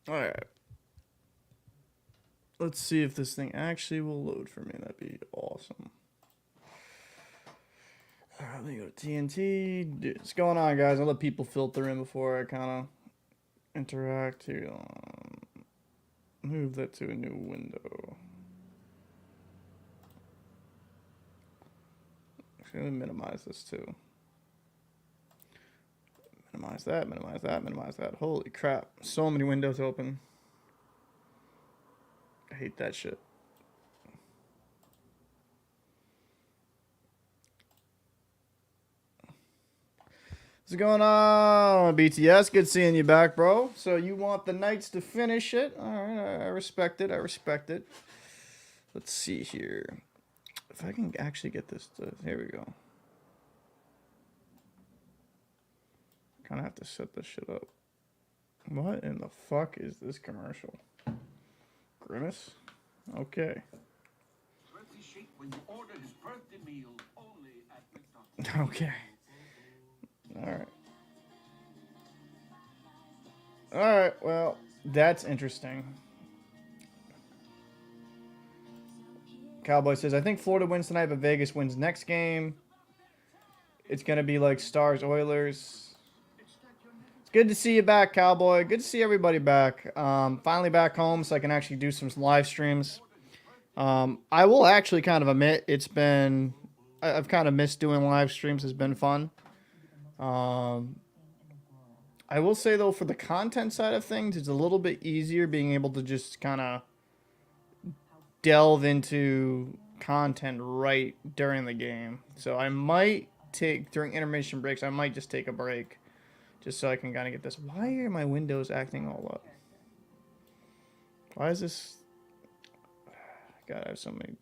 Alright. Let's see if this thing actually will load for me. That'd be awesome. Alright, let me go to TNT. Dude, what's going on, guys? I'll let people filter in before I kind of interact here. Move that to a new window. I'm going to minimize this too. Minimize that, minimize that, minimize that. Holy crap. So many windows open. I hate that shit. What's going on, BTS? Good seeing you back, bro. So you want the Knights to finish it? All right, I respect it. I respect it. Let's see here. If I can actually get this to... Here we go. Kind of have to set this shit up. What in the fuck is this commercial? Grimace? Okay. Okay. Alright. Alright, well, that's interesting. Cowboy says, I think Florida wins tonight, but Vegas wins next game. It's going to be like Stars Oilers. It's good to see you back, Cowboy. Good to see everybody back. Finally back home so I can actually do some live streams. I will actually kind of admit it's been... I've kind of missed doing live streams. It's been fun. I will say, though, for the content side of things, it's a little bit easier being able to just kind of delve into content right during the game. So I might take, during intermission breaks, I might just take a break just so I can kind of get this. Why are my windows acting all up? Why is this? God, I have so many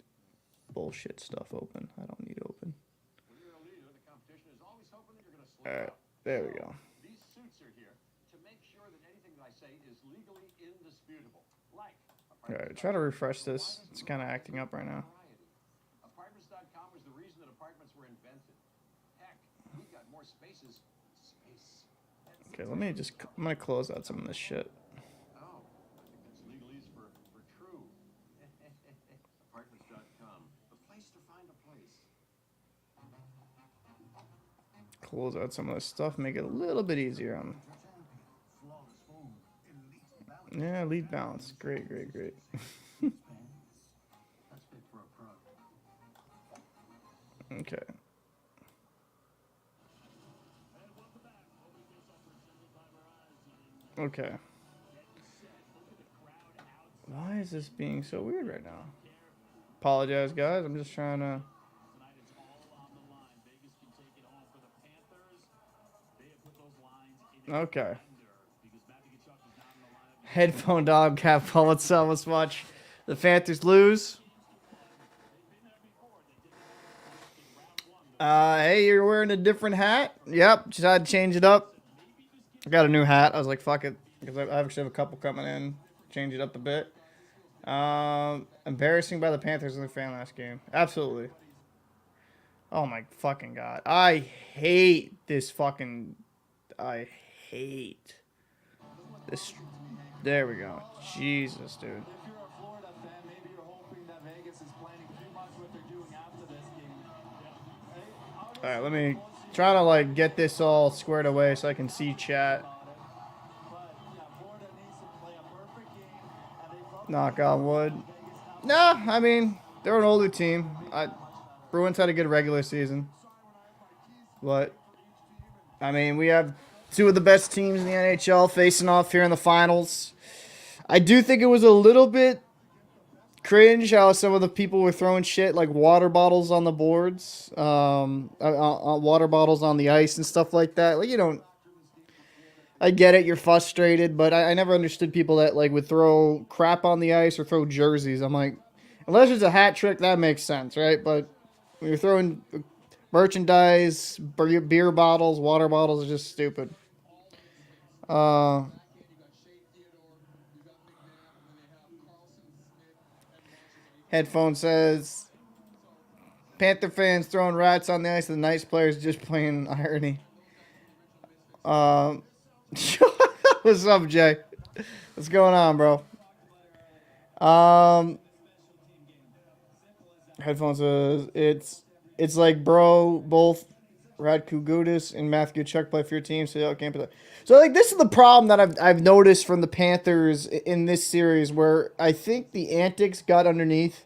bullshit stuff open. I don't need open. Alright, there we go. These suits are here to make sure that anything that I say is legally indisputable. Alright, try to refresh this. It's kind of acting up right now. Apartments.com was the reason that apartments were invented. Heck, we got more spaces. Space. Okay, let me just... I'm gonna close out some of this shit. Oh, I think that's legalese for true. Apartments.com, the place to find a place. Close out some of this stuff, make it a little bit easier on. Yeah, lead balance. Great, great, great. Okay. Okay. Why is this being so weird right now? Apologize, guys. I'm just trying to... Okay. Headphone dog cap Paul so much. The Panthers lose. Hey, you're wearing a different hat? Yep, just had to change it up. I got a new hat. I was like, fuck it. Because I actually have a couple coming in. Change it up a bit. Embarrassing by the Panthers in the fan last game. Absolutely. Oh my fucking god. I hate this fucking... I hate this. There we go. Jesus, dude. Alright, let me try to like get this all squared away so I can see chat. Knock on wood. Nah, I mean, they're an older team. Bruins had a good regular season. But, I mean, we have two of the best teams in the NHL facing off here in the finals. I do think it was a little bit cringe how some of the people were throwing shit like water bottles on the boards, water bottles on the ice and stuff like that. Like, you don't... I get it, you're frustrated, but I never understood people that like would throw crap on the ice or throw jerseys. I'm like, unless it's a hat trick, that makes sense, right? But when you're throwing merchandise, beer bottles, water bottles, is just stupid. Headphone says, Panther fans throwing rats on the ice, and the Knights players just playing irony. What's up, Jay? What's going on, bro? Um, Headphones says it's like, bro, both Radko Gudas and Matthew Tkachuk play for your team, so y'all can't play. So like this is the problem that I've noticed from the Panthers in this series, where I think the antics got underneath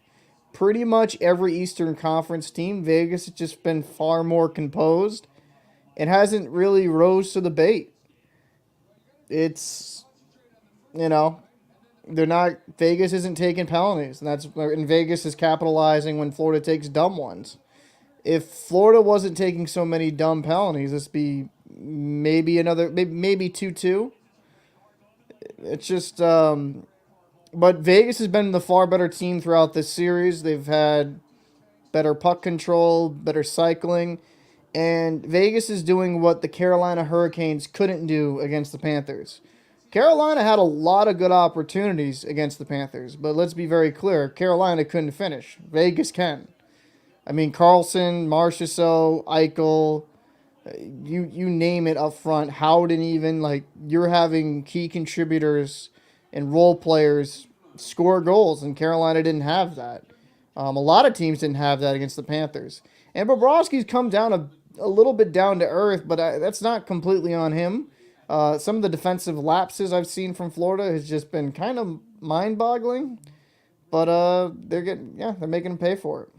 pretty much every Eastern Conference team. Vegas has just been far more composed. It hasn't really rose to the bait. It's, you know, they're not, Vegas isn't taking penalties, and Vegas is capitalizing when Florida takes dumb ones. If Florida wasn't taking so many dumb penalties, this be maybe 2-2. It's just but Vegas has been the far better team throughout this series. They've had better puck control, better cycling, and Vegas is doing what the Carolina Hurricanes couldn't do against the Panthers. Carolina had a lot of good opportunities against the Panthers, but let's be very clear, Carolina couldn't finish. Vegas can. I mean, Carlson, Marchessault, Eichel, you name it up front, Howden even, like, you're having key contributors and role players score goals, and Carolina didn't have that. A lot of teams didn't have that against the Panthers. And Bobrovsky's come down a little bit down to earth, but that's not completely on him. Some of the defensive lapses I've seen from Florida has just been kind of mind-boggling. But they're making him pay for it.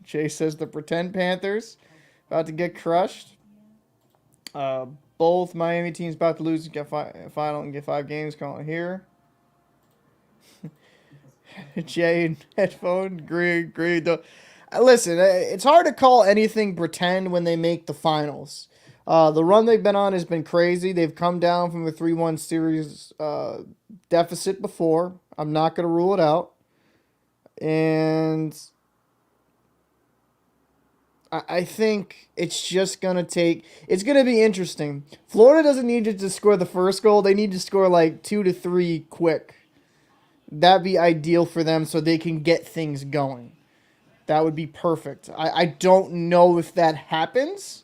Jay says the pretend Panthers about to get crushed. Both Miami teams about to lose and get final and get 5 games. Calling here. Jay and headphone agree. Listen, it's hard to call anything pretend when they make the finals. The run they've been on has been crazy. They've come down from a 3-1 series deficit before. I'm not going to rule it out. And I think it's just going to it's going to be interesting. Florida doesn't need to score the first goal. They need to score like 2 to 3 quick. That'd be ideal for them so they can get things going. That would be perfect. I don't know if that happens,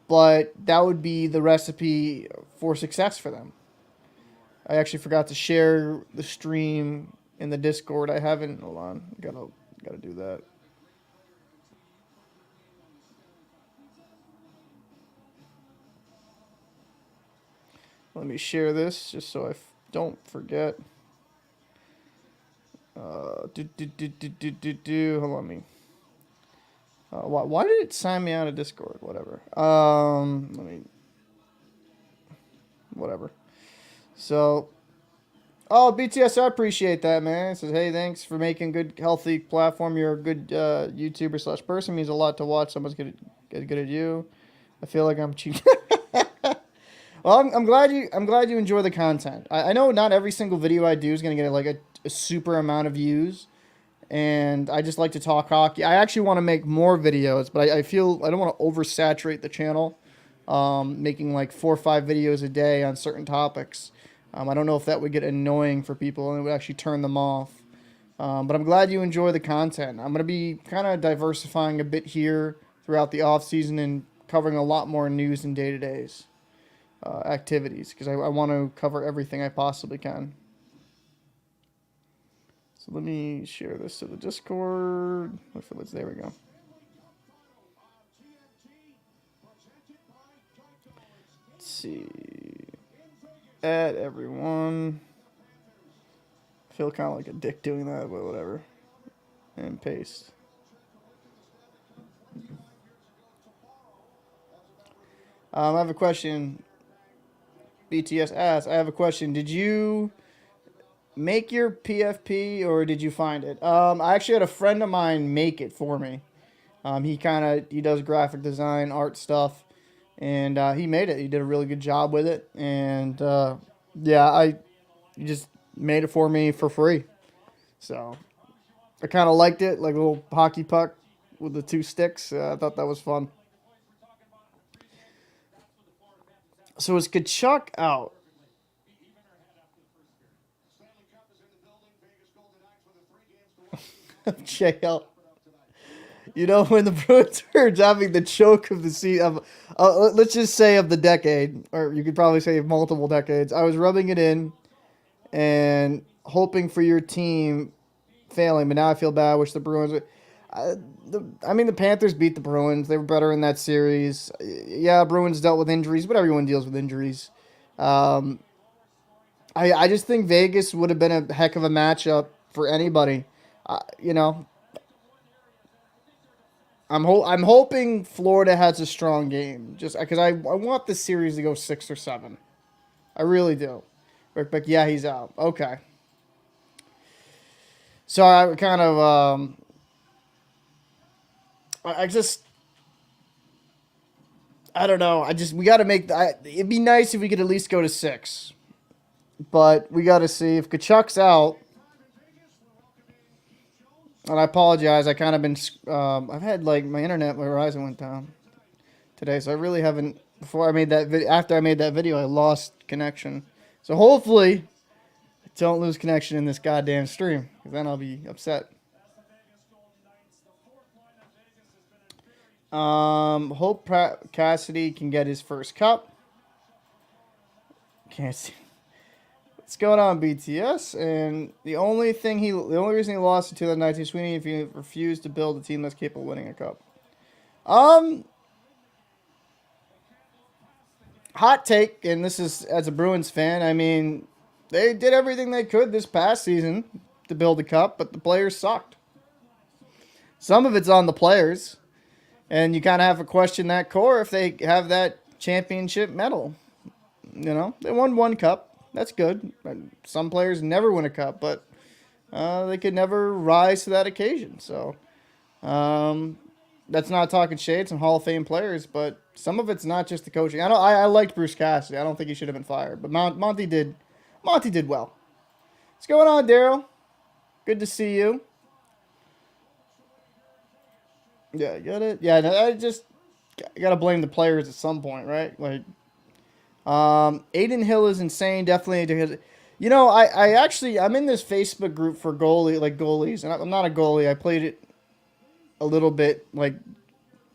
but that would be the recipe for success for them. I actually forgot to share the stream in the Discord. I haven't. Hold on. Gotta do that. Let me share this just so I don't forget. Hold on me. Why did it sign me out of Discord? Whatever. Whatever. So, BTS, I appreciate that, man. It says, hey, thanks for making good, healthy platform. You're a good YouTuber / person. Means a lot to watch. Someone's good at you. I feel like I'm cheap. Well, I'm glad you enjoy the content. I know not every single video I do is gonna get like a super amount of views, and I just like to talk hockey. I actually want to make more videos, but I feel I don't want to oversaturate the channel, making like 4 or 5 videos a day on certain topics. I don't know if that would get annoying for people and it would actually turn them off. But I'm glad you enjoy the content. I'm gonna be kind of diversifying a bit here throughout the off season and covering a lot more news and day-to-days. Activities because I want to cover everything I possibly can. So let me share this to the Discord. There we go. Let's see. Add everyone. I feel kind of like a dick doing that, but whatever. And paste. I have a question. BTS asks, I have a question. Did you make your PFP or did you find it? I actually had a friend of mine make it for me. He does graphic design, art stuff, and he made it. He did a really good job with it, and he just made it for me for free. So I kind of liked it, like a little hockey puck with the 2 sticks. I thought that was fun. So is Tkachuk out? JL. You know, when the Bruins were having the choke of the season, let's just say of the decade, or you could probably say of multiple decades, I was rubbing it in and hoping for your team failing, but now I feel bad. I wish the Bruins. The Panthers beat the Bruins. They were better in that series. Yeah, Bruins dealt with injuries, but everyone deals with injuries. I just think Vegas would have been a heck of a matchup for anybody. You know, I'm hoping Florida has a strong game, just because I want this series to go 6 or 7. I really do. Rick Beck, yeah, he's out. Okay. So I kind of I don't know. We got to make. It'd be nice if we could at least go to 6, but we got to see if Tkachuk's out. And I apologize. I kind of been. I've had my internet, my Verizon went down today, so I really haven't. Before I made that video, after I made that video, I lost connection. So hopefully, I don't lose connection in this goddamn stream, because then I'll be upset. Hope Cassidy can get his first cup. Can't see. What's going on, BTS? And the only reason he lost in 2019, Sweeney, if he refused to build a team that's capable of winning a cup. Hot take, and this is as a Bruins fan. I mean, they did everything they could this past season to build a cup, but the players sucked. Some of it's on the players, and you kind of have to question that core if they have that championship medal. You know, they won 1 cup. That's good. Some players never win a cup, but they could never rise to that occasion. So that's not talking shade, some Hall of Fame players, but some of it's not just the coaching. I liked Bruce Cassidy. I don't think he should have been fired, but Monty did well. What's going on, Daryl? Good to see you. Yeah, got it. Yeah, I got to blame the players at some point, right? Aiden Hill is insane. Definitely. You know, I'm in this Facebook group for goalies, and I'm not a goalie. I played it a little bit.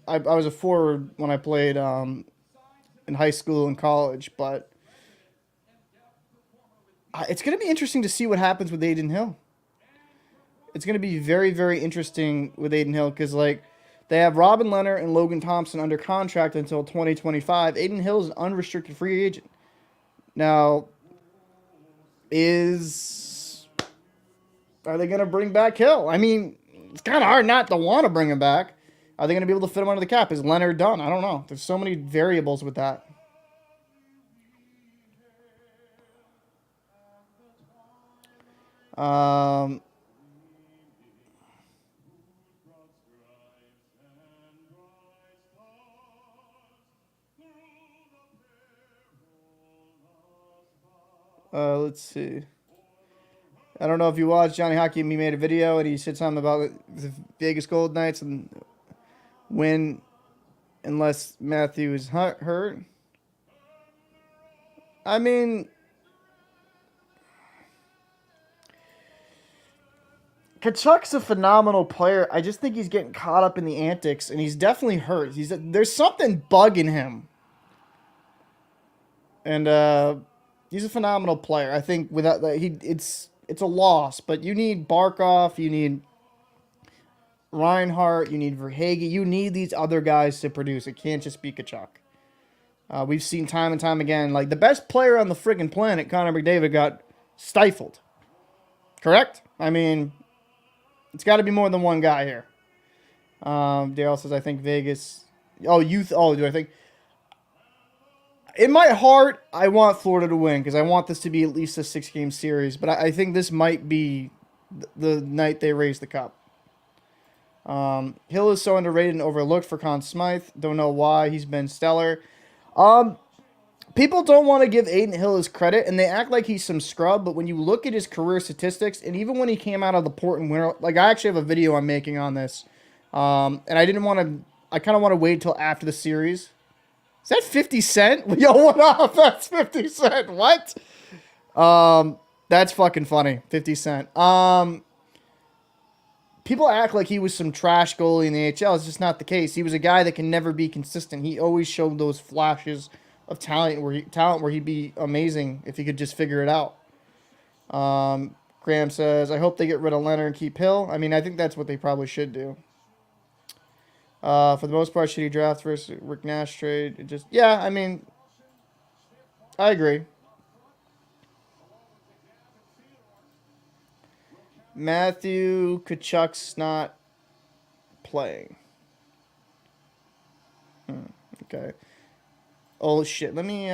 I was a forward when I played in high school and college, but it's going to be interesting to see what happens with Aiden Hill. It's going to be very, very interesting with Aiden Hill because, they have Robin Leonard and Logan Thompson under contract until 2025. Aiden Hill is an unrestricted free agent. Now, are they going to bring back Hill? I mean, it's kind of hard not to want to bring him back. Are they going to be able to fit him under the cap? Is Leonard done? I don't know. There's so many variables with that. Let's see. I don't know if you watched Johnny Hockey. He made a video and he said something about the Vegas Gold Knights and win unless Matthew is hurt. I mean, Tkachuk's a phenomenal player. I just think he's getting caught up in the antics, and he's definitely hurt. There's something bugging him, and he's a phenomenal player. I think without that, it's a loss. But you need Barkov, you need Reinhart, you need Verhaeghe, you need these other guys to produce. It can't just be Tkachuk. We've seen time and time again, the best player on the friggin' planet, Connor McDavid, got stifled. Correct? I mean, it's got to be more than one guy here. Dale says, I think Vegas. Oh, do I think? In my heart, I want Florida to win because I want this to be at least a 6-game series. But I think this might be the night they raise the cup. Hill is so underrated and overlooked for Conn Smythe. Don't know why. He's been stellar. People don't want to give Aiden Hill his credit, and they act like he's some scrub. But when you look at his career statistics, and even when he came out of the Portland winter, I actually have a video I'm making on this. And I kind of want to wait till after the series. Is that 50 Cent? Yo, what up? That's 50 Cent. What? That's fucking funny. 50 Cent. people act like he was some trash goalie in the AHL. It's just not the case. He was a guy that can never be consistent. He always showed those flashes of talent where he'd be amazing if he could just figure it out. Graham says, I hope they get rid of Leonard and keep Hill. I mean, I think that's what they probably should do. For the most part, shitty draft versus Rick Nash trade. Yeah, I mean, I agree. Matthew Tkachuk's not playing. Okay. Oh, shit. Let me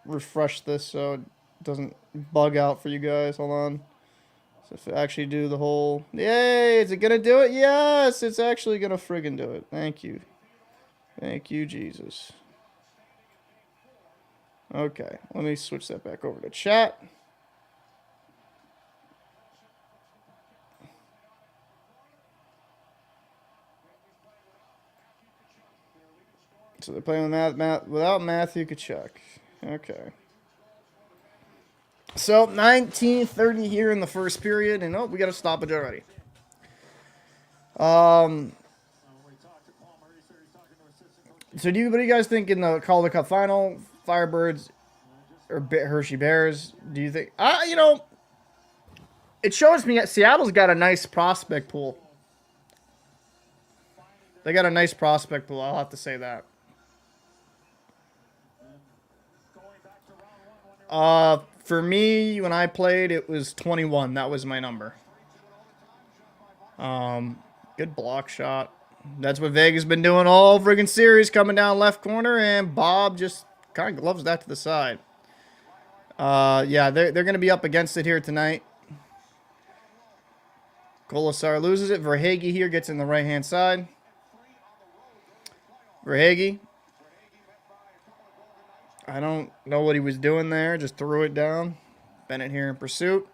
refresh this so it doesn't bug out for you guys. Hold on. So if I actually do the whole... Yay! Is it going to do it? Yes! It's actually going to friggin' do it. Thank you. Thank you, Jesus. Okay. Let me switch that back over to chat. So they're playing with without Matthew Tkachuk. Okay. So 19:30 here in the first period, and we got a stoppage already. So what do you guys think in the Calder Cup final? Firebirds or Hershey Bears? Do you think? It shows me that Seattle's got a nice prospect pool. They got a nice prospect pool. I'll have to say that. For me, when I played, it was 21. That was my number. Good block shot. That's what Vegas been doing all friggin' series, coming down left corner, and Bob just kind of gloves that to the side. Yeah, they're going to be up against it here tonight. Colasar loses it. Verhaeghe here gets in the right-hand side. Verhaeghe. I don't know what he was doing there. Just threw it down. Bennett here in pursuit.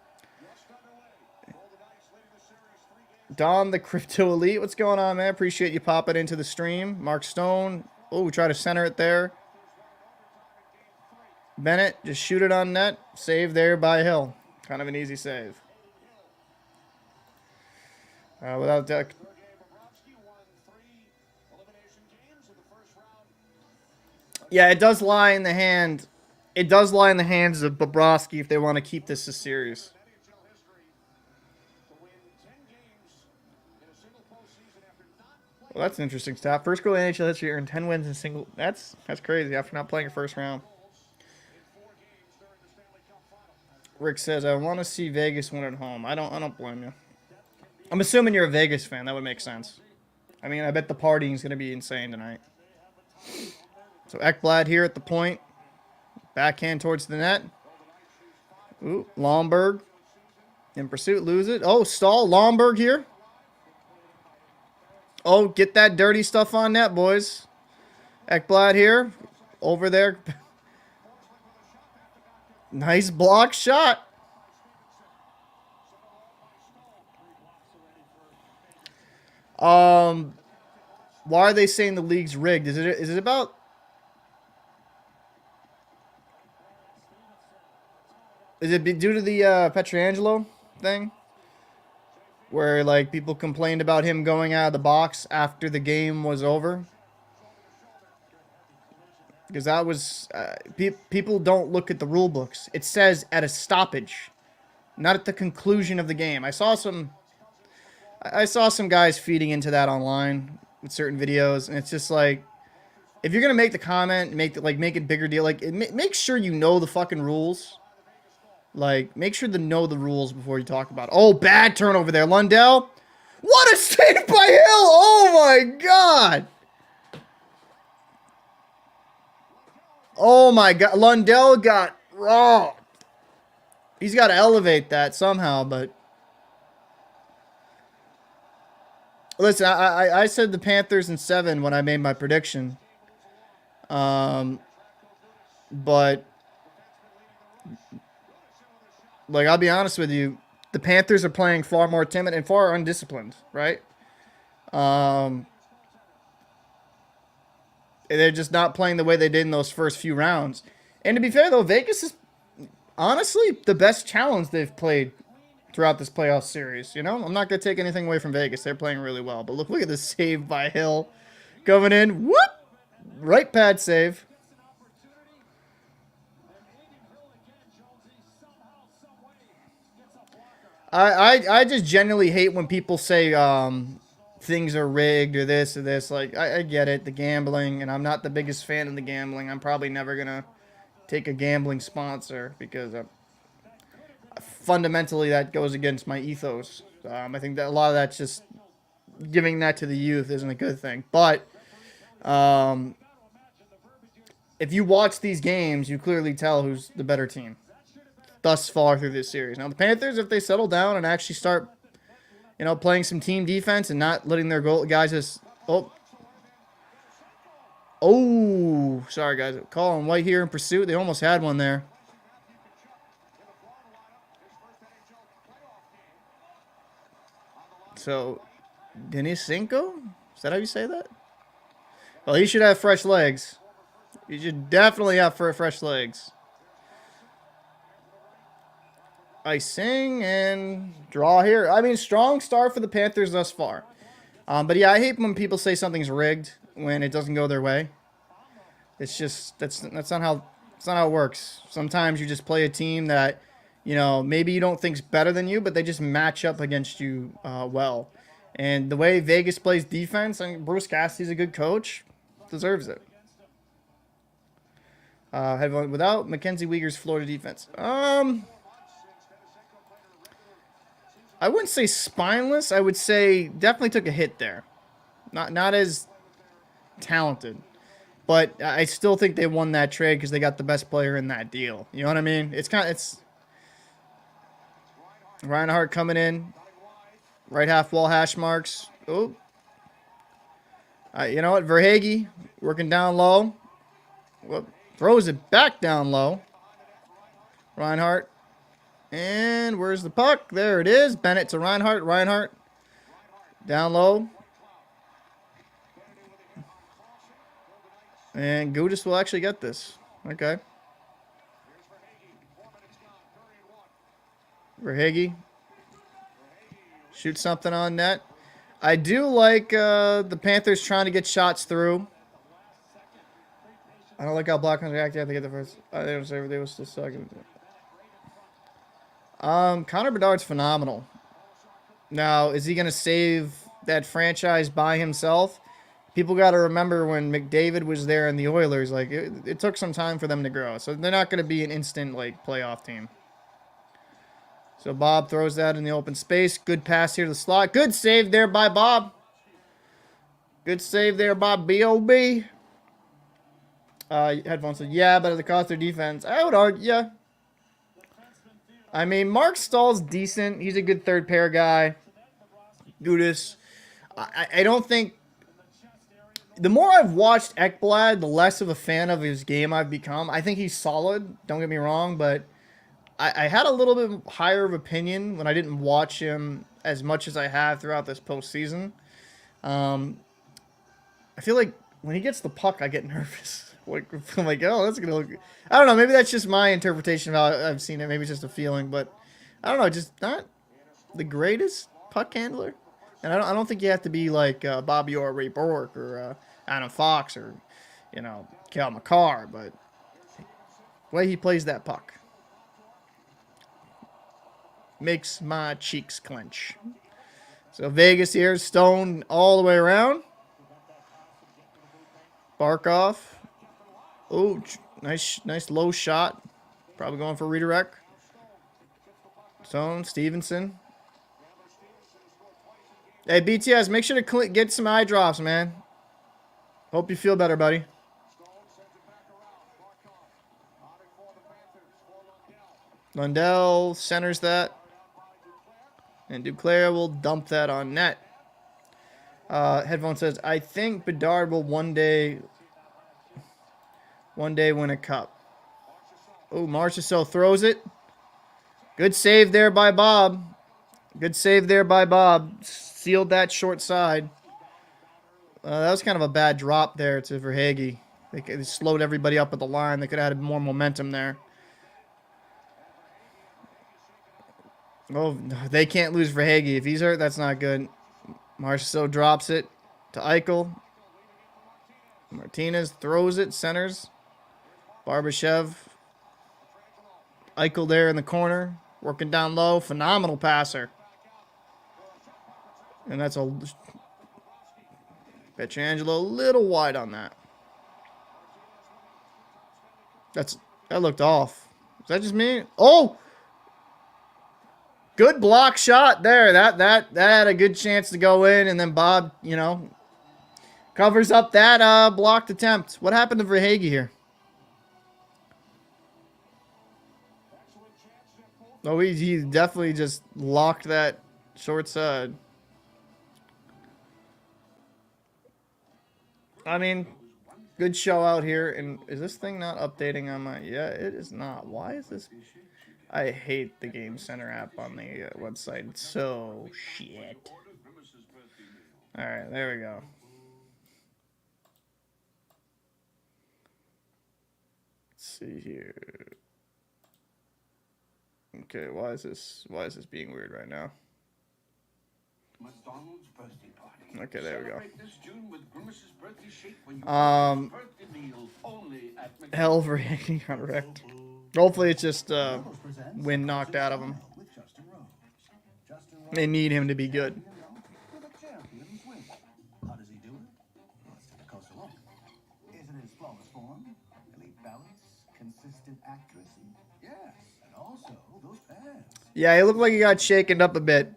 Don the Crypto Elite. What's going on, man? Appreciate you popping into the stream. Mark Stone. Oh, we try to center it there. Bennett, just shoot it on net. Save there by Hill. Kind of an easy save. Without that. Yeah, it does lie in the hand. It does lie in the hands of Bobrovsky if they want to keep this a series. Well, that's an interesting stat. First goal in NHL history earned 10 wins in single. That's crazy after not playing a first round. Rick says, I want to see Vegas win at home. I don't blame you. I'm assuming you're a Vegas fan. That would make sense. I mean, I bet the partying is going to be insane tonight. So Ekblad here at the point. Backhand towards the net. Ooh, Lomberg. In pursuit, lose it. Oh, Stahl, Lomberg here. Oh, get that dirty stuff on net, boys. Ekblad here. Over there. Nice block shot. Why are they saying the league's rigged? Is it about... Is it due to the Pietrangelo thing? Where, like, people complained about him going out of the box after the game was over? Because that was... people don't look at the rule books. It says at a stoppage, not at the conclusion of the game. I saw some guys feeding into that online with certain videos, and it's just like, if you're going to make the comment, make it bigger deal, like, make sure you know the fucking rules. Like, make sure to know the rules before you talk about it. Oh, bad turnover there. Lundell. What a save by Hill. Oh, my God. Oh, my God. Lundell got robbed. He's got to elevate that somehow, but... Listen, I said the Panthers in 7 when I made my prediction. But... Like, I'll be honest with you, the Panthers are playing far more timid and far undisciplined, right? They're just not playing the way they did in those first few rounds. And to be fair, though, Vegas is honestly the best challenge they've played throughout this playoff series. You know, I'm not going to take anything away from Vegas. They're playing really well. But look at this save by Hill. Going in. Whoop! Right pad save. I just genuinely hate when people say things are rigged or this or this. Like, I get it, the gambling, and I'm not the biggest fan of the gambling. I'm probably never going to take a gambling sponsor because fundamentally that goes against my ethos. I think that a lot of that's just giving that to the youth isn't a good thing. But if you watch these games, you clearly tell who's the better team thus far through this series. Now, the Panthers, if they settle down and actually start, you know, playing some team defense and not letting their guys just... Oh, sorry, guys. Colin White here in pursuit. They almost had one there. So, Denisenko? Is that how you say that? Well, he should have fresh legs. He should definitely have fresh legs. Icing and draw here. I mean, strong start for the Panthers thus far. But yeah, I hate when people say something's rigged when it doesn't go their way. It's just that's not how it works. Sometimes you just play a team that, you know, maybe you don't think's better than you, but they just match up against you well. And the way Vegas plays defense, and Bruce Cassidy's a good coach, deserves it. Without Mackenzie Weegar's Florida defense. I wouldn't say spineless. I would say definitely took a hit there. Not as talented. But I still think they won that trade because they got the best player in that deal. You know what I mean? It's Reinhart coming in. Right half wall hash marks. Oh. You know what? Verhaeghe working down low. Whoop. Throws it back down low. Reinhart. And where's the puck? There it is. Bennett to Reinhart. Reinhart down low. And Gudis will actually get this. Okay. Verhaeghe. Shoot something on net. I do like the Panthers trying to get shots through. I don't like how Blackhawks reacted after they get the first. They don't say they were still sucking. Connor Bedard's phenomenal. Now, is he going to save that franchise by himself? People got to remember when McDavid was there in the Oilers, like it took some time for them to grow. So they're not going to be an instant like playoff team. So Bob throws that in the open space. Good pass here to the slot. Good save there by Bob. Good save there by B.O.B. Headphones said, yeah, but at the cost of their defense. I would argue, yeah. I mean, Mark Stahl's decent. He's a good third pair guy. Gudis. I don't think... The more I've watched Ekblad, the less of a fan of his game I've become. I think he's solid. Don't get me wrong, but I had a little bit higher of opinion when I didn't watch him as much as I have throughout this postseason. I feel like when he gets the puck, I get nervous. I'm like, oh, that's gonna look. I don't know. Maybe that's just my interpretation of how I've seen it. Maybe it's just a feeling, but I don't know. Just not the greatest puck handler. And I don't think you have to be like Bobby Orr, Ray Bork, or Adam Fox, or Cal McCarr, but the way he plays that puck makes my cheeks clench. So Vegas here, Stone all the way around. Barkov. Oh, nice low shot. Probably going for redirect. Stone, Stevenson. Hey, BTS, make sure to get some eye drops, man. Hope you feel better, buddy. Lundell centers that. And Duclair will dump that on net. Headphone says, I think Bedard will one day win a cup. Oh, Marchessault throws it. Good save there by Bob. Good save there by Bob. Sealed that short side. That was kind of a bad drop there to Verhaeghe. They slowed everybody up at the line. They could have had more momentum there. Oh, they can't lose for Hagee. If he's hurt, that's not good. Marchessault drops it to Eichel. Martinez throws it, centers. Barbashev. Eichel there in the corner, working down low. Phenomenal passer. And that's a Pietrangelo a little wide on that. That looked off. Is that just me? Oh! Good block shot there. That had a good chance to go in, and then Bob, you know, covers up that blocked attempt. What happened to Verhaeghe here? Oh, he definitely just locked that short side. I mean, good show out here. And is this thing not updating on my... Yeah, it is not. Why is this... I hate the Game Center app on the website. It's so shit. Alright, there we go. Let's see here. Okay, why is this being weird right now? Okay, there we go. Hell for hanging on wrecked. Hopefully it's just wind knocked out of him. They need him to be good. Yeah, he looked like he got shaken up a bit.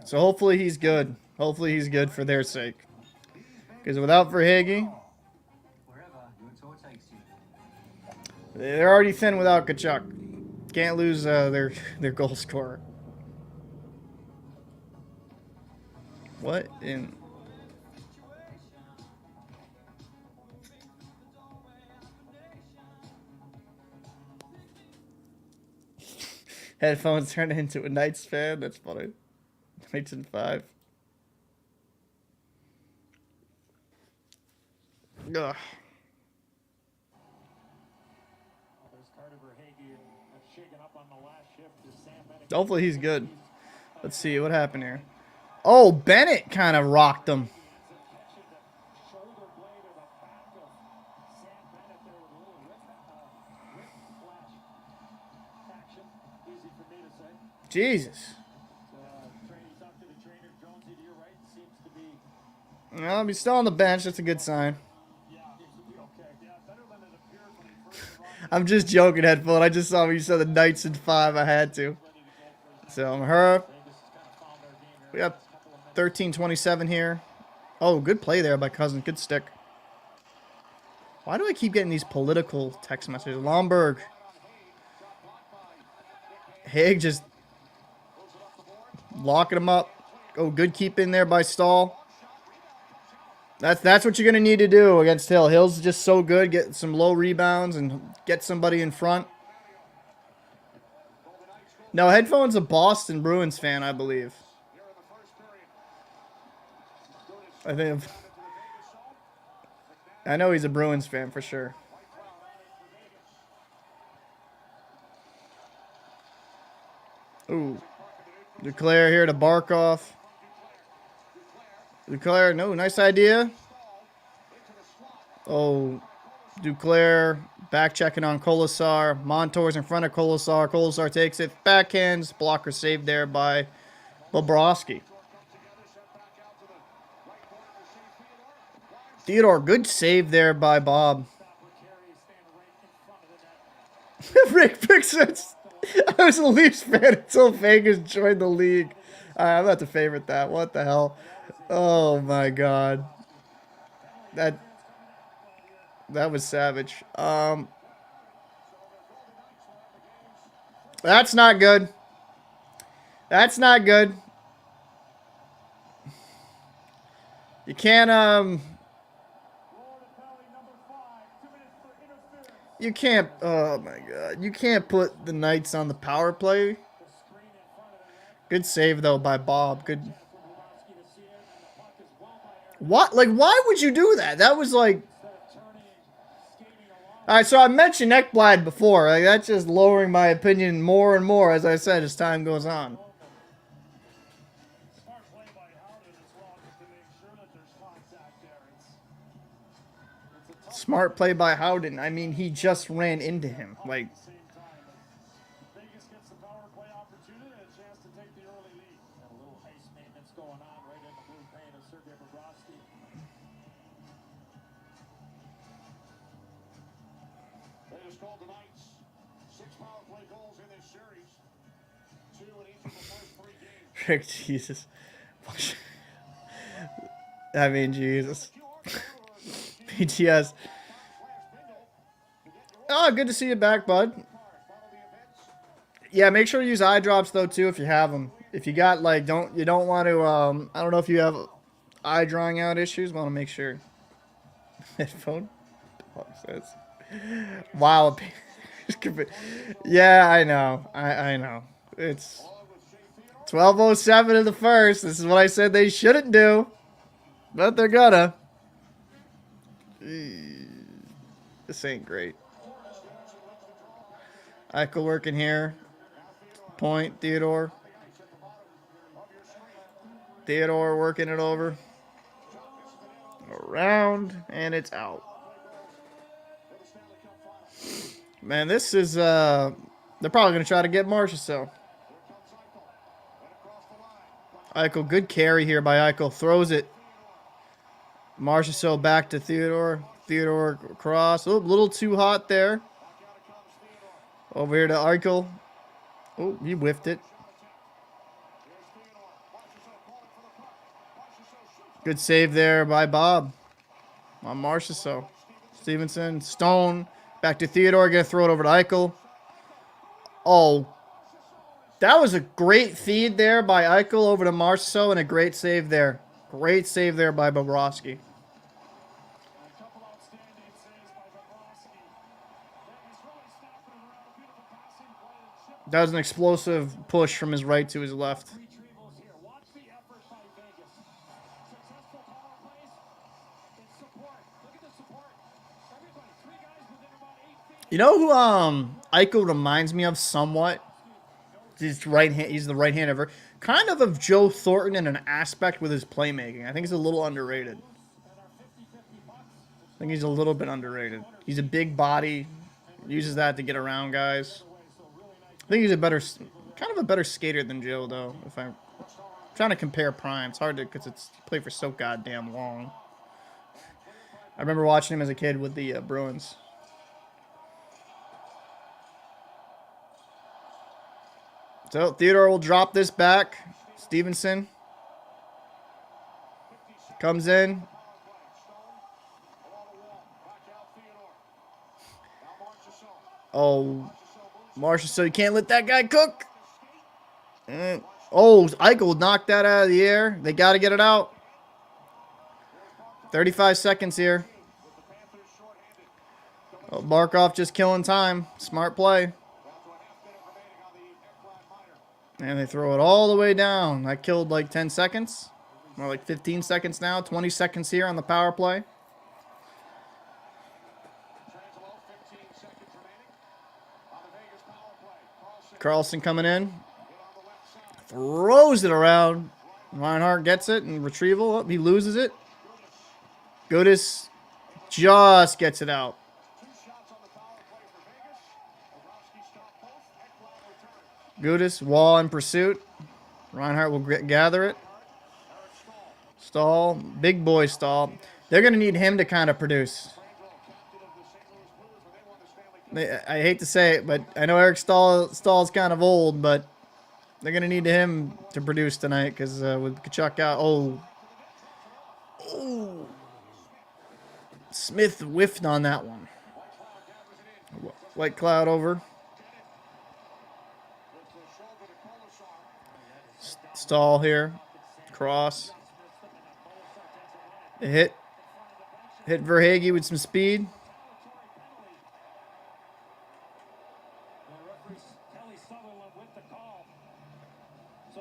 So hopefully he's good. Hopefully he's good for their sake. Because without Verhaeghe, they're already thin without Tkachuk. Can't lose their goal scorer. What in... Headphones turned into a Knights fan. That's funny. Knights in 5. Ugh. Hopefully he's good. Let's see what happened here. Oh, Bennett kind of rocked him. Jesus. Well, he's still on the bench. That's a good sign. I'm just joking, Headphone. I just saw when you said the Knights in 5. I had to. So, her. We got 13:27 here. Oh, good play there by Cousin. Good stick. Why do I keep getting these political text messages? Lomberg. Haig just locking him up. Oh, good keep in there by Stahl. That's what you're going to need to do against Hill. Hill's just so good. Get some low rebounds and get somebody in front. No, Headphone's a Boston Bruins fan, I believe. I know he's a Bruins fan for sure. Ooh. Duclair here to Barkov. Duclair, no, nice idea. Oh, Duclair back checking on Kolasar. Montour's in front of Kolasar. Kolasar takes it. Backhands. Blocker saved there by Bobrovsky. Theodore, good save there by Bob. Rick Pixels. I was a Leafs fan until Vegas joined the league. I'm about to favorite that. What the hell? Oh my god. That was savage. That's not good. That's not good. You can't you can't, oh my god. You can't put the Knights on the power play. Good save though by Bob. Good. What? Like, why would you do that? That was like... Alright, so I mentioned Ekblad before. Like, that's just lowering my opinion more and more, as I said, as time goes on. Smart play by Howden. I mean, he just ran into him. Like, Vegas gets the power play opportunity and a chance to take the early lead. And a little ice maintenance going on right in the blue paint of Sergei Bobrovsky. Vegas called tonight's 6 power play goals in this series. 2 in each of the first 3 games. Rick, Jesus. I mean, Jesus. PTS. Oh, good to see you back, bud. Yeah, make sure to use eye drops though too if you have them. If you got like you don't want to I don't know if you have eye drying out issues, want to make sure. Headphone. Wow. Yeah, I know. I know. It's 12:07 in the first. This is what I said they shouldn't do. But they're gonna. This ain't great. Eichel working here. Point, Theodore. Theodore working it over. Around, and it's out. Man, this is, they're probably going to try to get Marchessault. Eichel, good carry here by Eichel. Throws it. Marchessault back to Theodore. Theodore across. Oh, a little too hot there. Over here to Eichel. Oh, he whiffed it. Good save there by Bob. On Marchessault. Stevenson. Stone. Back to Theodore. Going to throw it over to Eichel. Oh. That was a great feed there by Eichel over to Marchessault and a great save there. Great save there by Bobrovsky. That was an explosive push from his right to his left. You know who Eichel reminds me of somewhat? He's right hand. He's the right hand ever. Kind of Joe Thornton in an aspect with his playmaking. I think he's a little underrated. I think he's a little bit underrated. He's a big body. Uses that to get around guys. I think he's kind of a better skater than Joe, though. If I'm trying to compare prime, it's hard to because it's played for so goddamn long. I remember watching him as a kid with the Bruins. So Theodore will drop this back. Stevenson comes in. Oh, Marchessault, you can't let that guy cook. Oh, Eichel knocked that out of the air. They got to get it out. 35 seconds here. Oh, Barkov just killing time. Smart play. And they throw it all the way down. That killed like 10 seconds. More like 15 seconds now. 20 seconds here on the power play. Carlson coming in. Throws it around. Reinhart gets it and retrieval. Oh, he loses it. Goodis just gets it out. Goodis, Wall in pursuit. Reinhart will gather it. Stahl, big boy Stahl. They're going to need him to kind of produce. I hate to say it, but I know Eric Stahl's kind of old, but they're going to need him to produce tonight because with Tkachuk out. Oh. Smythe whiffed on that one. White cloud over. Stahl here. Cross. A hit. Hit Verhaeghe with some speed.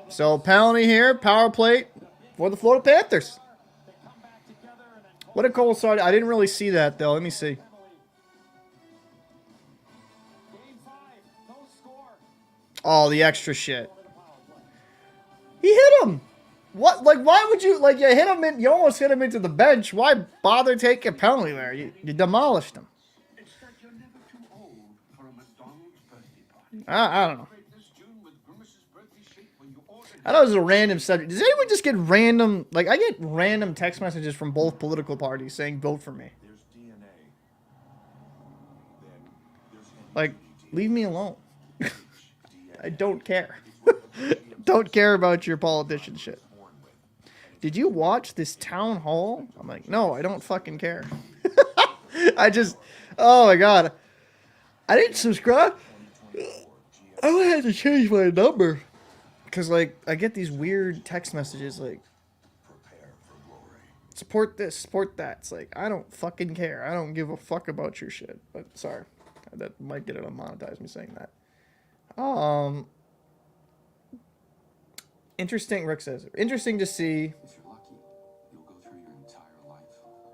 So penalty here. Power plate for the Florida Panthers. What a goal started. I didn't really see that though. Let me see. Oh, the extra shit. He hit him. What? Like, why would you, like, you hit him in, you almost hit him into the bench. Why bother taking a penalty there? You demolished him. I don't know. I know it was a random subject. Does anyone just get random, like, I get random text messages from both political parties saying, vote for me. Like, leave me alone. I don't care. Don't care about your politician shit. Did you watch this town hall? I'm like, no, I don't fucking care. Oh my god. I didn't subscribe. I had to change my number. Because, like, I get these weird text messages like, support this, support that. It's like, I don't fucking care. I don't give a fuck about your shit. But, sorry. That might get it unmonetized, me saying that. Interesting, Rick says. Interesting to see. If you're lucky, you'll go through your entire life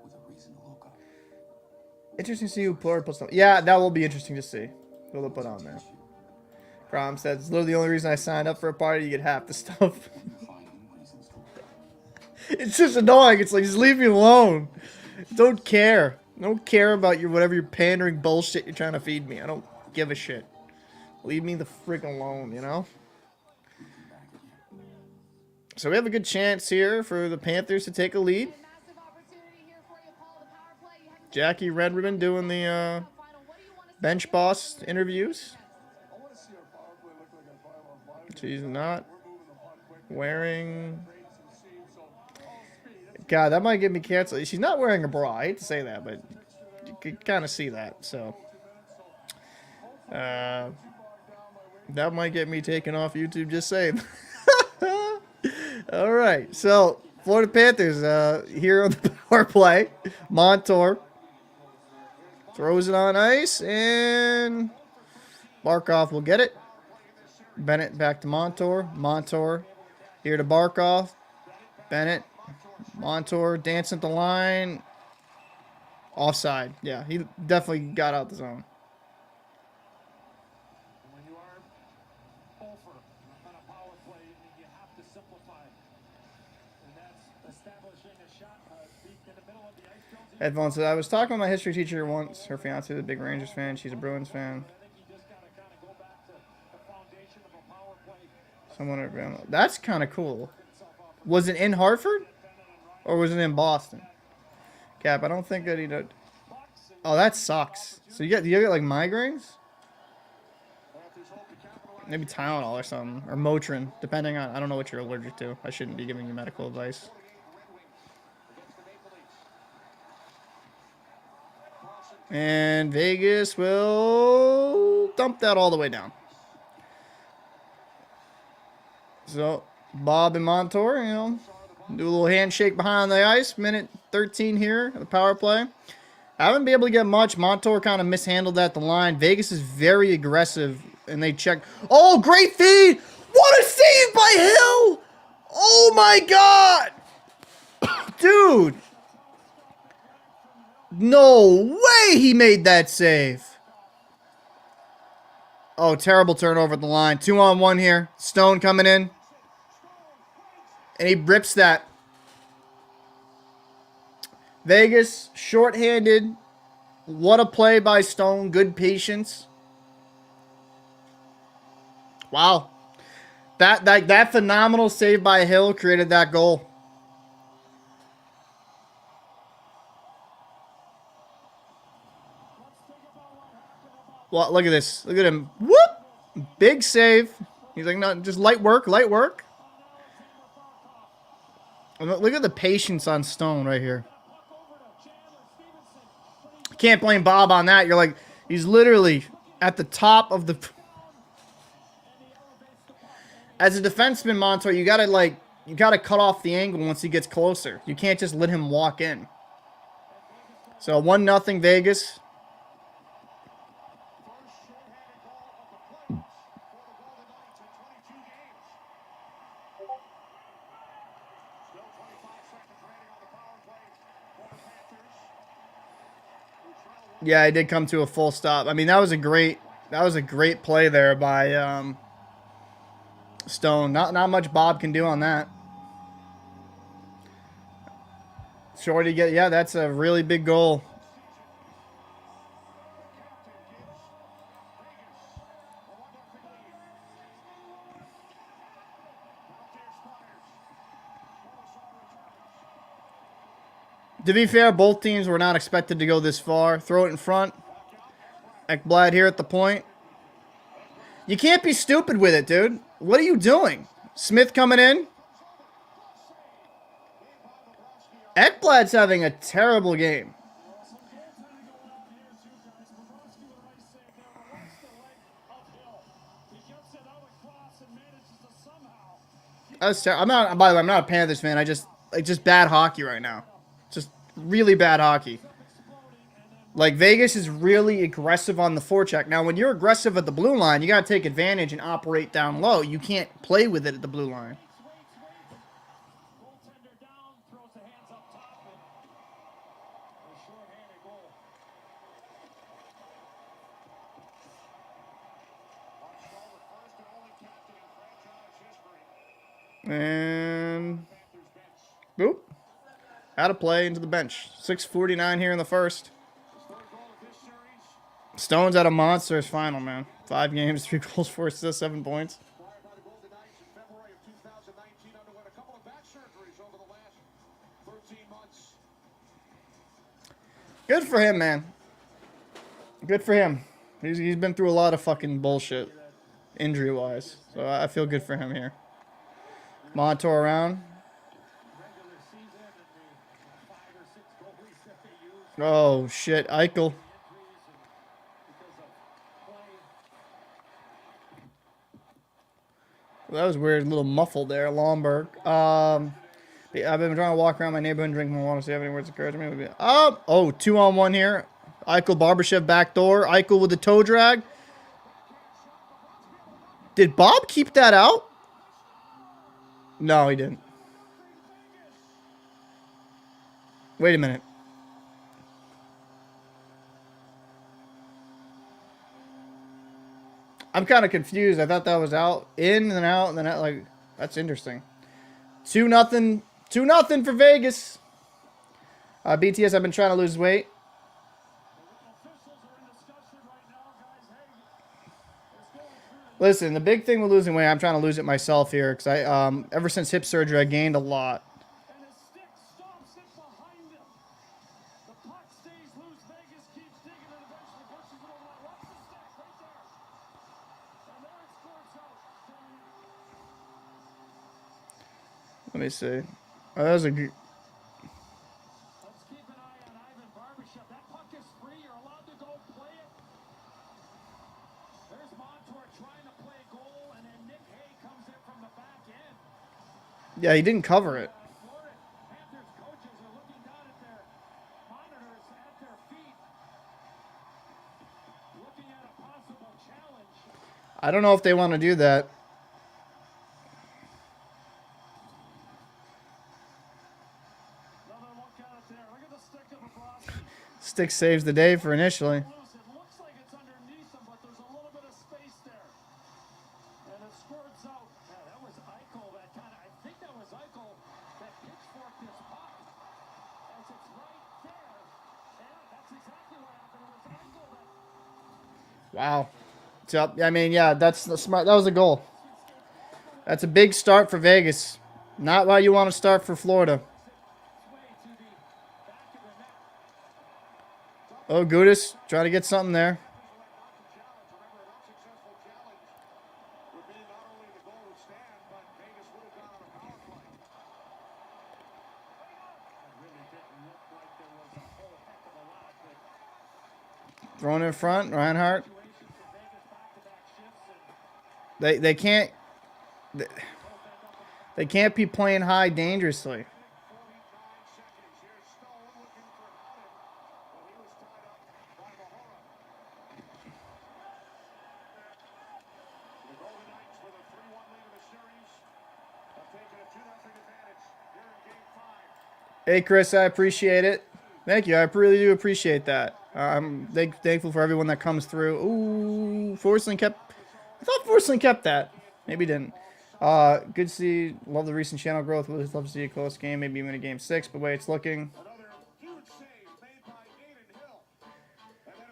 with a reason to look up. Interesting to see who Plur puts on. Yeah, that will be interesting to see. What they'll put on there. Grom said, it's literally the only reason I signed up for a party. You get half the stuff. It's just annoying. It's like, just leave me alone. Don't care. Don't care about your whatever your pandering bullshit you're trying to feed me. I don't give a shit. Leave me the frick alone, you know? So we have a good chance here for the Panthers to take a lead. Jackie Red Ribbon doing the bench boss interviews. She's not wearing... God, that might get me canceled. She's not wearing a bra. I hate to say that, but you could kind of see that. So, that might get me taken off YouTube, just saying. All right. So, Florida Panthers here on the power play. Montour throws it on ice, and Barkov will get it. Bennett back to Montour. Montour here to Barkov. Bennett. Montour dancing at the line. Offside. Yeah, he definitely got out the zone. When you are over on a power play, you have to simplify. And that's establishing a shot deep in the middle of the ice zone. Headphones said, I was talking with my history teacher once. Her fiance is a big Rangers fan. She's a Bruins fan. I think you just got to kind of go back to the foundation of a power play. Someone at grandma. That's kind of cool. Was it in Hartford? Or was it in Boston? Cap, I don't think that he did. Oh, that sucks. So you get like migraines? Maybe Tylenol or something. Or Motrin, depending on, I don't know what you're allergic to. I shouldn't be giving you medical advice. And Vegas will dump that all the way down. So, Bob and Montour, you know, do a little handshake behind the ice. Minute 13 here at the power play. I haven't been able to get much. Montour kind of mishandled that at the line. Vegas is very aggressive, and they check. Oh, great feed! What a save by Hill! Oh, my God! Dude! No way he made that save. Oh, terrible turnover at the line. 2-on-1 here. Stone coming in. And he rips that. Vegas, shorthanded. What a play by Stone. Good patience. Wow. That phenomenal save by Hill created that goal. Well, look at this. Look at him. Whoop! Big save. He's like, no, just light work, light work. Look at the patience on Stone right here. Can't blame Bob on that. You're like, he's literally at the top of the... As a defenseman, Montour, you gotta cut off the angle once he gets closer. You can't just let him walk in. So 1-0 Vegas. Yeah, it did come to a full stop. I mean, that was a great play there by Stone. Not much Bob can do on that. Shorty get, yeah, that's a really big goal. To be fair, both teams were not expected to go this far. Throw it in front. Ekblad here at the point. You can't be stupid with it, dude. What are you doing? Smythe coming in. Ekblad's having a terrible game. I'm not. By the way, I'm not a Panthers fan. I just bad hockey right now. Just really bad hockey. Like, Vegas is really aggressive on the forecheck. Now, when you're aggressive at the blue line, you got to take advantage and operate down low. You can't play with it at the blue line. Goaltender down, throws the hands up top, and a short-handed goal. And boop. Out of play into the bench. 6:49 here in the first. Stone's at a monster's final, man. 5 games, 3 goals, 4 assists, 7 points. Acquired by the Golden Knights in February of 2019, underwent a couple of back surgeries over the last 13 months. Good for him, man. Good for him. He's been through a lot of fucking bullshit, injury-wise. So I feel good for him here. Montour around. Regular season and the 5 or 6 goalies that they use. Oh, shit. Eichel. That was weird, a little muffled there, Lomberg. I've been trying to walk around my neighborhood and drink more water. See if any words of encouragement. Oh, 2-on-1 here. Eichel, Barbashev back door. Eichel with the toe drag. Did Bob keep that out? No, he didn't. Wait a minute. I'm kind of confused. I thought that was out, in and out, and then out. Like, that's interesting. 2-0, 2-0 for Vegas. BTS, I've been trying to lose weight. Listen, the big thing with losing weight, I'm trying to lose it myself here because I, ever since hip surgery, I gained a lot. And his stick stops it behind him. The puck stays loose. Vegas keeps digging and eventually pushes it over. Watch the stick right there. And there it scores out. Let me see. Oh, that was a good. Let's keep an eye on Ivan Barbashev. That puck is free. You're allowed to go play it. There's Montour trying to play goal, and then Nick Hay comes in from the back end. Yeah, he didn't cover it. Florida Panthers coaches are looking down at their monitors at their feet, looking at a possible challenge. I don't know if they want to do that. Another look at it there. Look at the stick of Bobrovsky. Stick saves the day for initially. Loose. It looks like it's underneath him, but there's a little bit of space there. And it squirts out. Yeah, that was Eichel that kind of, I think that was Eichel that pitchforked this puck. As it's right there. Yeah, that's exactly what happened. It was Eichel that. Wow. So, I mean, yeah, that's the smart. That was a goal. That's a big start for Vegas. Not why you want to start for Florida. Oh, Gudis trying to get something there. Thrown in front, Reinhardt. They can't they can't be playing high dangerously. Hey, Chris, I appreciate it. Thank you. I really do appreciate that. I'm thankful for everyone that comes through. Ooh, Forsling kept... I thought Forsling kept that. Maybe didn't. Good to see. Love the recent channel growth. Really love to see a close game. Maybe even a game 6. But wait, it's looking...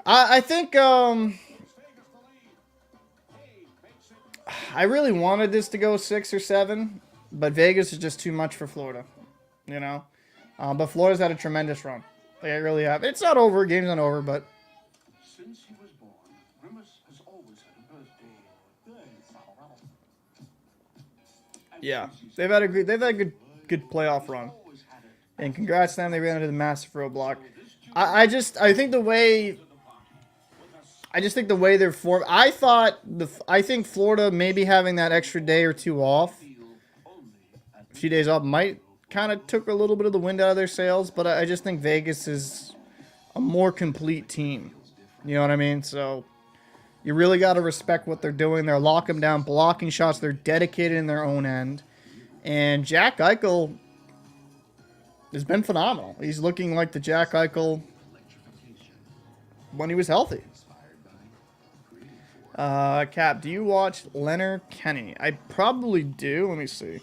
I think I really wanted this to go 6 or 7, but Vegas is just too much for Florida, you know. But Florida's had a tremendous run. They really have. It's not over. Game's not over, but Since he was born, Grimace has always had a birthday. yeah, they've had a good playoff run. And congrats to them. They ran into the massive roadblock. I just think the way they're formed. I think Florida maybe having that extra day or two off, a few days off, might kind of took a little bit of the wind out of their sails. But I just think Vegas is a more complete team. You know what I mean? So you really got to respect what they're doing. They're locking them down, blocking shots. They're dedicated in their own end. And Jack Eichel has been phenomenal. He's looking like the Jack Eichel when he was healthy. Cap, do you watch Leonard Kenny? I probably do. Let me see.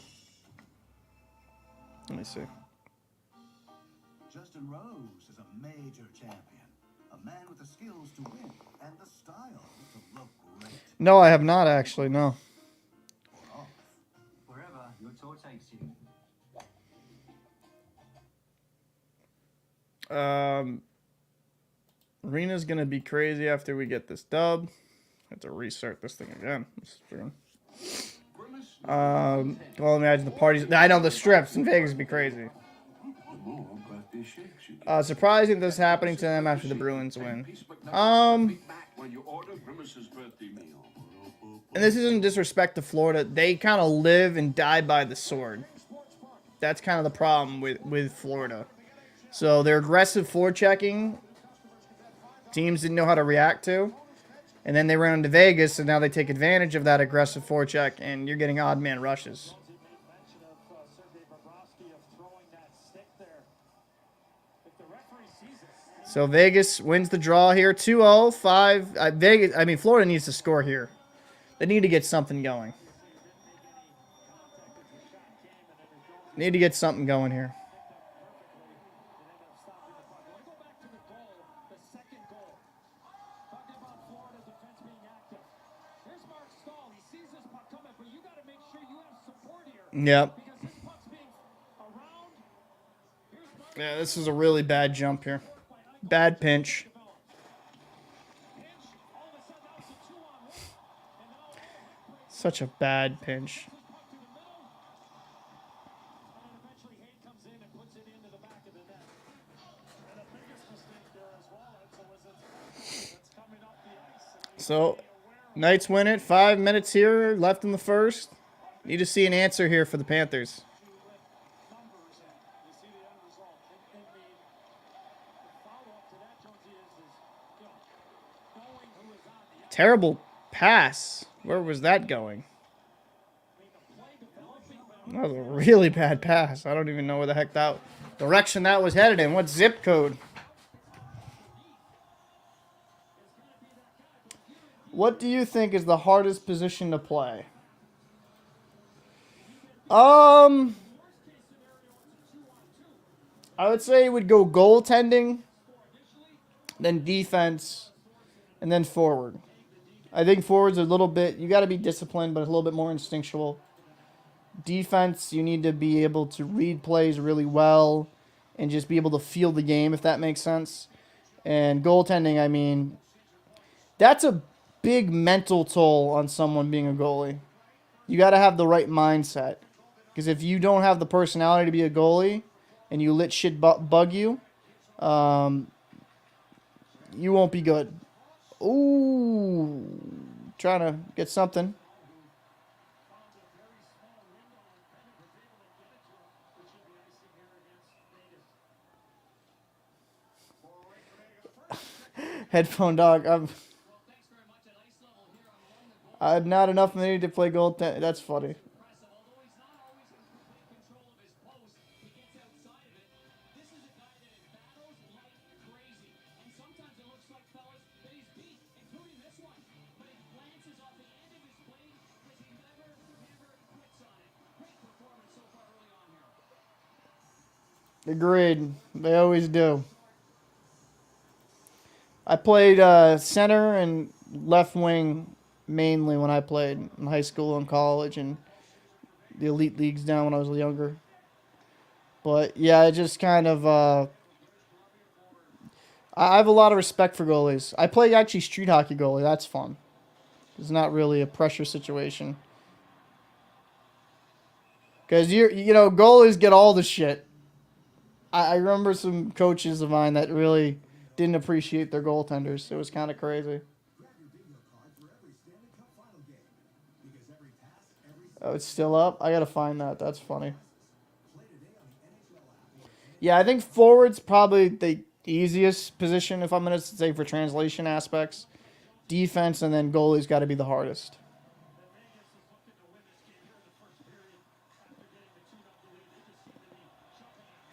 Justin Rose is a major champion. A man with the skills to win and the style to look great. No, I have not actually, no. Wherever your tour takes you. Arena's gonna be crazy after we get this dub. Have to restart this thing again. Well, imagine the parties. I know the strips in Vegas would be crazy. Surprising this is happening to them after the Bruins win. And this isn't disrespect to Florida. They kind of live and die by the sword. That's kind of the problem with Florida. So their aggressive forechecking, teams didn't know how to react to. And then they ran into Vegas, and now they take advantage of that aggressive forecheck, and you're getting odd man rushes. So Vegas wins the draw here, 2-0, 5. Florida needs to score here. They need to get something going. Need to get something going here. Yep. Yeah, this is a really bad jump here. Bad pinch. Such a bad pinch. So, Knights win it. 5 minutes here left in the first. Need to see an answer here for the Panthers. Terrible pass. Where was that going? That was a really bad pass. I don't even know where the heck that direction that was headed in. What zip code? What do you think is the hardest position to play? I would say it would go goaltending, then defense, and then forward. I think forward's a little bit, you got to be disciplined, but it's a little bit more instinctual. Defense, you need to be able to read plays really well and just be able to feel the game, if that makes sense. And goaltending, that's a big mental toll on someone being a goalie. You got to have the right mindset. Because if you don't have the personality to be a goalie and you let shit bug you, you won't be good. Ooh, trying to get something. Headphone dog. I have not enough money to play goaltender. That's funny. Agreed. They always do. I played center and left wing mainly when I played in high school and college and the elite leagues down when I was younger. But yeah, it just kind of I have a lot of respect for goalies. I play actually street hockey goalie. That's fun. It's not really a pressure situation. Because goalies get all the shit. I remember some coaches of mine that really didn't appreciate their goaltenders. It was kind of crazy. Oh, it's still up? I gotta find that. That's funny. Yeah, I think forward's probably the easiest position, if I'm going to say, for translation aspects. Defense and then goalie's got to be the hardest.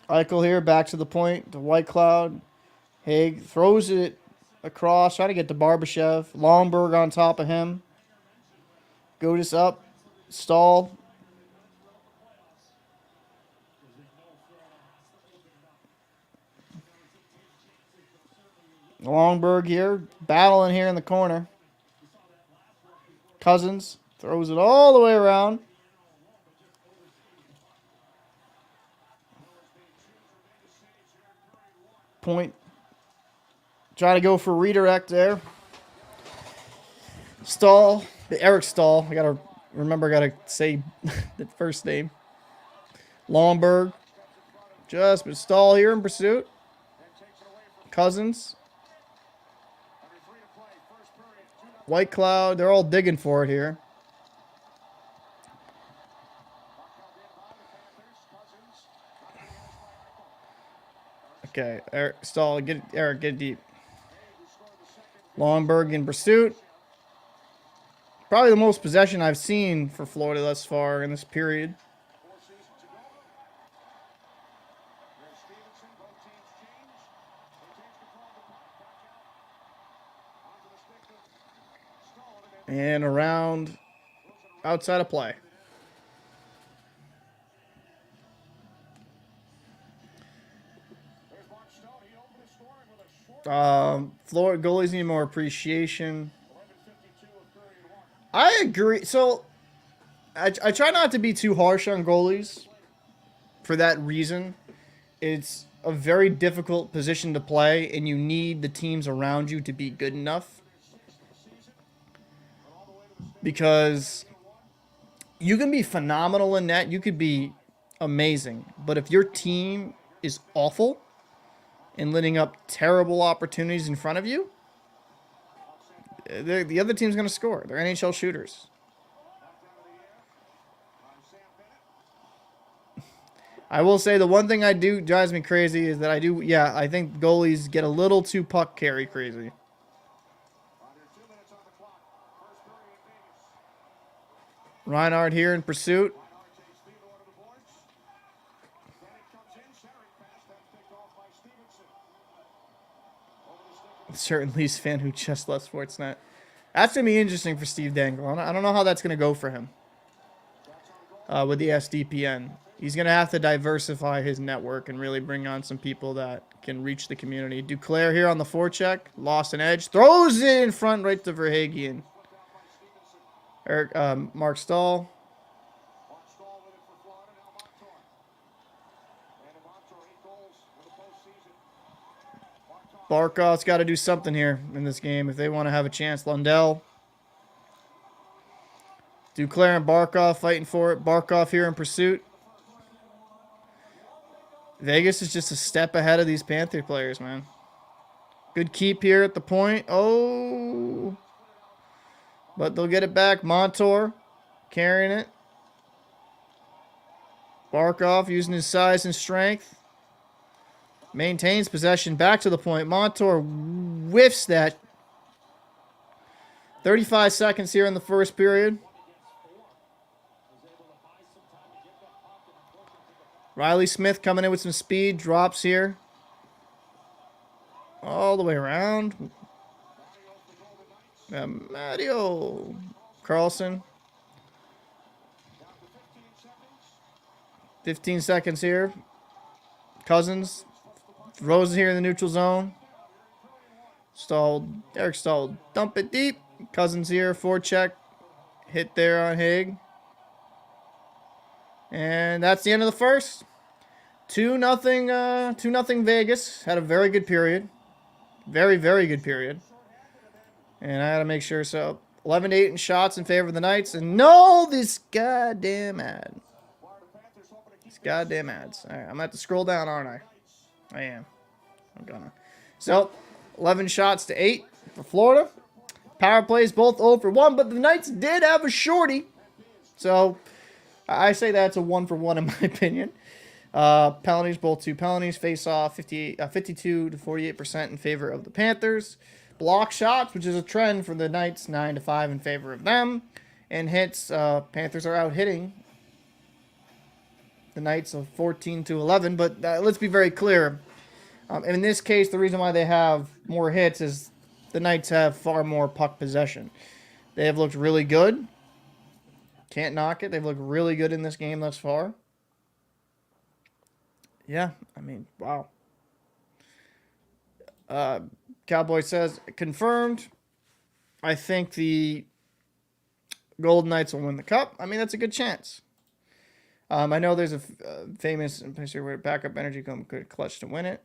Eichel here, back to the point. To White Cloud. Haig throws it across, trying to get to Barbashev. Longberg on top of him. Godis up. Stahl. Longberg here, battling here in the corner. Cousins throws it all the way around. Point. Try to go for redirect there. Stahl, Eric Stahl. I gotta say the first name. Longberg. But Stahl here in pursuit. Cousins. White Cloud. They're all digging for it here. Okay, Eric Stahl, get it deep. Longberg in pursuit. Probably the most possession I've seen for Florida thus far in this period. And around outside of play. Florida goalies need more appreciation. I agree. So I try not to be too harsh on goalies for that reason. It's a very difficult position to play, and you need the teams around you to be good enough. Because you can be phenomenal in net. You could be amazing. But if your team is awful and letting up terrible opportunities in front of you, the other team's going to score. They're NHL shooters. I will say the one thing drives me crazy is that I think goalies get a little too puck carry crazy. Reinhardt here in pursuit. Certain Leafs fan who just left Sportsnet. That's going to be interesting for Steve Dangle. I don't know how that's going to go for him with the SDPN. He's going to have to diversify his network and really bring on some people that can reach the community. Duclair here on the forecheck. Lost an edge. Throws it in front right to Verhaeghe. Mark Stahl. Barkov's got to do something here in this game if they want to have a chance. Lundell. Duclair and Barkov fighting for it. Barkov here in pursuit. Vegas is just a step ahead of these Panther players, man. Good keep here at the point. Oh. But they'll get it back. Montour carrying it. Barkov using his size and strength. Maintains possession back to the point. Montour whiffs that. 35 seconds here in the first period. Riley Smythe coming in with some speed. Drops here. All the way around. Mario Carlson. 15 seconds here. Cousins throws it here in the neutral zone. Stalled. Eric Stalled. Dump it deep. Cousins here. Forecheck. Hit there on Haig. And that's the end of the first. 2-0. 2-0 Vegas. Had a very good period. Very, very good period. And I got to make sure. So 11-8 in shots in favor of the Knights. And no, this goddamn ad. These goddamn ads. All right, I'm going to have to scroll down, aren't I? I am. I'm gonna. So 11 shots to 8 for Florida. Power plays both 0 for 1, but the Knights did have a shorty. So I say that's a 1 for 1 in my opinion. Penalties, both 2 penalties. Face off 52 to 48% in favor of the Panthers. Block shots, which is a trend for the Knights, 9 to 5 in favor of them. And hits, Panthers are out hitting the Knights of 14 to 11. But let's be very clear. And in this case, the reason why they have more hits is the Knights have far more puck possession. They have looked really good. Can't knock it. They've looked really good in this game thus far. Yeah, I mean, wow. Cowboy says, confirmed. I think the Golden Knights will win the Cup. I mean, that's a good chance. I know there's a famous picture where backup energy could clutch to win it.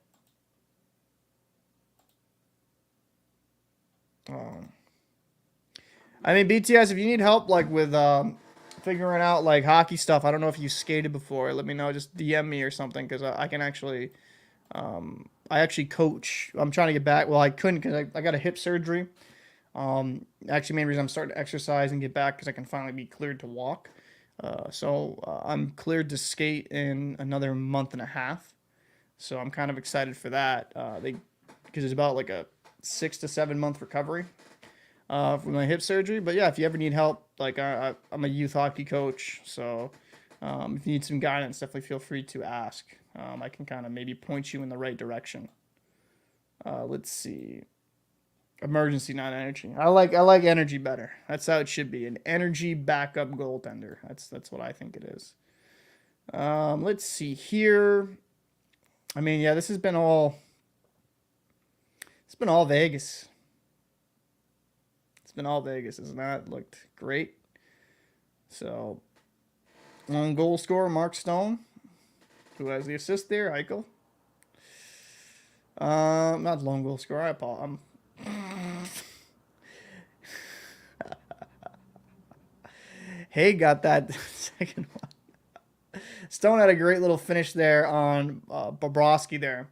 I mean, BTS, if you need help, like, with figuring out, like, hockey stuff, I don't know if you skated before. Let me know. Just DM me or something, because I can actually, I actually coach. I'm trying to get back. Well, I couldn't because I got a hip surgery. Actually, main reason I'm starting to exercise and get back because I can finally be cleared to walk. So I'm cleared to skate in another month and a half. So I'm kind of excited for that. Because it's about like a 6 to 7 month recovery for my hip surgery. But yeah, if you ever need help, like I'm a youth hockey coach, so if you need some guidance, definitely feel free to ask. I can kind of maybe point you in the right direction. Let's see. Emergency, not energy. I like energy better. That's how it should be. An energy backup goaltender. That's what I think it is. Let's see here. I mean, yeah, this has been all. It's been all Vegas. It's been all Vegas. It's not looked great. So, on goal scorer, Mark Stone, who has the assist there, Eichel. Not lone goal scorer. I apologize. Hay got that second one. Stone had a great little finish there on Bobrovsky there.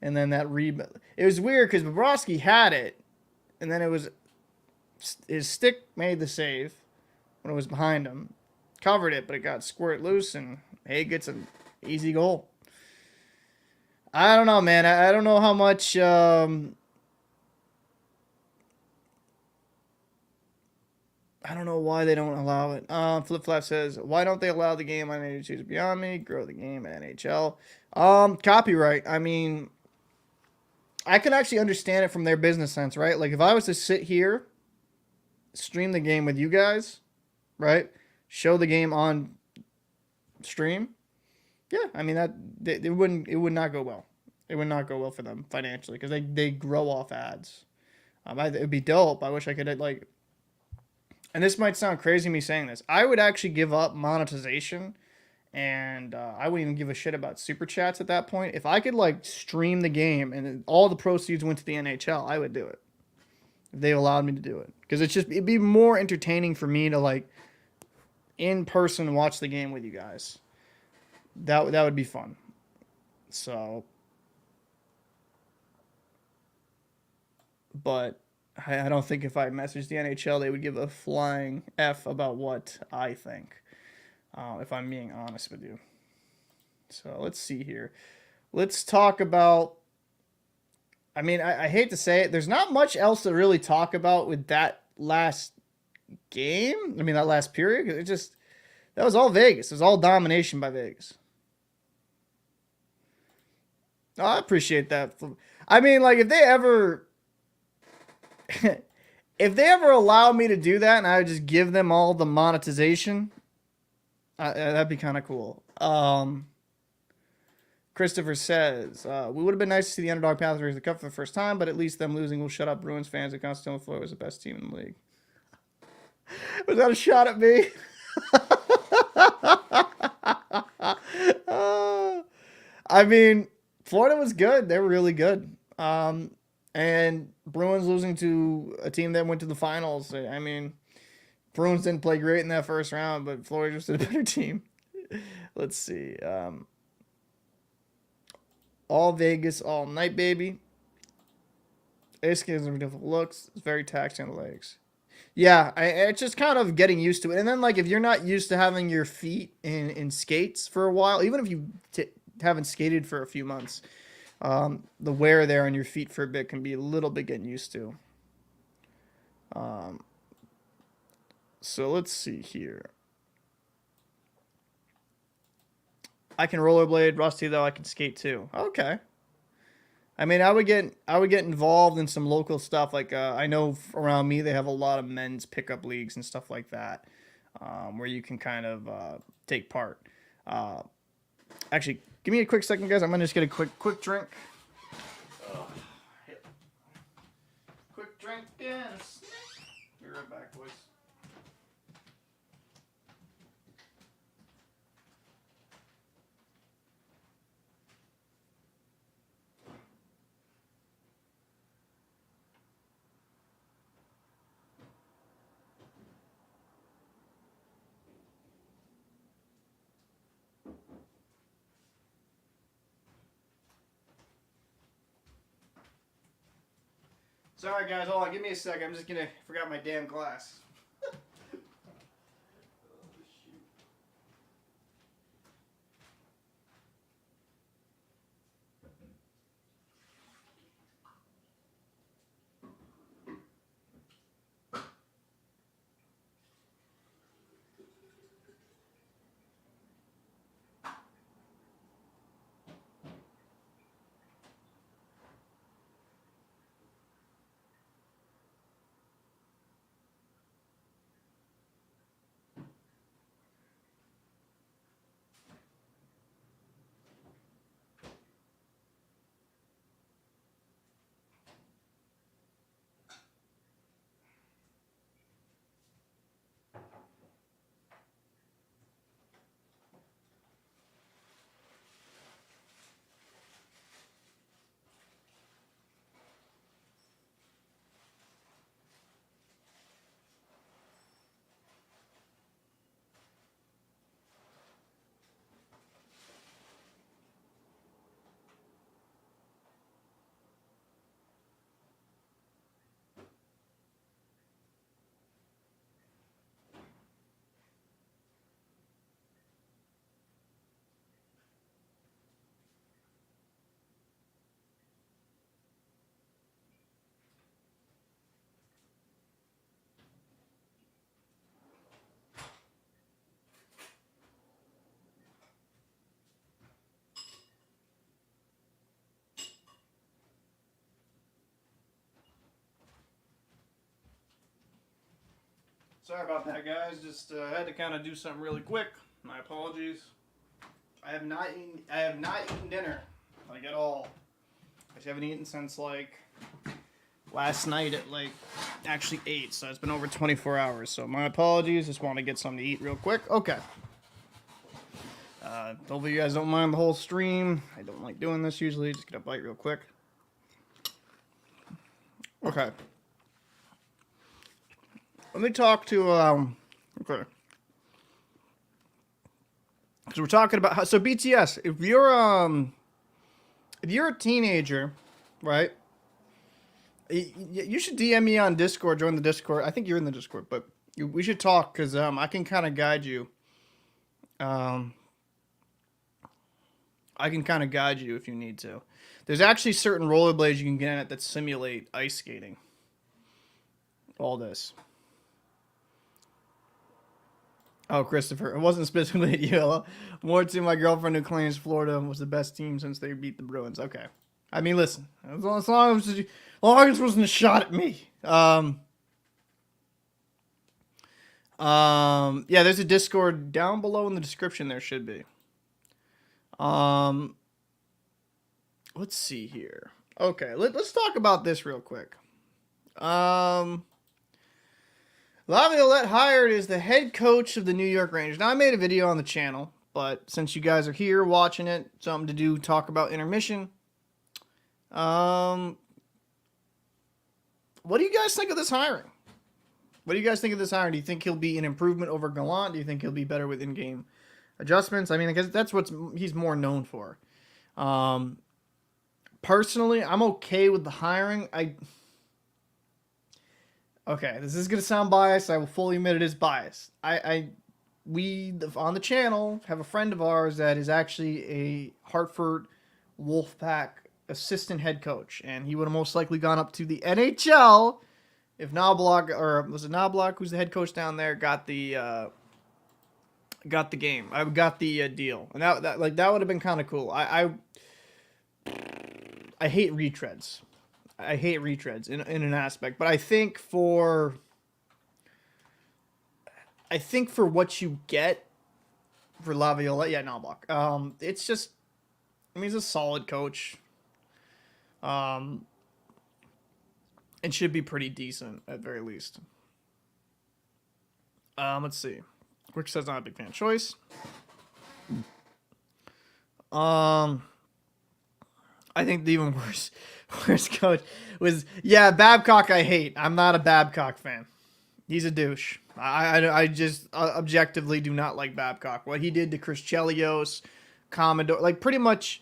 And then that rebound. It was weird because Bobrovsky had it. And then it was his stick made the save when it was behind him. Covered it, but it got squirt loose. And Hay gets an easy goal. I don't know, man. I don't know how much... I don't know why they don't allow it. Flip Flap says, why don't they allow the game on NHL Beyond Me? Grow the game at NHL. Copyright. I mean, I can actually understand it from their business sense, right? Like, if I was to sit here, stream the game with you guys, right? Show the game on stream. Yeah, I mean, it would not go well. It would not go well for them financially because they grow off ads. It would be dope. I wish I could, like... And this might sound crazy me saying this. I would actually give up monetization, and I wouldn't even give a shit about super chats at that point. If I could like stream the game and all the proceeds went to the NHL, I would do it. If they allowed me to do it, because it'd be more entertaining for me to like in person watch the game with you guys. That would be fun. So, but. I don't think if I messaged the NHL, they would give a flying F about what I think, if I'm being honest with you. So let's see here. Let's talk about, I mean, I hate to say it. There's not much else to really talk about with that last game. I mean, that last period. That was all Vegas. It was all domination by Vegas. Oh, I appreciate that. I mean, like, if they ever allow me to do that and I would just give them all the monetization, that'd be kind of cool. Christopher says, we would have been nice to see the underdog Panthers raise the cup for the first time, but at least them losing will shut up Bruins fans that constantly Florida was the best team in the league. Was that a shot at me? I mean, Florida was good. They were really good. And Bruins losing to a team that went to the finals. I mean, Bruins didn't play great in that first round, but Florida just did a better team. Let's see. All Vegas, all night, baby. Ace gives them different looks. It's very taxing on the legs. Yeah, it's just kind of getting used to it. And then, like, if you're not used to having your feet in skates for a while, even if you haven't skated for a few months, the wear there on your feet for a bit can be a little bit getting used to. So let's see here. I can rollerblade. Rusty, though, I can skate too. Okay. I mean, I would get involved in some local stuff. Like, I know around me they have a lot of men's pickup leagues and stuff like that, where you can kind of take part. Actually, give me a quick second, guys. I'm gonna just get a quick drink. Quick drink and a snack. Be right back, boys. Sorry, guys. Hold on. Give me a second. I'm just gonna forgot my damn glass. Sorry about that, guys. Just had to kind of do something really quick. My apologies. I have not eaten dinner, like, at all. I haven't eaten since, like, last night at, like, actually 8. So it's been over 24 hours. So my apologies. Just want to get something to eat real quick. Okay. Hopefully you guys don't mind the whole stream. I don't like doing this usually. Just get a bite real quick. Okay. Let me talk to, okay. Because we're talking about how, so BTS, if you're a teenager, right, you should DM me on Discord, join the Discord. I think you're in the Discord, but we should talk, because I can kind of guide you. I can kind of guide you if you need to. There's actually certain rollerblades you can get at that simulate ice skating. All this. Oh, Christopher, it wasn't specifically at you. More to my girlfriend who claims Florida was the best team since they beat the Bruins. Okay. I mean, listen, as long as it wasn't a shot at me. Yeah, there's a Discord down below in the description. There should be. let's see here. Okay, let's talk about this real quick. Laviolette hired as the head coach of the New York Rangers. Now, I made a video on the channel, but since you guys are here watching it, something to do, talk about intermission. What do you guys think of this hiring? What do you guys think of this hiring? Do you think he'll be an improvement over Gallant? Do you think he'll be better with in-game adjustments? I mean, I guess that's what he's more known for. Personally, I'm okay with the hiring. Okay, this is going to sound biased. I will fully admit it is biased. We, on the channel, have a friend of ours that is actually a Hartford Wolfpack assistant head coach, and he would have most likely gone up to the NHL if Knobloch, or was it Knobloch, who's the head coach down there, got the game. I got the deal, and that would have been kind of cool. I hate retreads. I hate retreads in an aspect, but I think for what you get for Laviolette, yeah, Knobloch. It's just, I mean, he's a solid coach. It should be pretty decent at very least. Let's see. Rick says not a big fan choice. I think the even worse coach was, yeah, Babcock I hate. I'm not a Babcock fan. He's a douche. I just objectively do not like Babcock. What he did to Chris Chelios, Commodore, like pretty much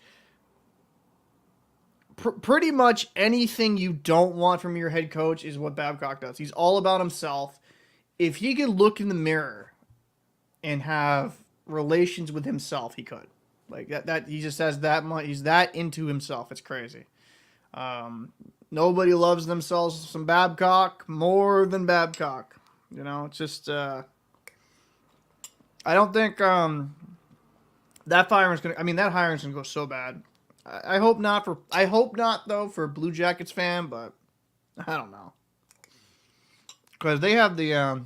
anything you don't want from your head coach is what Babcock does. He's all about himself. If he could look in the mirror and have relations with himself, he could. Like that he just has that much. He's that into himself. It's crazy. Nobody loves themselves some Babcock more than Babcock. You know, it's just I don't think that hiring's gonna go so bad. I hope not though for a Blue Jackets fan, but I don't know. Because they have the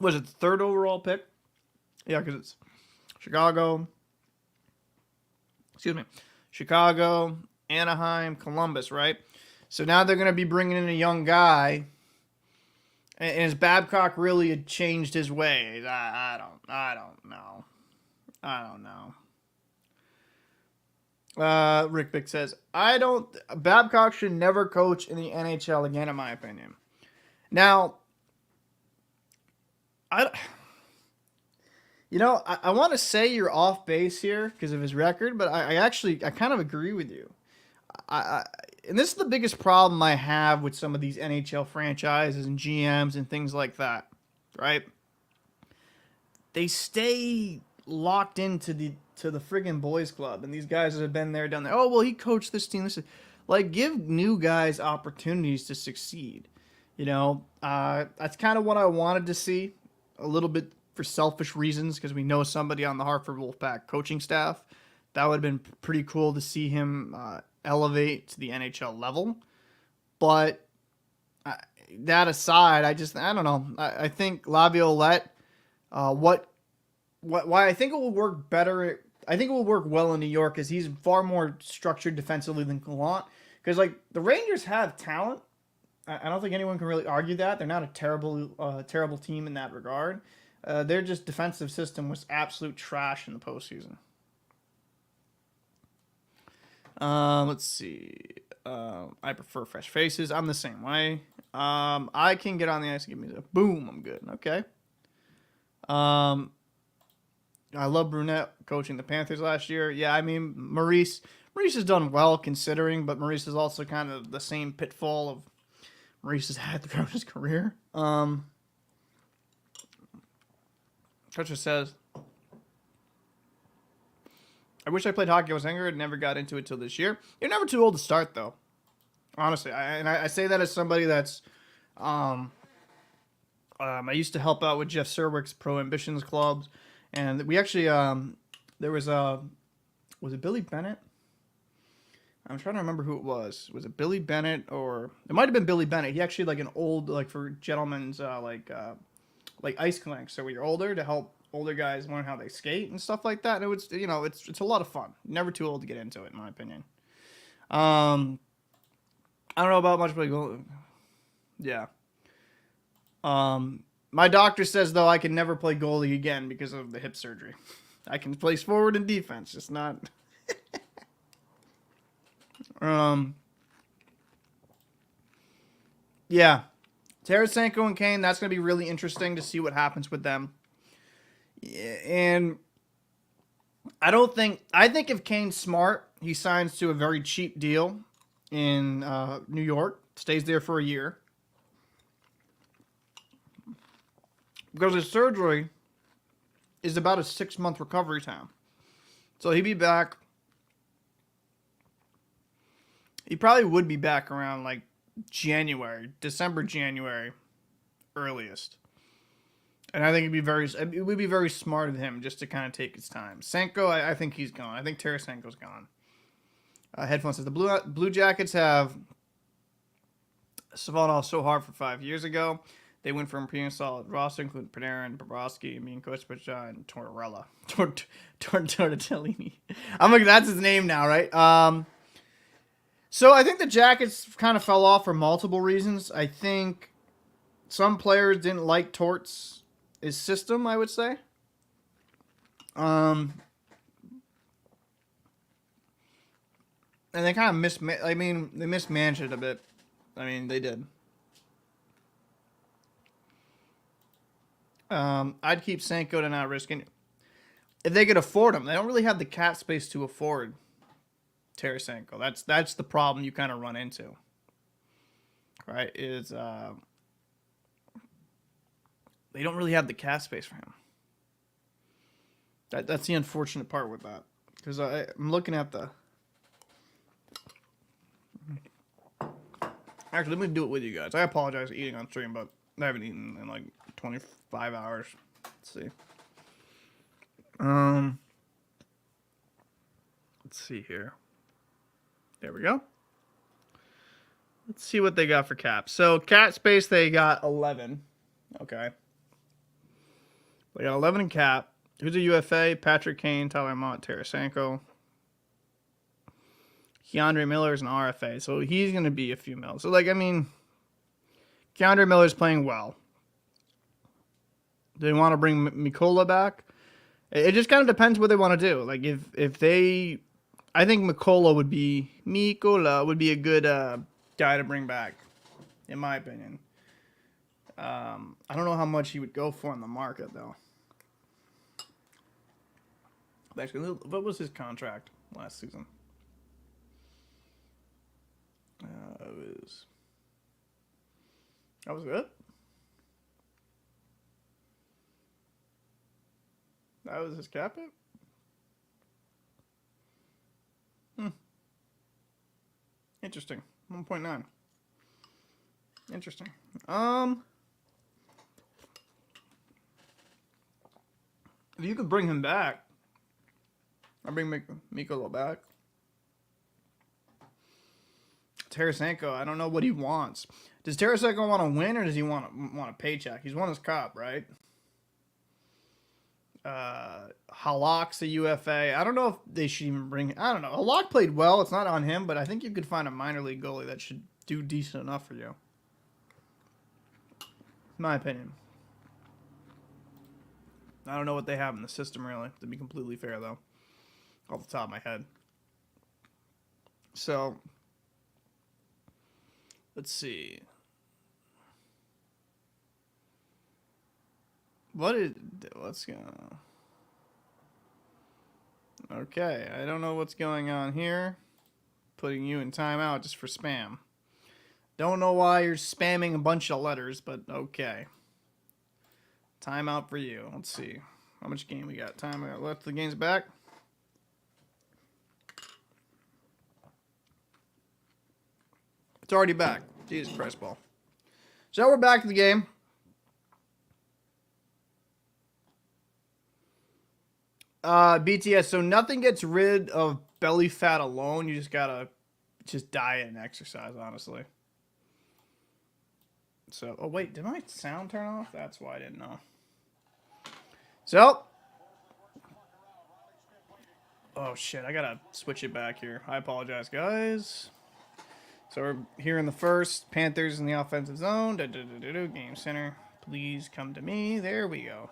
was it the third overall pick? Yeah, because it's Chicago, Anaheim, Columbus, right? So now they're going to be bringing in a young guy. And has Babcock really changed his ways? I don't know. Rick Bick says, Babcock should never coach in the NHL again, in my opinion. Now, I want to say you're off base here because of his record, but I kind of agree with you. And this is the biggest problem I have with some of these NHL franchises and GMs and things like that, right? They stay locked into the friggin' boys club, and these guys that have been there, done that. Oh, well, he coached this team. Like, give new guys opportunities to succeed. You know, that's kind of what I wanted to see, a little bit for selfish reasons, because we know somebody on the Hartford Wolfpack coaching staff. That would have been pretty cool to see him elevate to the NHL level. But that aside, I don't know. I think Laviolette, why I think it will work better. I think it will work well in New York is he's far more structured defensively than Gallant. Because, like, the Rangers have talent. I don't think anyone can really argue that. They're not a terrible team in that regard. Their just defensive system was absolute trash in the postseason. Let's see. I prefer fresh faces. I'm the same way. I can get on the ice and give me a boom. I'm good. Okay. I love Brunette coaching the Panthers last year. Yeah, I mean, Maurice has done well considering, but Maurice is also kind of the same pitfall of Maurice has had throughout his career. Toucher says, I wish I played hockey when I was younger. I never got into it till this year. You're never too old to start, though. Honestly, I say that as somebody that's, I used to help out with Jeff Serwick's Pro Ambitions clubs, and we actually, there was it Billy Bennett? I'm trying to remember who it was. Was it Billy Bennett or it might have been Billy Bennett? He actually like an old, like for gentlemen's, like ice clinics. So when you're older, to help older guys learn how they skate and stuff like that. And it was, you know, it's a lot of fun. Never too old to get into it, in my opinion. I don't know about much, but yeah. My doctor says though I can never play goalie again because of the hip surgery. I can place forward and defense, just not. Yeah, Tarasenko and Kane. That's gonna be really interesting to see what happens with them. Yeah, and I think if Kane's smart, he signs to a very cheap deal in New York, stays there for a year. Because his surgery is about a 6-month recovery time. So he'd be back. He probably would be back around like December, January, earliest. And I think it would be very smart of him just to kind of take his time. Senko, I think he's gone. I think Tarasenko's gone. Headphones says the Blue Jackets have fallen off so hard for 5 years ago. They went from a pretty solid roster, including Panarin, Bobrovsky, Minkowski, and Tortorella. Tortellini. I'm like, that's his name now, right? So I think the Jackets kind of fell off for multiple reasons. I think some players didn't like Tort's system, I would say. And they kind of they mismanaged it a bit. I mean, they did. I'd keep Sanko to not risking. If they could afford him, they don't really have the cap space to afford Tarasenko. That's the problem you kind of run into. Right? Is they don't really have the cap space for him. That's the unfortunate part with that. Because I'm looking at the. Actually, let me do it with you guys. I apologize for eating on stream, but I haven't eaten in like 25 hours. Let's see. Let's see here. There we go. Let's see what they got for cap. So cap space, they got 11. Okay. They got 11 in cap. Who's a UFA? Patrick Kane, Tyler Mott, Tarasenko. Keandre Miller is an RFA, so he's going to be a few mils. So, like, I mean, Keandre Miller's playing well. Do they want to bring Mikola back? It just kind of depends what they want to do. Like, if they... I think Mikola would be a good guy to bring back, in my opinion. I don't know how much he would go for in the market, though. Actually, what was his contract last season? That was it? That was his cap hit? Interesting. 1.9. Interesting. If you could bring him back, I'll bring Mikolo back. Tarasenko, I don't know what he wants. Does Tarasenko want to win or does he want a paycheck? He's won his cup, right? Halak's a UFA. I don't know if they should even bring... I don't know. Halak played well. It's not on him, but I think you could find a minor league goalie that should do decent enough for you. In my opinion. I don't know what they have in the system, really, to be completely fair, though. Off the top of my head. So... let's see. What's going on? Okay, I don't know what's going on here. Putting you in timeout just for spam. Don't know why you're spamming a bunch of letters, but okay. Timeout for you. Let's see. How much game we got? Time we got left. The game's back. It's already back. Jesus Christ, ball. So we're back to the game. BTS, so nothing gets rid of belly fat alone. You just gotta diet and exercise, honestly. So, oh wait, did my sound turn off? That's why I didn't know. So. Oh, shit. I got to switch it back here. I apologize, guys. So we're here in the first. Panthers in the offensive zone. Game center. Please come to me. There we go.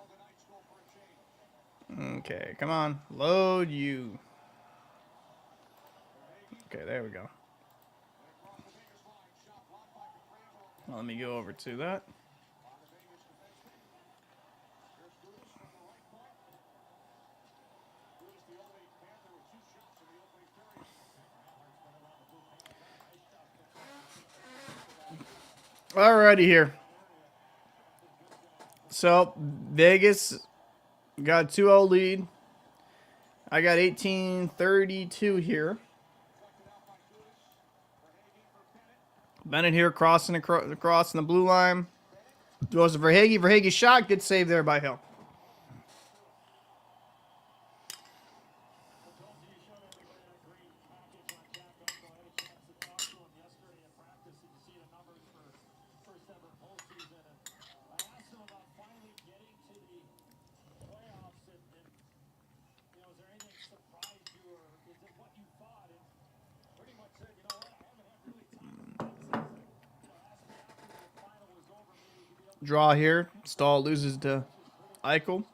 Okay, come on. Load you. Okay, there we go. Let me go over to that. Alrighty here. So, Vegas got a 2-0 lead. I got 18-32 here. Bennett here crossing across the blue line. Goes to Verhaeghe. Verhaeghe shot. Good save there by Hill. Draw here. Stahl loses to Eichel.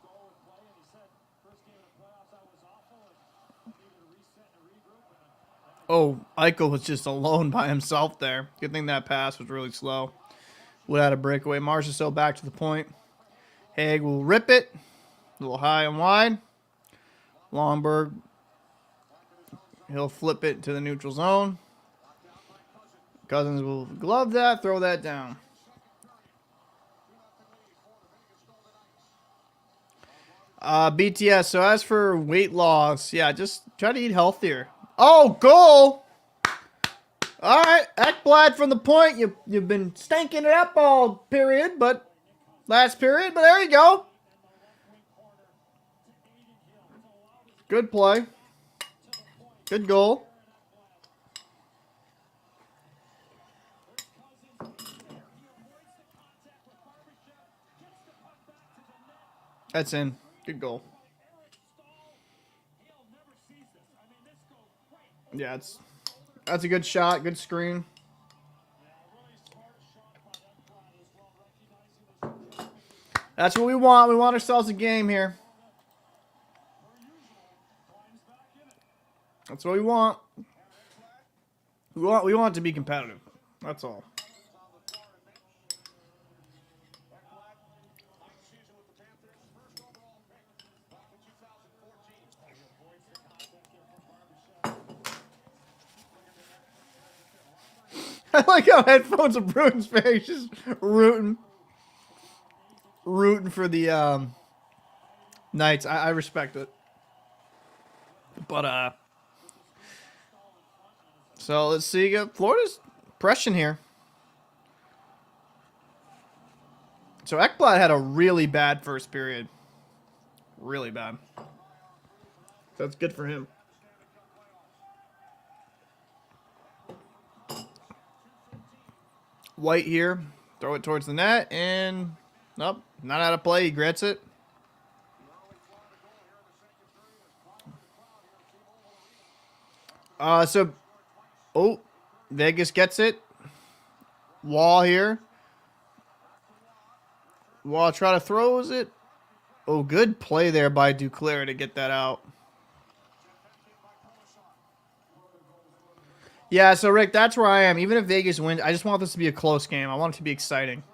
Oh, Eichel was just alone by himself there. Good thing that pass was really slow. Would have had a breakaway. Marchessault back to the point. Haig will rip it. A little high and wide. Longberg. He'll flip it to the neutral zone. Cousins will glove that, throw that down. BTS, so as for weight loss, yeah, just try to eat healthier. Oh, goal! All right, Ekblad from the point. You've been stinking it up all period, but last period, but there you go. Good play. Good goal. That's in. Good goal. Yeah, that's a good shot. Good screen. That's what we want. We want ourselves a game here. That's what we want. We want it to be competitive. That's all. I like how headphones of Bruins fans just rooting for the Knights. I respect it. But so let's see. Florida's pressing here. So Ekblad had a really bad first period. Really bad. That's good for him. White here. Throw it towards the net. And nope. Not out of play. He grits it. Oh, Vegas gets it. Wall here. Wall try to throws it. Oh, good play there by Duclair to get that out. Yeah, so Rick, that's where I am. Even if Vegas wins, I just want this to be a close game. I want it to be exciting.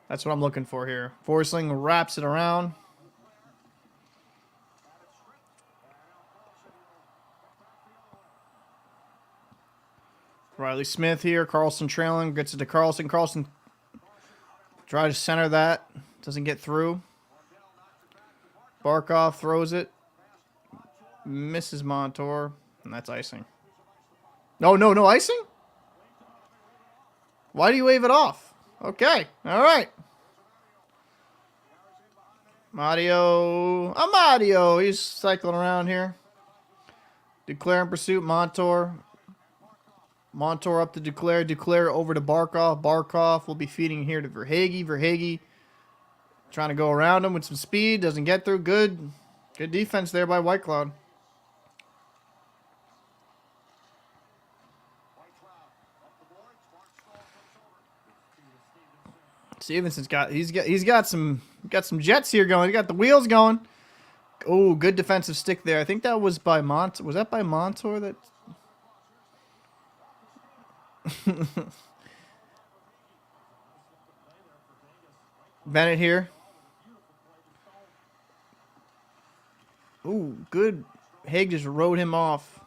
That's what I'm looking for here. Forsling wraps it around. Riley Smythe here. Carlson trailing. Gets it to Carlson. Carlson tries to center that. Doesn't get through. Barkov throws it. Misses Montour. And that's icing. No icing? Why do you wave it off? Okay. All right. Amadio. He's cycling around here. Duclair in pursuit. Montour up to Duclair. Duclair over to Barkov. Barkov will be feeding here to Verhaeghe. Verhaeghe Trying to go around him with some speed. Doesn't get through. Good defense there by White Cloud. Stevenson's got some jets here going. He got the wheels going. Oh, good defensive stick there. I think that was by Was that by Montour that? Bennett here. Ooh, good. Haig just rode him off.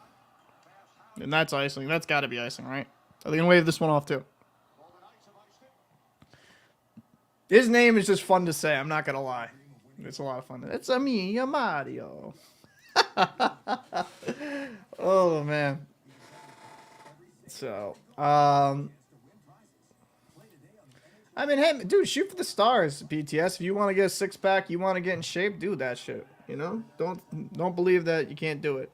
And that's icing. That's got to be icing, right? Are they going to wave this one off, too? His name is just fun to say. I'm not going to lie. It's a lot of fun. It's a me, a Mario. Oh, man. So, I mean, hey, dude, shoot for the stars, BTS. If you want to get a six-pack, you want to get in shape, do that shit. You know? Don't believe that you can't do it.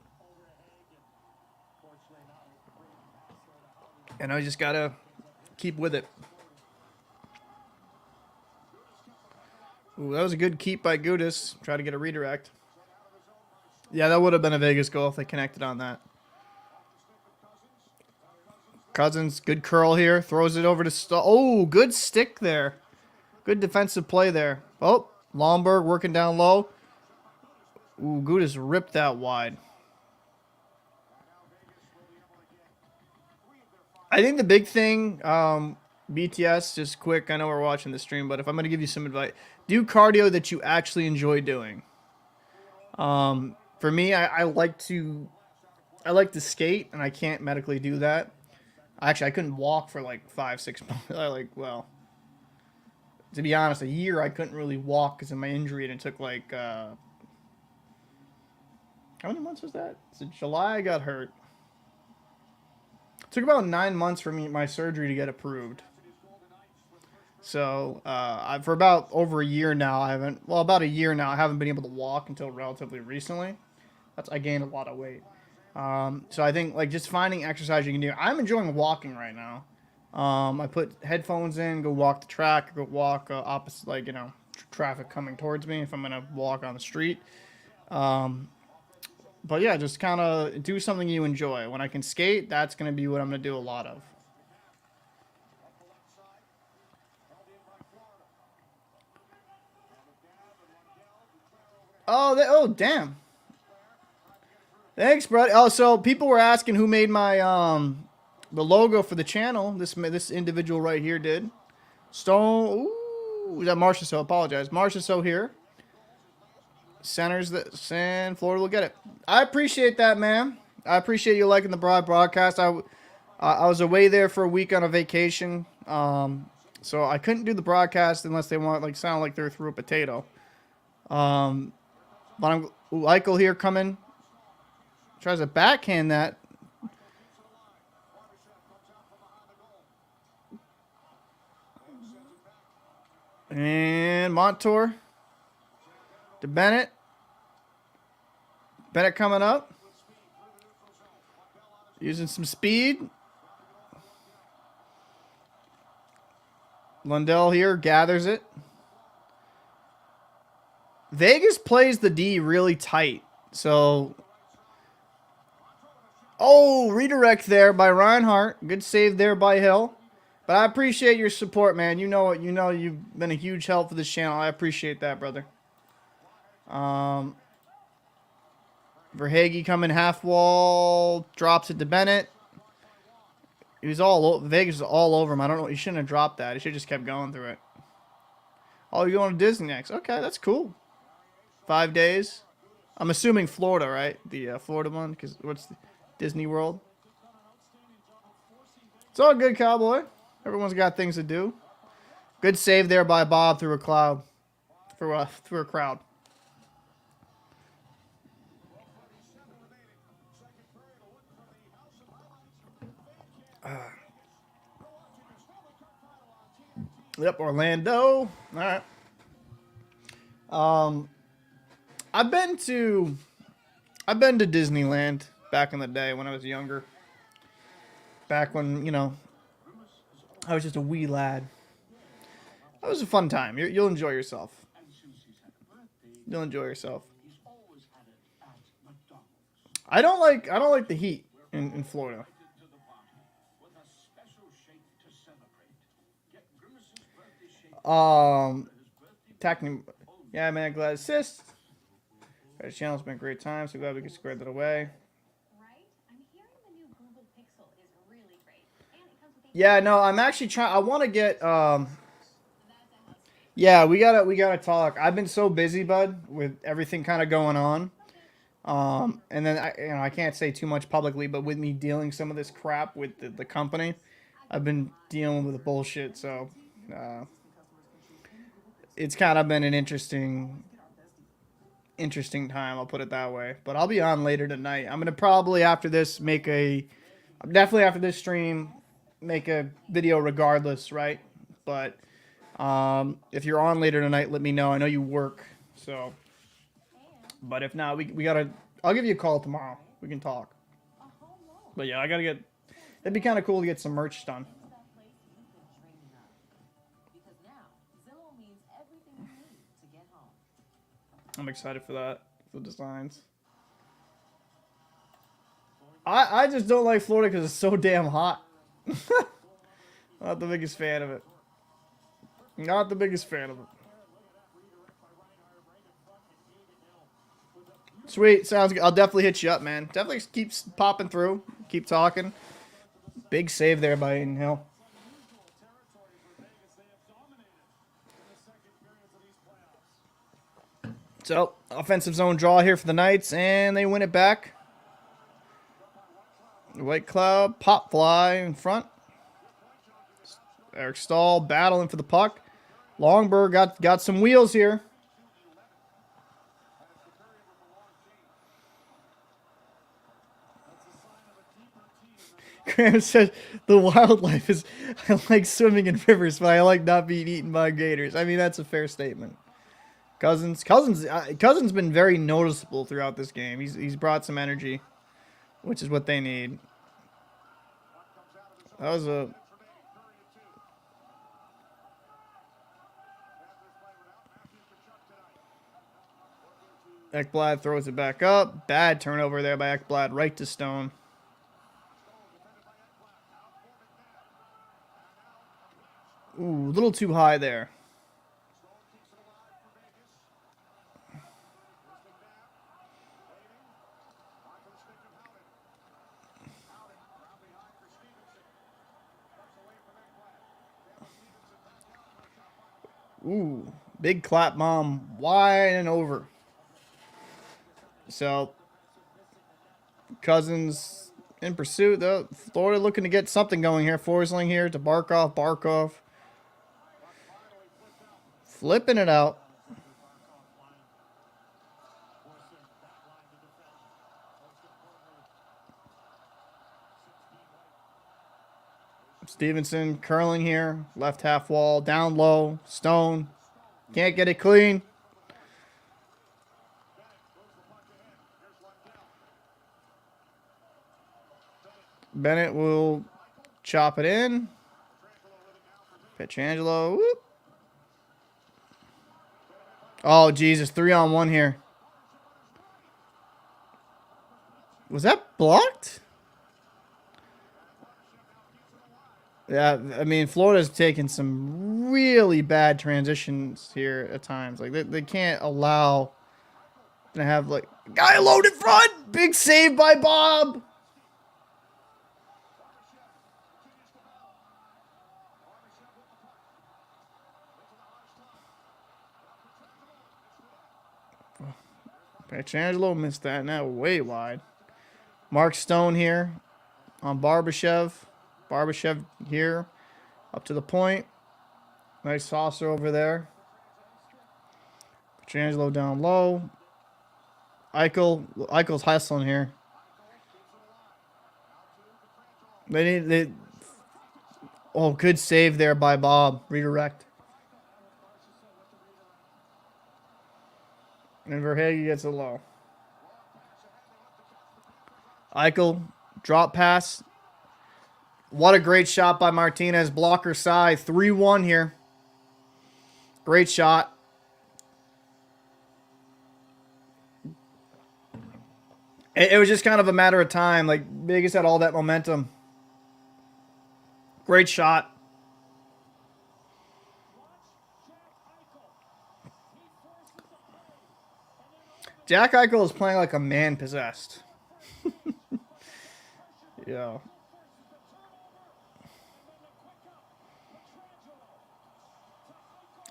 And I just got to keep with it. Ooh, that was a good keep by Gudis. Try to get a redirect. Yeah, that would have been a Vegas goal if they connected on that. Cousins, good curl here. Throws it over to Stahl. Oh, good stick there. Good defensive play there. Oh, Lomberg working down low. Ooh, Gudis ripped that wide. I think the big thing, BTS, just quick, I know we're watching the stream, but if I'm going to give you some advice, do cardio that you actually enjoy doing. For me, I like to skate, and I can't medically do that. Actually, I couldn't walk for like 5-6 months. Well, to be honest, a year I couldn't really walk because of my injury, and it took like, how many months was that? So July I got hurt. It took about 9 months for my surgery to get approved. So, for about over a year now, about a year now, I haven't been able to walk until relatively recently. I gained a lot of weight. So I think like just finding exercise you can do. I'm enjoying walking right now. I put headphones in, go walk the track, go walk opposite, like, you know, traffic coming towards me if I'm going to walk on the street. But yeah, just kind of do something you enjoy. When I can skate, that's going to be what I'm going to do a lot of. Oh, damn. Thanks, bro. Oh, so people were asking who made my the logo for the channel. This individual right here did. Stone. Ooh, is that Marcia? So apologize. Marcia so here. Centers that Florida will get it. I appreciate that, man. I appreciate you liking the broadcast. I was away there for a week on a vacation. So I couldn't do the broadcast unless they want sound like they're through a potato. But Eichel here coming. Tries to backhand that. And Montour to Bennett. Bennett coming up. Using some speed. Lundell here gathers it. Vegas plays the D really tight. So... Oh, redirect there by Reinhardt. Good save there by Hill. But I appreciate your support, man. You know you've been a huge help for this channel. I appreciate that, brother. Verhaeghe coming half wall. Drops it to Bennett. He was Vegas is all over him. I don't know. He shouldn't have dropped that. He should have just kept going through it. Oh, you're going to Disney next. Okay, that's cool. 5 days. I'm assuming Florida, right? The Florida one. Because what's the... Disney World. It's all good, Cowboy. Everyone's got things to do. Good save there by Bob through a cloud. Through a crowd. Yep, Orlando. All right. I've been to Disneyland. Back in the day when I was younger. Back when, you know, I was just a wee lad. That was a fun time. You'll enjoy yourself. You'll enjoy yourself. He's always had it at McDonald's. I don't like the heat in Florida. To the party with a special shake to celebrate. Get Grimace's birthday shake. Technically, yeah, man, glad assist. Our channel's been a great time, so glad we could square that away. Right? I'm hearing the new Google Pixel is really great. And it comes with Yeah, no, I'm actually trying. I want to get. Yeah, we gotta talk. I've been so busy, bud, with everything kind of going on. And then I can't say too much publicly, but with me dealing some of this crap with the company, I've been dealing with the bullshit. So, it's kind of been an interesting time. I'll put it that way. But I'll be on later tonight. I'm gonna probably definitely after this stream, make a video regardless, right? But if you're on later tonight, let me know. I know you work, so. But if not, we gotta. I'll give you a call tomorrow. We can talk. But yeah, I gotta get. It'd be kind of cool to get some merch done. I'm excited for that. For the designs. I just don't like Florida because it's so damn hot. Not the biggest fan of it. Not the biggest fan of it. Sweet, sounds good. I'll definitely hit you up, man. Definitely keep popping through. Keep talking. Big save there by Aiden Hill. So, offensive zone draw here for the Knights, and they win it back. White Cloud, pop fly in front. Eric Stahl battling for the puck. Longberg got some wheels here. Graham says the wildlife is, I like swimming in rivers, but I like not being eaten by gators. I mean, that's a fair statement. Cousins been very noticeable throughout this game. He's brought some energy, which is what they need. That was a Ekblad throws it back up. Bad turnover there by Ekblad, right to Stone. Ooh, a little too high there. Ooh, big clap bomb, wide and over. So, Cousins in pursuit, though. Florida looking to get something going here. Forsling here to Barkov. Barkov flipping it out. Stevenson curling here. Left half wall. Down low. Stone. Can't get it clean. Bennett will chop it in. Pietrangelo. Whoop. Oh, Jesus. 3-on-1 here. Was that blocked? Yeah, I mean, Florida's taken some really bad transitions here at times. Like, they can't allow to have, like, guy alone in front. Big save by Bob. Pietrangelo missed that. Now way wide. Mark Stone here on Barbashev. Barbashev here up to the point. Nice saucer over there. Pietrangelo down low. Eichel's hustling here. Oh, good save there by Bob. Redirect. And Verhage gets it low. Eichel, drop pass. What a great shot by Martinez. Blocker side. 3-1 here. Great shot. It was just kind of a matter of time. Like, Vegas had all that momentum. Great shot. Jack Eichel is playing like a man possessed. Yeah.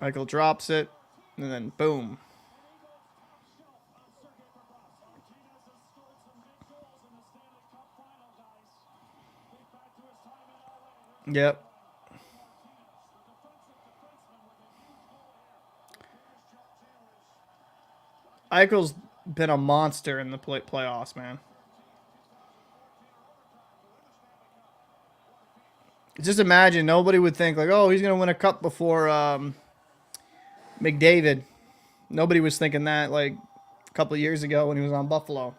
Eichel drops it, and then boom. Yep. Eichel's been a monster in the playoffs, man. Just imagine, nobody would think like, oh, he's gonna win a cup before McDavid. Nobody was thinking that like a couple of years ago when he was on Buffalo.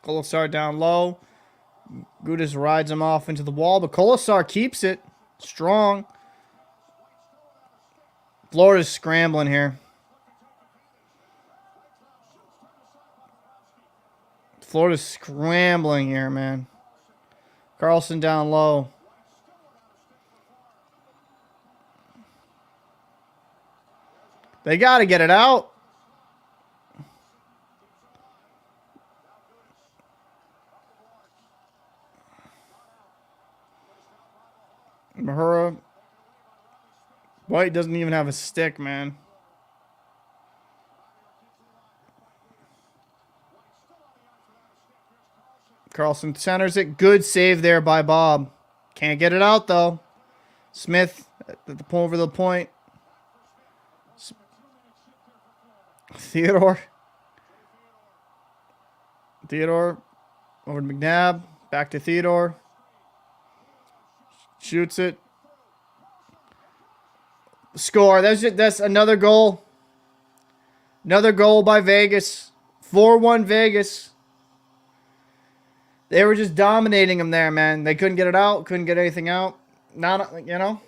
Kolesar down low. Gudas rides him off into the wall, but Kolesar keeps it strong. Florida's scrambling here. Florida's scrambling here, man. Carlson down low. They got to get it out. Mahura. White doesn't even have a stick, man. Carlson centers it. Good save there by Bob. Can't get it out, though. Smythe at the point over the point. Theodore. Theodore over to McNabb. Back to Theodore. Shoots it. Score. That's another goal. Another goal by Vegas. 4-1 Vegas. They were just dominating them there, man. They couldn't get it out. Couldn't get anything out. Not, you know.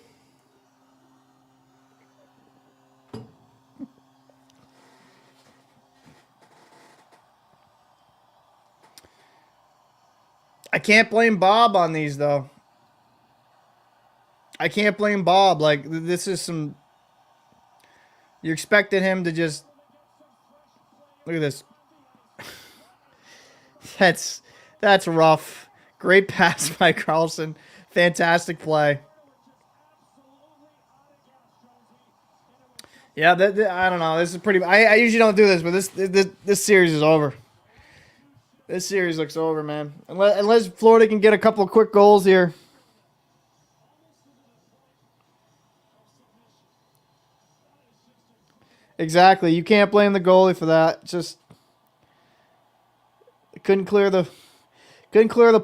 I can't blame Bob on these, though. I can't blame Bob. Like, this is some... You expected him to just... Look at this. That's rough. Great pass by Carlson. Fantastic play. Yeah, I don't know. This is pretty... I usually don't do this, but this series is over. This series looks over, man. Unless Florida can get a couple of quick goals here. Exactly. You can't blame the goalie for that. Just couldn't clear the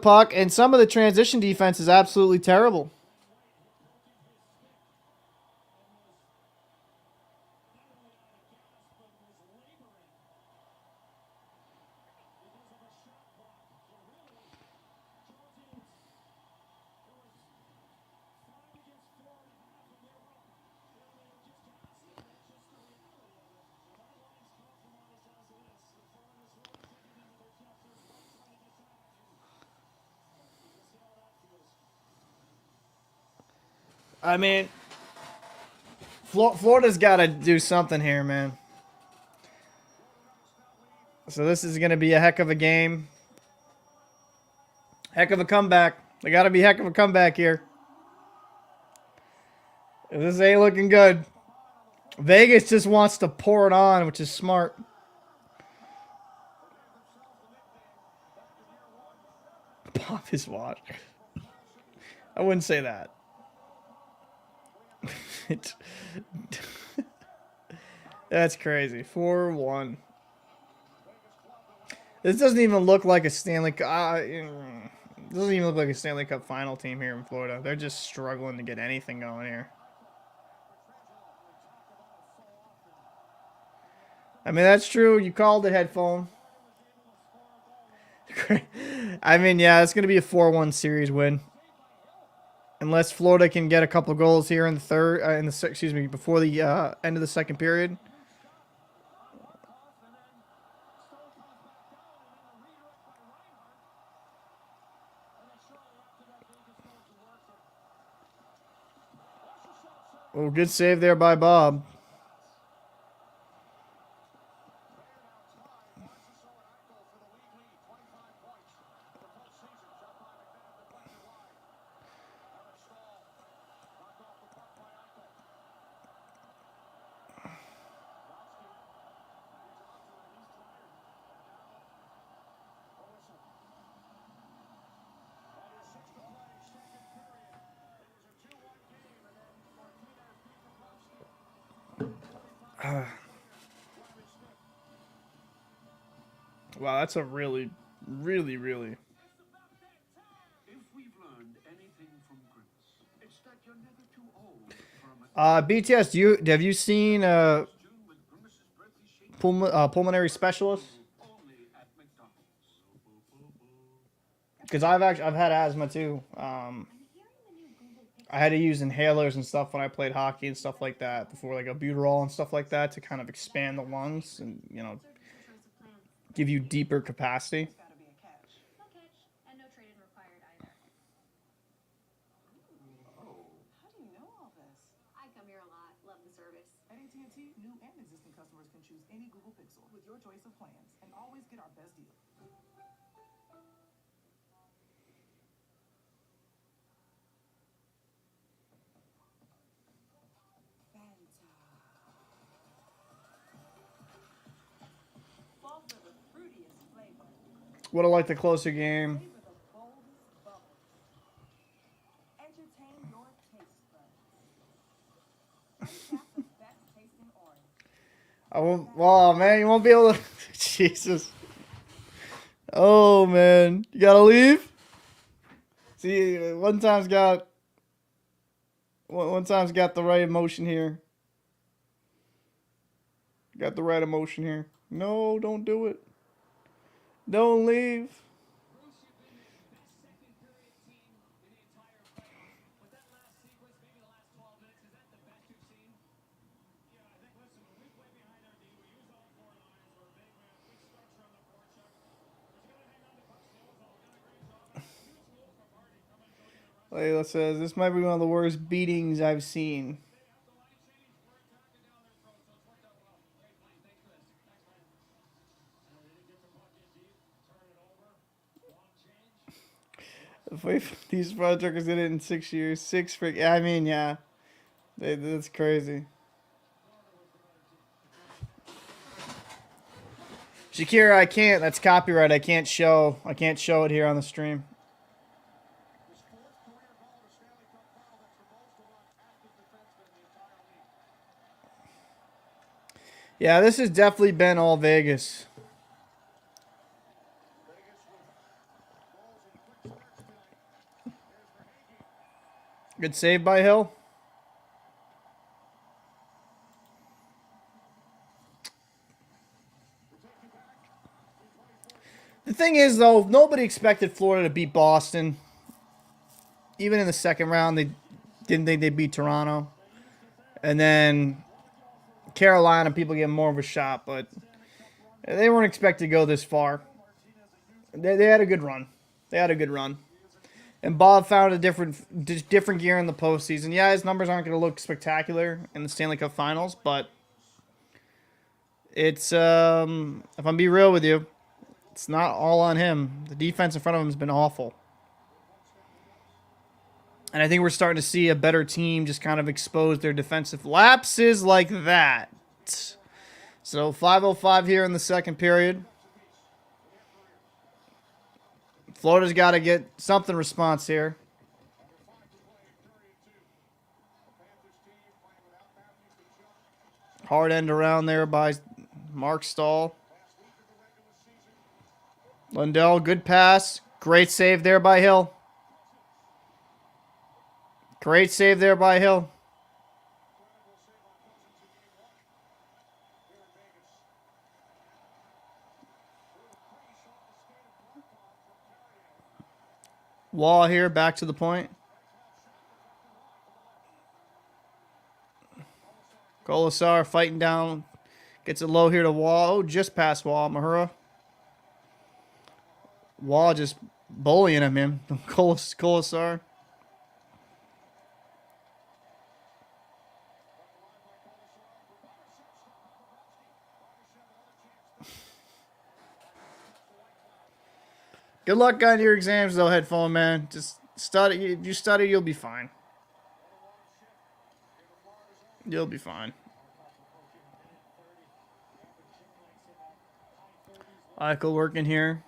puck, and some of the transition defense is absolutely terrible. I mean, Florida's got to do something here, man. So this is going to be a heck of a game. Heck of a comeback. They got to be heck of a comeback here. This ain't looking good. Vegas just wants to pour it on, which is smart. Pop his watch. I wouldn't say that. That's crazy. 4-1. This doesn't even look like a Stanley Cup. Doesn't even look like a Stanley Cup final team here in Florida. They're just struggling to get anything going here. I mean, that's true. You called it, headphone. I mean, yeah, it's going to be a 4-1 series win. Unless Florida can get a couple goals here in the third, before the end of the second period. Oh, good save there by Bob. Wow, that's a really. If we've learned anything from Chris, it's that you're never too old for a BTS, have you seen pulmonary specialist? only at McDonald's. Because I've had asthma too. I'm hearing the new Google Pixel I had to use inhalers and stuff when I played hockey and stuff like that before, like albuterol and stuff like that, to kind of expand the lungs and choice of plans. give you deeper capacity. No catch, and no trade-in required either. How do you know all this? I come here a lot. Love the service. At AT&T, new and existing customers can choose any Google Pixel with your choice of plans and always get our best deal. Fall for the fruitiest flavor. Would have liked a closer game. Flavor the boldest bubble. Entertain your taste buds. Bring back the best tasting orange. I won't. Oh man, you won't be able to. Jesus. Oh man, you gotta leave. See, one time's got the right emotion here. Got the right emotion here. No, don't do it. Don't leave. Bruce, you've been the best second period team in the entire playoff. But that last sequence, maybe the last 12 minutes, is that the best you've seen? Yeah, I think, listen, when we play behind our D, we use all four lines. We're big, man. Big structure on the forecheck. But you gotta hang on to puck steals, though. We've done a great job. And a huge goal from Marty coming and joining the run. Layla says this might be one of the worst beatings I've seen. They have the line change. We're attacking down their throats, so it's worked out well. Great play. Thanks, Chris. Thanks, man. And they didn't get the puck in deep. Turn it over. Long change. The way these Projectors did it in 6 years. I mean, yeah. That's crazy. Shakira, I can't. That's copyright. I can't show it here on the stream. His fourth career goal at a Stanley Cup final. That's the most among active defensemen in the entire league. Yeah, this has definitely been all Vegas. Good save by Hill. The thing is, though, nobody expected Florida to beat Boston. Even in the second round, they didn't think they'd beat Toronto. And then Carolina, people get more of a shot, but they weren't expected to go this far. They had a good run. And Bob found a different gear in the postseason. Yeah, his numbers aren't going to look spectacular in the Stanley Cup Finals, but it's, if I'm being real with you, it's not all on him. The defense in front of him has been awful. And I think we're starting to see a better team just kind of expose their defensive lapses like that. So 5:05 here in the second period. Florida's got to get something response here. Hard end around there by Mark Stahl. Lundell, good pass. Great save there by Hill. Wall here, back to the point. Colasar fighting down. Gets it low here to Wall. Oh, just past Wall. Mahura. Wall just bullying him, man. Colasar. Good luck on your exams, though, Headphone Man. Just study. If you study, you'll be fine. You'll be fine. Eichel working here.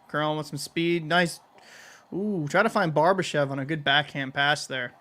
Curl with some speed. Nice. Ooh, try to find Barbashev on a good backhand pass there.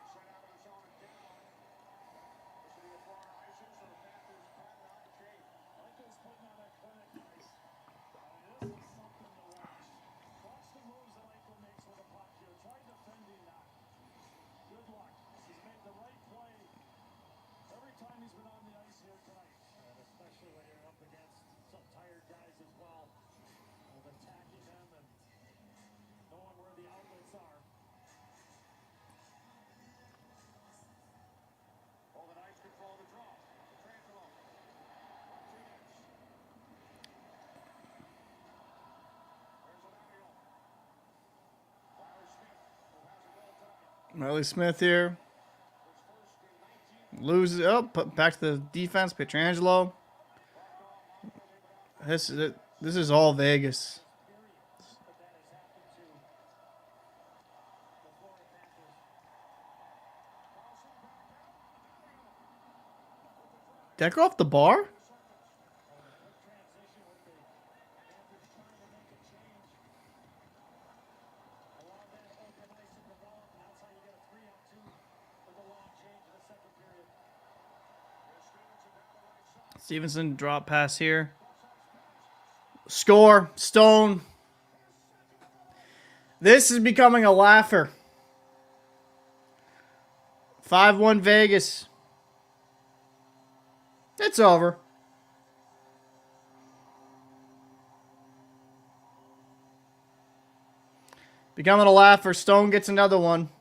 Riley Smythe here. Loses. Oh, back to the defense. Pietrangelo. This is all Vegas. Decker off the bar? Stevenson drop pass here. Score. Stone. This is becoming a laugher. 5-1 Vegas. It's over. Becoming a laugher. Stone gets another one.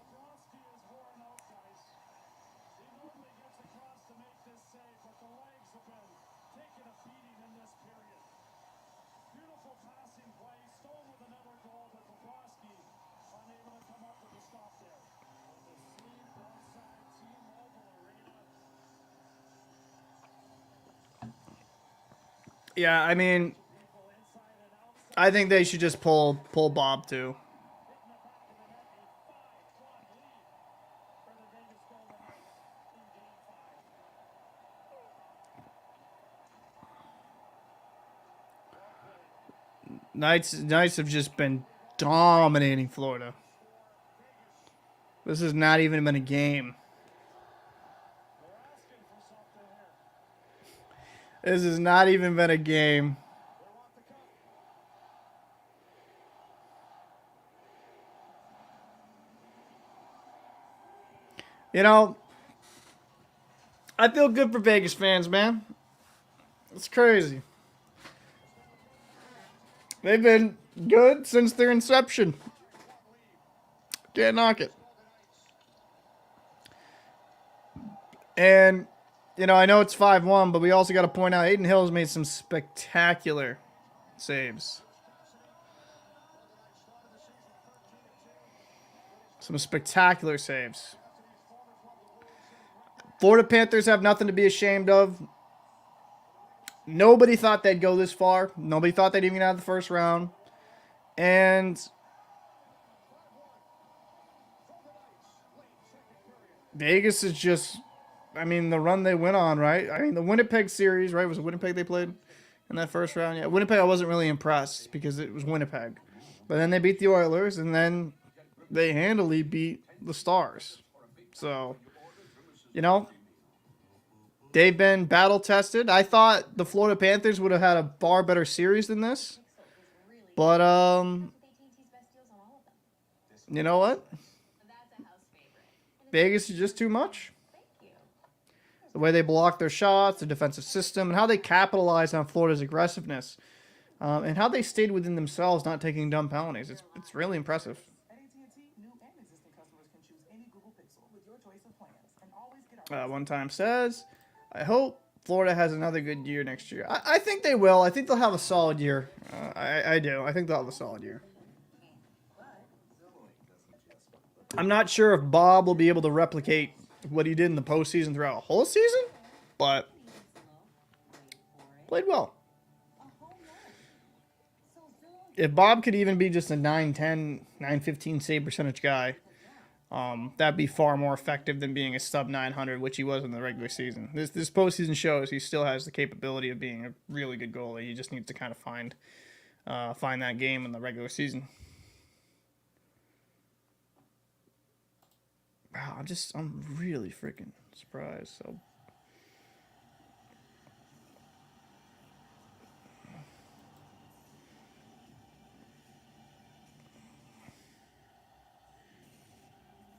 Yeah, I mean, I think they should just pull Bob too. Knights have just been dominating Florida. This has not even been a game. This has not even been a game. You know, I feel good for Vegas fans, man. It's crazy. They've been good since their inception. Can't knock it. And, you know, I know it's 5-1, but we also got to point out Aiden Hill's made some spectacular saves. Some spectacular saves. Florida Panthers have nothing to be ashamed of. Nobody thought they'd go this far. Nobody thought they'd even get out of the first round. And Vegas is just, I mean, the run they went on, right? I mean, the Winnipeg series, right? Was it Winnipeg they played in that first round? Yeah, Winnipeg I wasn't really impressed because it was Winnipeg. But then they beat the Oilers, and then they handily beat the Stars. So, you know, they've been battle-tested. I thought the Florida Panthers would have had a far better series than this. But, you know what? Vegas is just too much. The way they block their shots, the defensive system, and how they capitalize on Florida's aggressiveness. And how they stayed within themselves, not taking dumb penalties. It's really impressive. At AT&T, new and existing customers can choose any Google Pixel with your choice of plans and One time says, I hope Florida has another good year next year. I think they will. I think they'll have a solid year. I do. I think they'll have a solid year. I'm not sure if Bob will be able to replicate what he did in the postseason throughout a whole season, but played well. If Bob could even be just a 910, 915 save percentage guy, that'd be far more effective than being a sub 900, which he was in the regular season. This postseason shows he still has the capability of being a really good goalie. He just needs to kind of find that game in the regular season. Wow, I'm really freaking surprised. So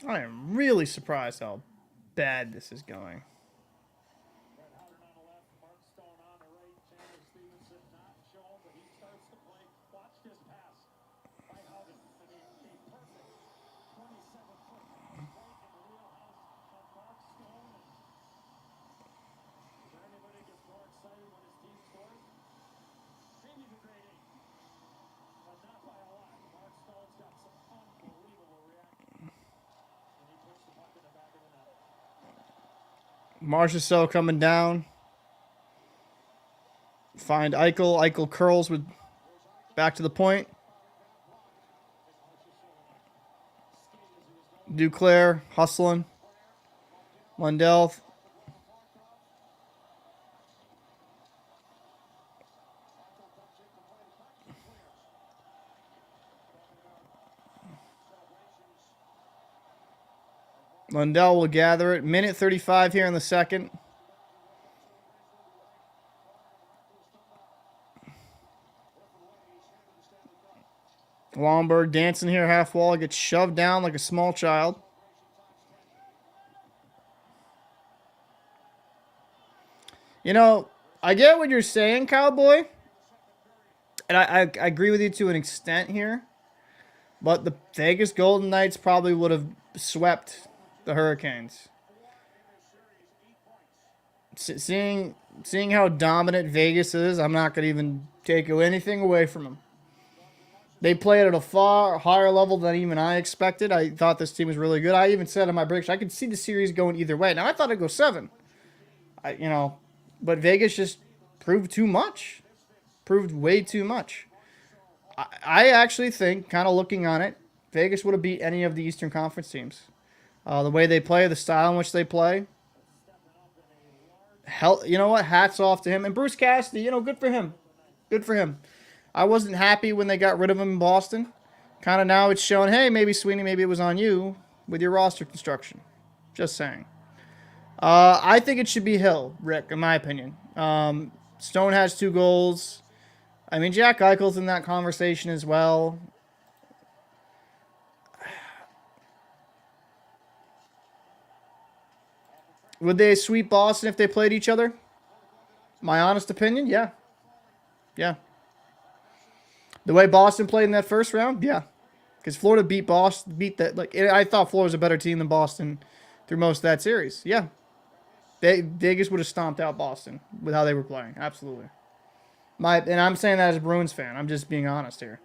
I am really surprised how bad this is going. Brett Howden on the left, Mark Stone on the right, Chandler Stevenson not shown, but he starts to play. Watch this pass by Howden. I mean, a perfect 27-foot right in the wheelhouse of Mark Stone. Is there anybody that gets more excited when his team scores? Maybe the great eight, but not by a lot. Mark Stone's got some unbelievable reaction. Marchessault coming down. Find Eichel. Eichel curls with back to the point. Duclair hustling. Lundell. Lundell will gather it. Minute 35 here in the second. Lomberg dancing here half wall. Gets shoved down like a small child. You know, I get what you're saying, Cowboy. And I agree with you to an extent here. But the Vegas Golden Knights probably would have swept the Hurricanes. Seeing how dominant Vegas is, I'm not going to even take anything away from them. They played at a far higher level than even I expected. I thought this team was really good. I even said in my prediction, I could see the series going either way. Now, I thought it'd go 7. But Vegas just proved too much. Proved way too much. I actually think, kind of looking on it, Vegas would have beat any of the Eastern Conference teams. The way they play, the style in which they play. Hell, you know what? Hats off to him. And Bruce Cassidy, good for him. Good for him. I wasn't happy when they got rid of him in Boston. Kind of now it's showing, hey, maybe Sweeney, maybe it was on you with your roster construction. Just saying. I think it should be Hill, Rick, in my opinion. Stone has 2 goals. I mean, Jack Eichel's in that conversation as well. Would they sweep Boston if they played each other? My honest opinion, yeah. Yeah. The way Boston played in that first round, yeah. Because Florida beat that. I thought Florida was a better team than Boston through most of that series. Yeah. Vegas would have stomped out Boston with how they were playing. Absolutely. And I'm saying that as a Bruins fan. I'm just being honest here.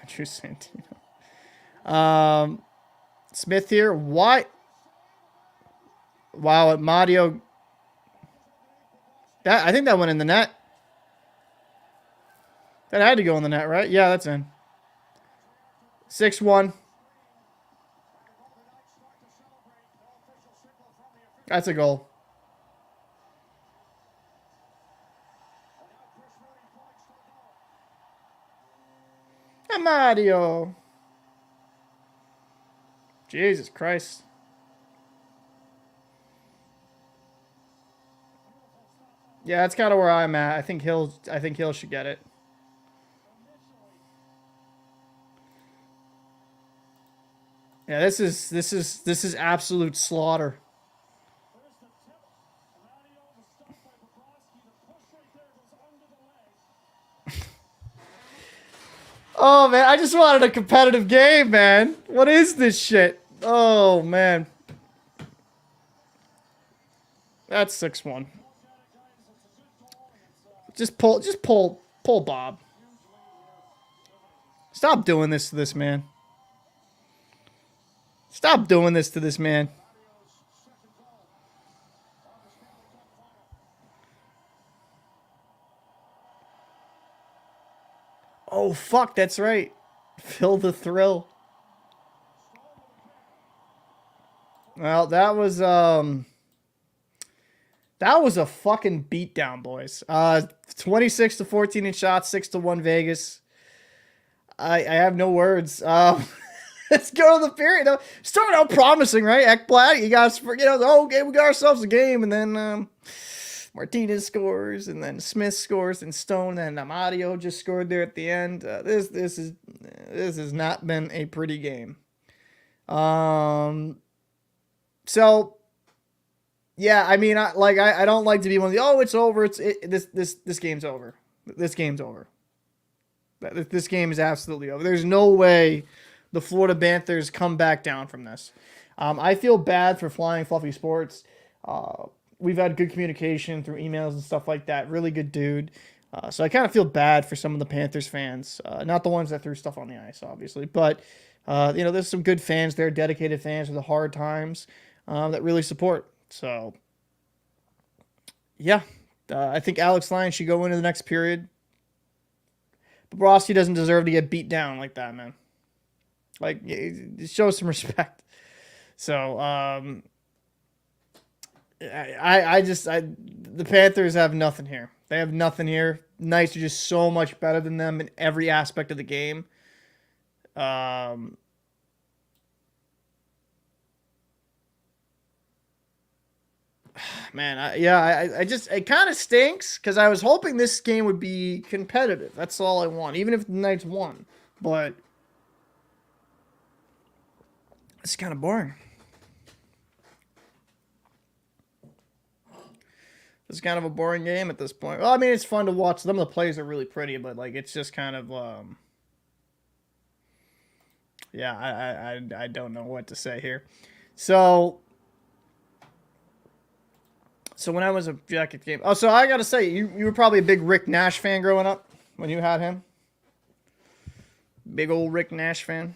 Drew Santino. Smythe here. What? Wow, Mario. I think that went in the net. That had to go in the net, right? Yeah, that's in. 6-1. That's a goal. And Mario. Jesus Christ. Yeah, that's kind of where I'm at. I think Hill should get it. Yeah, this is absolute slaughter. Oh, man. I just wanted a competitive game, man. What is this shit? Oh, man. That's 6-1. Just pull Bob. Stop doing this to this man. Stop doing this to this man. Oh, fuck, that's right. Feel the thrill. Well, that was a fucking beatdown, boys. 26-14 in shots, 6-1 Vegas. I have no words. Let's go to the period. Started out promising, right? Ekblad, you guys, okay, we got ourselves a game, and then Martinez scores, and then Smythe scores, and Stone, and Amadio just scored there at the end. This has not been a pretty game. So yeah, I mean, I don't like to be one of the it's over. This game's over. This game's over. This game is absolutely over. There's no way the Florida Panthers come back down from this. I feel bad for Flying Fluffy Sports. We've had good communication through emails and stuff like that. Really good dude. So I kind of feel bad for some of the Panthers fans. Not the ones that threw stuff on the ice, obviously. But, there's some good fans there, dedicated fans with the hard times that really support. So, yeah. I think Alex Lyon should go into the next period. Bobrovsky doesn't deserve to get beat down like that, man. Like, show some respect. So, the Panthers have nothing here. They have nothing here. Knights are just so much better than them in every aspect of the game. Man, it kind of stinks because I was hoping this game would be competitive. That's all I want, even if the Knights won. But it's kind of boring. It's kind of a boring game at this point. Well, I mean, it's fun to watch. Some of the plays are really pretty, but like it's just kind of I don't know what to say here. So when I was a Jacket game, so I gotta say, you were probably a big Rick Nash fan growing up when you had him. Big old Rick Nash fan.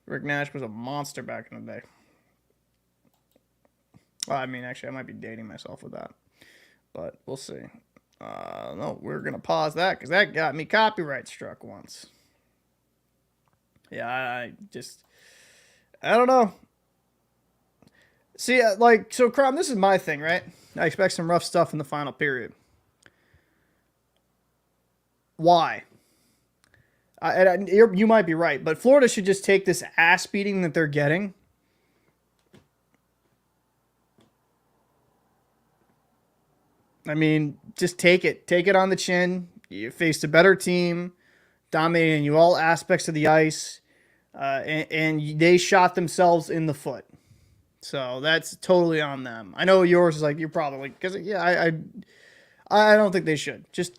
Rick Nash was a monster back in the day. Well, I mean, actually, I might be dating myself with that, but we'll see. No, we're gonna pause that because that got me copyright struck once. Yeah, I don't know. See, so Crom, this is my thing, right? I expect some rough stuff in the final period. Why? You might be right, but Florida should just take this ass beating that they're getting. I mean, just take it. Take it on the chin. You faced a better team, dominating you all aspects of the ice, and they shot themselves in the foot. So that's totally on them. I know yours is like, you're probably, because I don't think they should. Just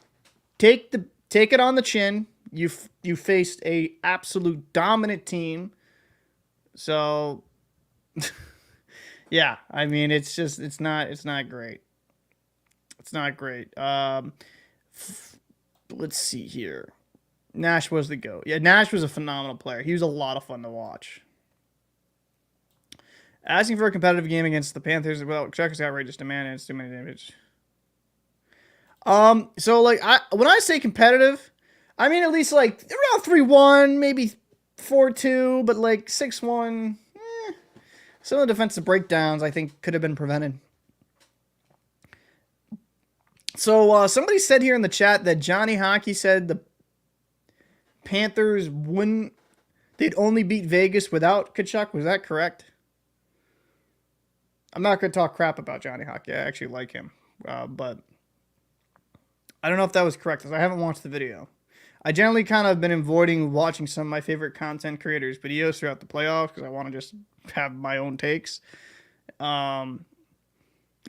take it on the chin. You faced a absolute dominant team. So yeah, I mean, it's not great. It's not great. Let's see here. Nash was the GOAT. Yeah, Nash was a phenomenal player. He was a lot of fun to watch. Asking for a competitive game against the Panthers without Chuck is outrageous demand and it's too many damage. So like when I say competitive, I mean at least like around 3-1, maybe 4-2, but like 6-1. Some of the defensive breakdowns I think could have been prevented. So somebody said here in the chat that Johnny Hockey said the Panthers they'd only beat Vegas without Tkachuk. Was that correct? I'm not going to talk crap about Johnny Hockey. I actually like him. But I don't know if that was correct because I haven't watched the video. I generally kind of been avoiding watching some of my favorite content creators' videos throughout the playoffs because I want to just have my own takes. But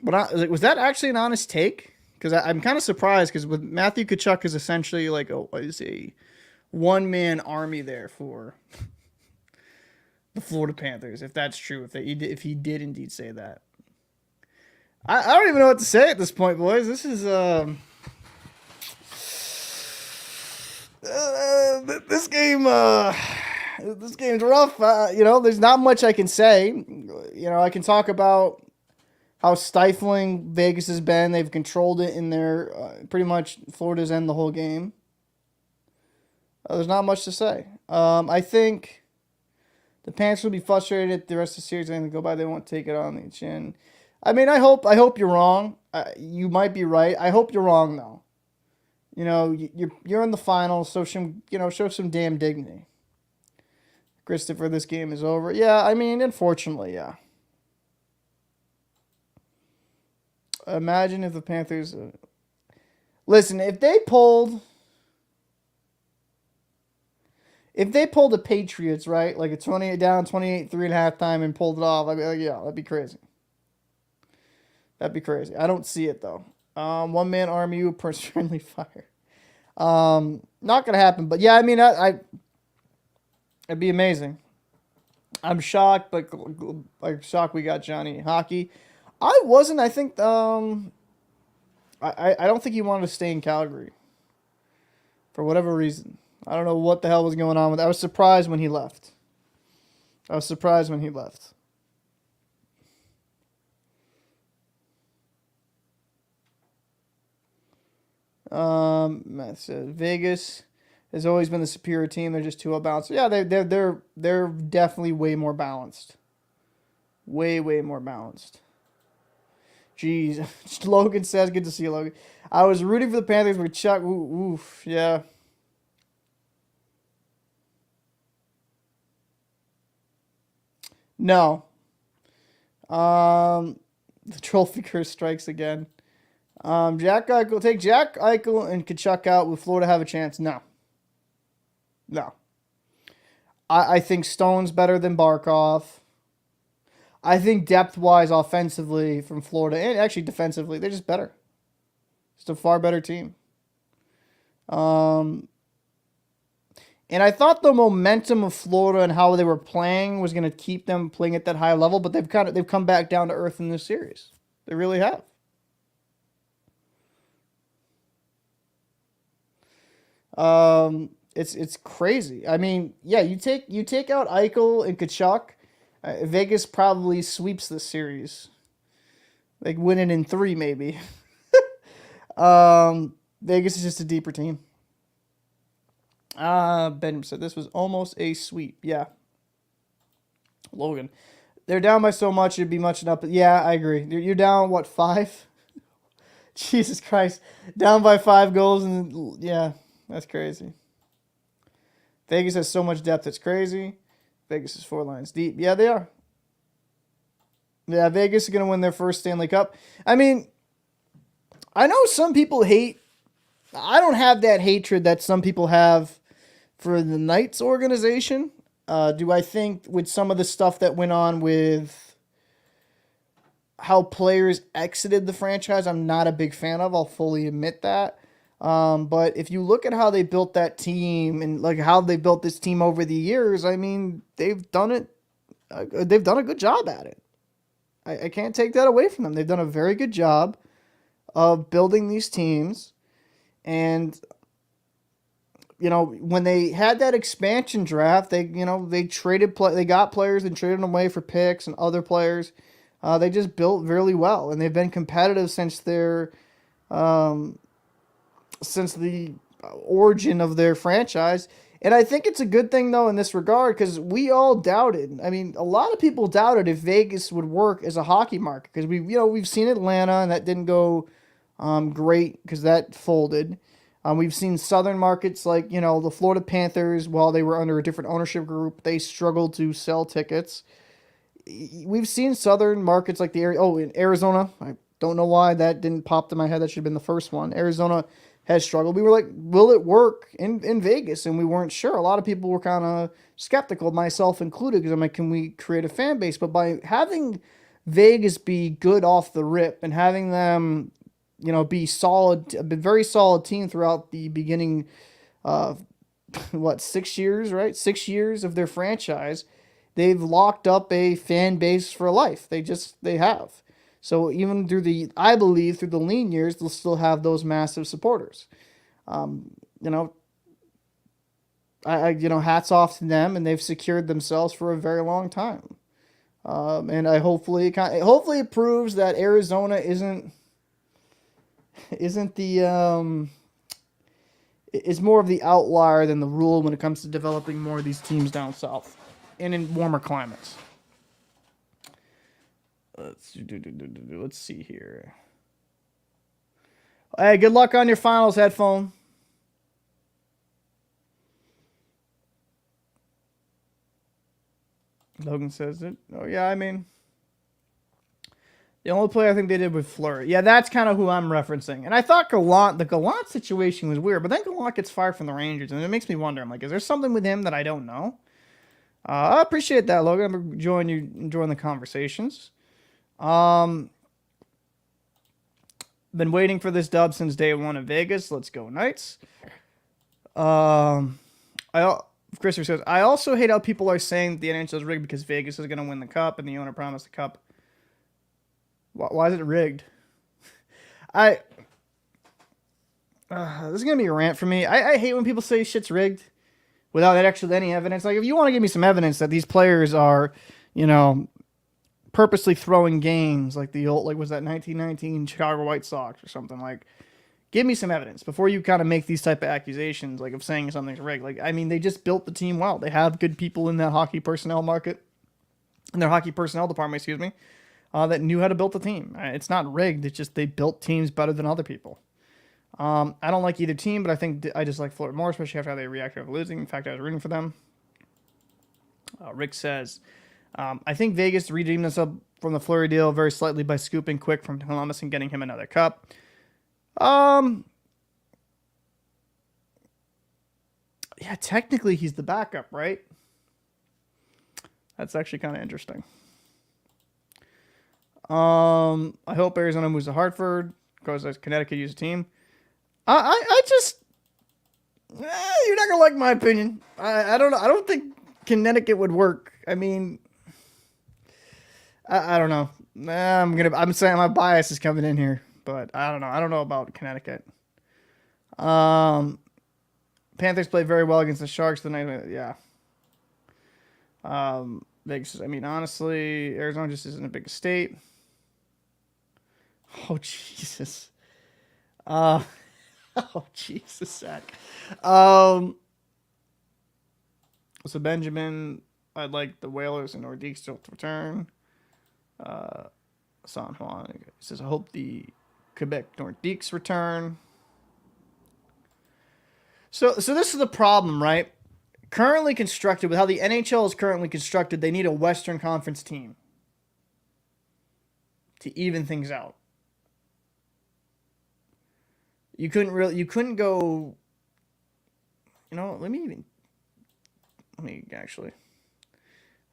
was that actually an honest take? Because I'm kind of surprised because with Matthew Tkachuk is essentially like a one-man army there for the Florida Panthers, if that's true, if he did indeed say that. I don't even know what to say at this point, boys. This is this game. This game's rough. There's not much I can say. I can talk about how stifling Vegas has been. They've controlled it in their pretty much Florida's end the whole game. There's not much to say. I think the Panthers will be frustrated at the rest of the series. I think they go by, they won't take it on the chin. I mean, I hope you're wrong. You might be right. I hope you're wrong though. You're in the finals, so show some damn dignity. Christopher, this game is over. Yeah, I mean, unfortunately, yeah. Imagine if the Panthers... Listen, if they pulled the Patriots, right, like a 28 down, 28-3 at halftime and pulled it off, I'd be like, yeah, that'd be crazy. That'd be crazy. I don't see it, though. One-man army with friendly fire. Not going to happen, but yeah, I mean, it'd be amazing. I'm shocked, but like shocked we got Johnny Hockey. I wasn't. I think I don't think he wanted to stay in Calgary for whatever reason. I don't know what the hell was going on with. I was surprised when he left. Matt says Vegas has always been the superior team. They're just too well balanced. Yeah, they're definitely way more balanced. Way more balanced. Jeez, Logan says, good to see you, Logan. I was rooting for the Panthers with Chuck. Oof, yeah. No. The trophy curse strikes again. Jack Eichel, take Jack Eichel and Tkachuk out. Will Florida have a chance? No. I think Stone's better than Barkov. I think depth-wise, offensively, from Florida, and actually defensively, they're just better. It's a far better team. And I thought the momentum of Florida and how they were playing was going to keep them playing at that high level, but they've come back down to earth in this series. They really have. It's crazy. I mean, yeah, you take out Eichel and Tkachuk, Vegas probably sweeps this series. Like win it in 3 maybe. Vegas is just a deeper team. Ben said this was almost a sweep. Yeah. Logan, they're down by so much it'd be much enough. But yeah, I agree. You're down what, 5? Jesus Christ, down by 5 goals and yeah. That's crazy. Vegas has so much depth, it's crazy. Vegas is 4 lines deep. Yeah, they are. Yeah, Vegas is going to win their first Stanley Cup. I mean, I know some people hate. I don't have that hatred that some people have for the Knights organization. Do I think with some of the stuff that went on with how players exited the franchise, I'm not a big fan of. I'll fully admit that. But if you look at how they built that team and like how they built this team over the years, I mean, they've done it. They've done a good job at it. I can't take that away from them. They've done a very good job of building these teams. And, when they had that expansion draft, they got players and traded them away for picks and other players. They just built really well, and they've been competitive since since the origin of their franchise. And I think it's a good thing, though, in this regard, because we all doubted. I mean, a lot of people doubted if Vegas would work as a hockey market, because we've seen Atlanta, and that didn't go great because that folded. We've seen southern markets like, the Florida Panthers, while they were under a different ownership group, they struggled to sell tickets. We've seen southern markets like in Arizona. I don't know why that didn't pop to my head. That should have been the first one. Arizona has struggled. We were like, will it work in Vegas? And we weren't sure. A lot of people were kind of skeptical, myself included, because I'm like, can we create a fan base? But by having Vegas be good off the rip and having them, be solid, a very solid team throughout the beginning of 6 years, right? 6 years of their franchise. They've locked up a fan base for life. They have. So even I believe through the lean years, they'll still have those massive supporters. Hats off to them, and they've secured themselves for a very long time. And hopefully it proves that Arizona isn't the is more of the outlier than the rule when it comes to developing more of these teams down south and in warmer climates. Let's see here. Hey, good luck on your finals, headphone. Logan says it. Oh, yeah, I mean, the only play I think they did with Fleury. Yeah, that's kind of who I'm referencing. And I thought the Gallant situation was weird, but then Gallant gets fired from the Rangers, and it makes me wonder. I'm like, is there something with him that I don't know? I appreciate that, Logan. I'm enjoying the conversations. Been waiting for this dub since day one in Vegas. Let's go, Knights. Christopher says, I also hate how people are saying that the NHL is rigged because Vegas is going to win the cup and the owner promised the cup. Why is it rigged? This is going to be a rant for me. I hate when people say shit's rigged without actually any evidence. Like, if you want to give me some evidence that these players are, purposely throwing games like was that 1919 Chicago White Sox or something, like, give me some evidence before you kind of make these type of accusations, like of saying something's rigged. Like, I mean, they just built the team well. They have good people in that hockey personnel market, in their hockey personnel department, excuse me, that knew how to build the team. It's not rigged. It's just they built teams better than other people. I don't like either team, but I think I just like Florida more, especially after how they reacted after losing. In fact, I was rooting for them. Rick says, I think Vegas redeemed themselves from the Fleury deal very slightly by scooping Quick from Columbus and getting him another cup. Yeah, technically he's the backup, right? That's actually kind of interesting. I hope Arizona moves to Hartford because Connecticut use a team. I just, you're not gonna like my opinion. I don't know. I don't think Connecticut would work. I mean, I don't know. I'm saying my bias is coming in here. But I don't know. I don't know about Connecticut. Panthers played very well against the Sharks tonight. Yeah. Vegas, I mean, honestly, Arizona just isn't a big state. Oh, Jesus. Oh, Jesus, Zach. So Benjamin, I'd like the Whalers and Nordiques to return. San Juan says, I hope the Quebec Nordiques return. So this is the problem, right? Currently constructed, with how the NHL is currently constructed, they need a Western Conference team to even things out. You couldn't go, let me actually,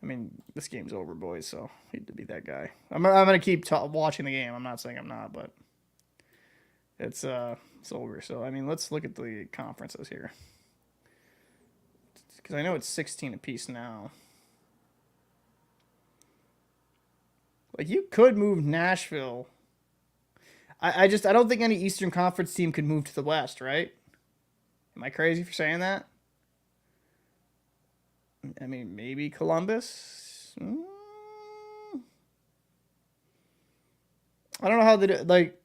I mean, this game's over, boys, so I hate to be that guy. I'm going to keep watching the game. I'm not saying I'm not, but it's over. So, I mean, let's look at the conferences here. Because I know it's 16 apiece now. Like, you could move Nashville. I don't think any Eastern Conference team could move to the West, right? Am I crazy for saying that? I mean, maybe Columbus. I don't know how they do, like,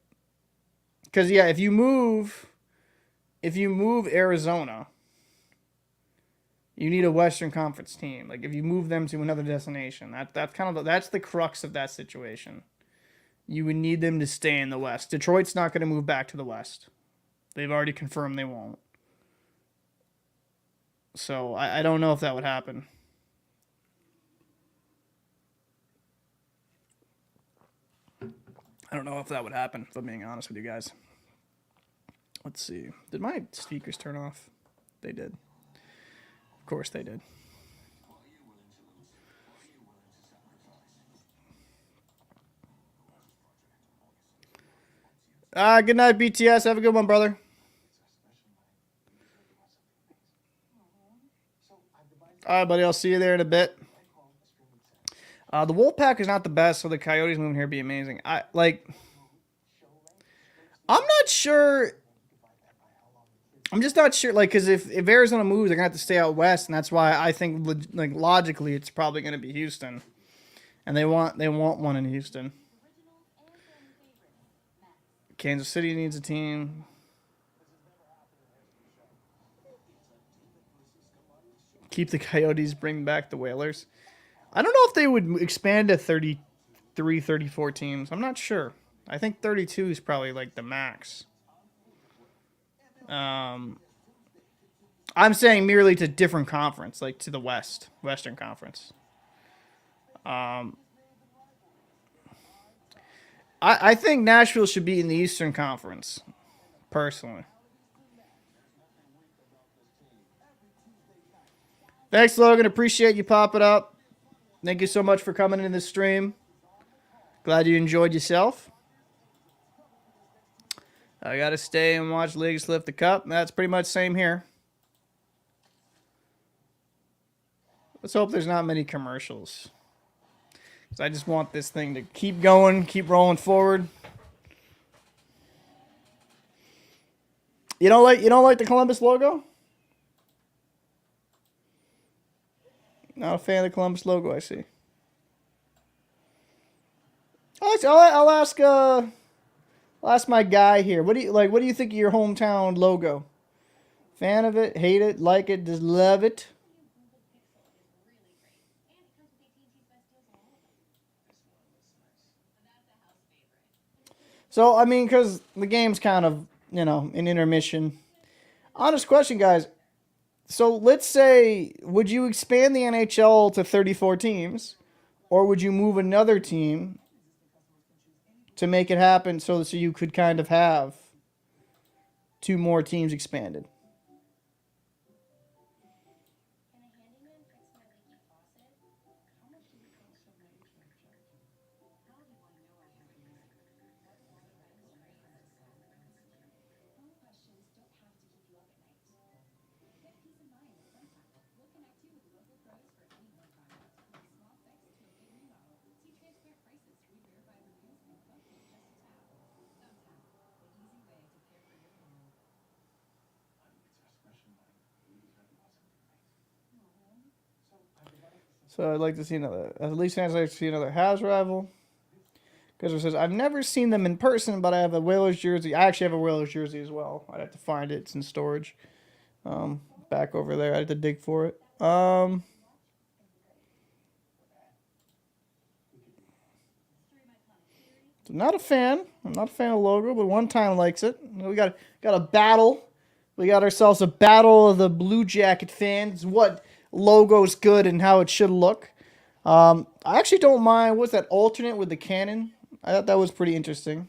because yeah, if you move Arizona, you need a Western Conference team. Like, if you move them to another destination, that's the crux of that situation. You would need them to stay in the West. Detroit's not going to move back to the West. They've already confirmed they won't. So I don't know if that would happen. I don't know if that would happen, if I'm being honest with you guys. Let's see. Did my speakers turn off? They did. Of course they did. Good night, BTS. Have a good one, brother. All right, buddy. I'll see you there in a bit. The Wolfpack is not the best, so the Coyotes moving here would be amazing. I'm not sure. I'm just not sure, like, because if Arizona moves, they're gonna have to stay out west, and that's why I think, like, logically, it's probably gonna be Houston, and they want one in Houston. Kansas City needs a team. Keep the Coyotes, bring back the Whalers. I don't know if they would expand to 33, 34 teams. I'm not sure. I think 32 is probably like the max. I'm saying merely to different conference, like to the Western Conference. I think Nashville should be in the Eastern Conference, personally. Thanks, Logan. Appreciate you popping up. Thank you so much for coming in this stream. Glad you enjoyed yourself. I got to stay and watch Leagues lift the cup. That's pretty much same here. Let's hope there's not many commercials. Because I just want this thing to keep going, keep rolling forward. You don't like the Columbus logo? Not a fan of the Columbus logo, I see. I'll ask my guy here. What do you think of your hometown logo? Fan of it? Hate it? Like it? Just love it? So, I mean, because the game's kind of, an intermission. Honest question, guys. So, let's say, would you expand the NHL to 34 teams? Or would you move another team to make it happen so you could kind of have 2 more teams expanded? So I'd like to see at least I'd like to see another Habs rival. Because it says, I've never seen them in person, but I have a Whalers jersey. I actually have a Whalers jersey as well. I'd have to find it. It's in storage. Back over there. I had to dig for it. So not a fan. I'm not a fan of the logo, but one time likes it. We got a battle. We got ourselves a battle of the Blue Jacket fans. What logo's good and how it should look. I actually don't mind. What's that alternate with the cannon? I thought that was pretty interesting.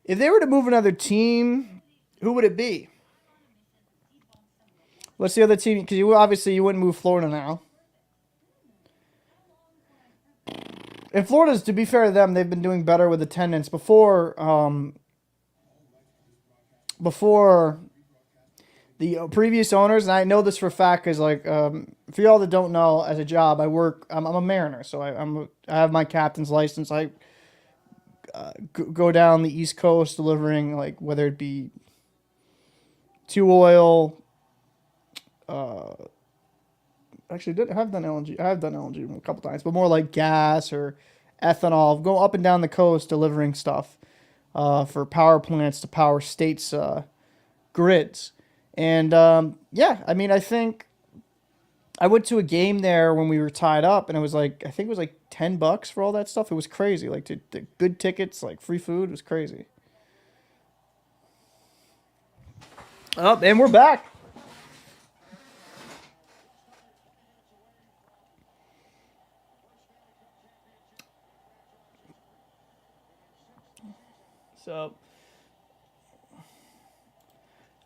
If they were to move another team, who would it be? What's the other team? Because you wouldn't move Florida now. And Florida's, to be fair to them, they've been doing better with attendance before the previous owners, and I know this for a fact because, for y'all that don't know, as a job, I'm a mariner, so I have my captain's license. I go down the East Coast delivering, whether it be to oil. Actually, I have done LNG. I have done LNG a couple times, but more like gas or ethanol. Go up and down the coast delivering stuff for power plants to power states' grids. And, I think I went to a game there when we were tied up, and it was I think it was $10 for all that stuff. It was crazy. Good tickets, free food. It was crazy. Oh, and we're back. So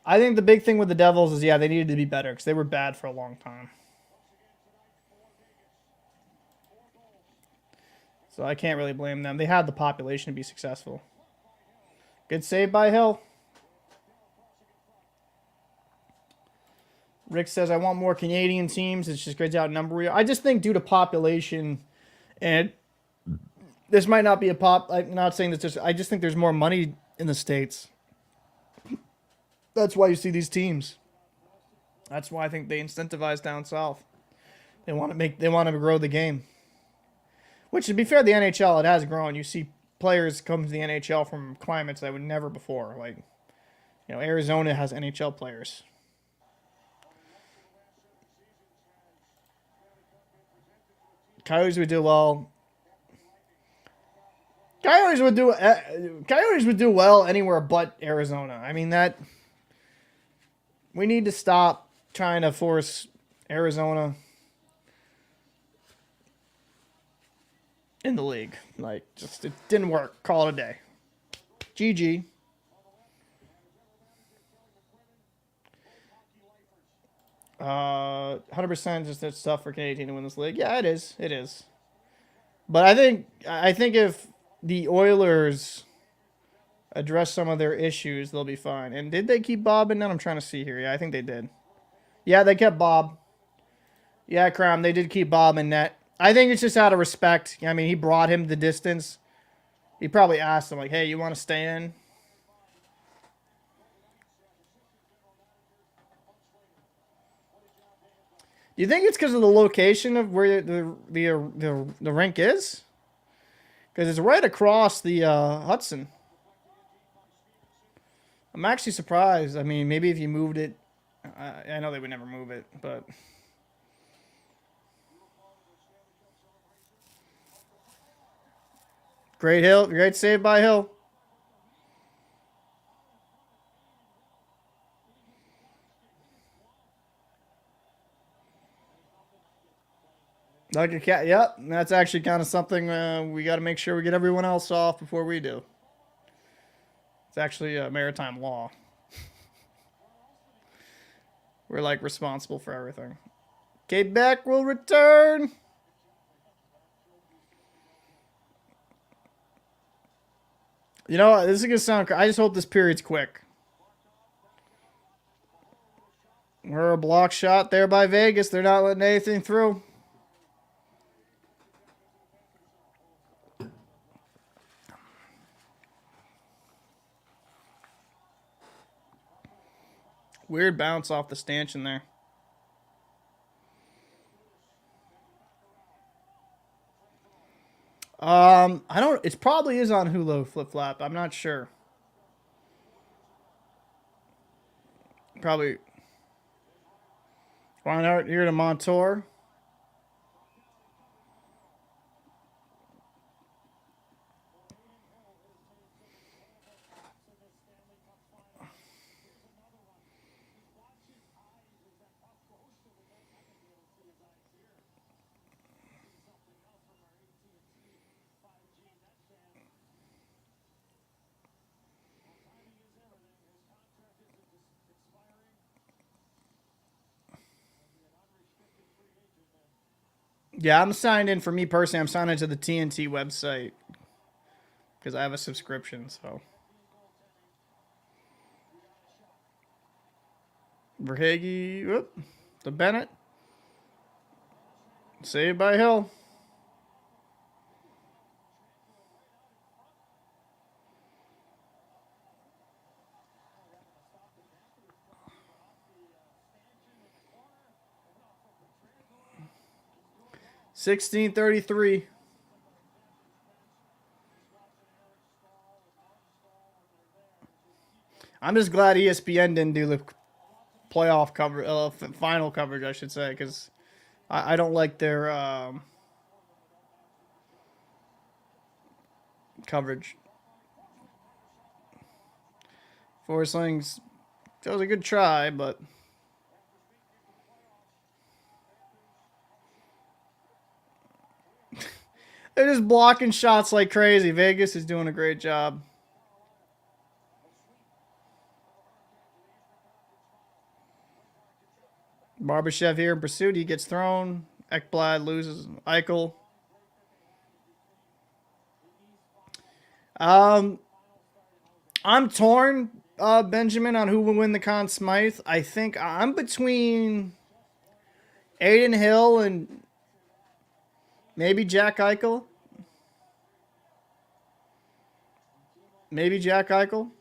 I think the big thing with the Devils is, they needed to be better because they were bad for a long time. So I can't really blame them. They had the population to be successful. Good save by Hill. Rick says, I want more Canadian teams. It's just great to outnumber you. I just think due to population, and this might not be a pop. I'm not saying this. I just think there's more money in the States. That's why you see these teams. That's why I think they incentivize down south. They want to grow the game. Which, to be fair, the NHL, it has grown. You see players come to the NHL from climates that would never before. Like, you know, Arizona has NHL players. Coyotes would do well. Coyotes would do well anywhere but Arizona. I mean, that we need to stop trying to force Arizona in the league. Like, just it didn't work. Call it a day. GG. Uh, 100% just it's tough for Canadian to win this league. Yeah, it is. It is. But I think if the Oilers address some of their issues, they'll be fine. And did they keep Bob in that? I'm trying to see here. Yeah, I think they did. Yeah, they kept Bob. Yeah, Cram, they did keep Bob in net. I think it's just out of respect. I mean, he brought him the distance. He probably asked him, like, hey, you want to stay in? Do you think it's because of the location of where the rink is? Because it's right across the Hudson. I'm actually surprised. I mean, maybe if you moved it, I know they would never move it, but great save by Hill. Like a cat, yep. That's actually kind of something we got to make sure we get everyone else off before we do. It's actually a maritime law. We're like responsible for everything. Kate Beck will return. You know what? This is gonna sound. I just hope this period's quick. We're a block shot there by Vegas. They're not letting anything through. Weird bounce off the stanchion there. I don't. It probably is on Hulu flip flap. I'm not sure. Probably. Find out here to Montour. Yeah, I'm signed in for me personally. I'm signed into the TNT website because I have a subscription. So Verhage, whoop, the Bennett, saved by Hill. $16.33. I'm just glad ESPN didn't do the playoff cover, final coverage, I should say, because I don't like their coverage. Forslings, that was a good try, but they're just blocking shots like crazy. Vegas is doing a great job. Barbashev here in pursuit. He gets thrown. Ekblad loses. Eichel. I'm torn, Benjamin, on who will win the Conn Smythe. I think I'm between Aiden Hill and maybe Jack Eichel. Maybe Jack Eichel.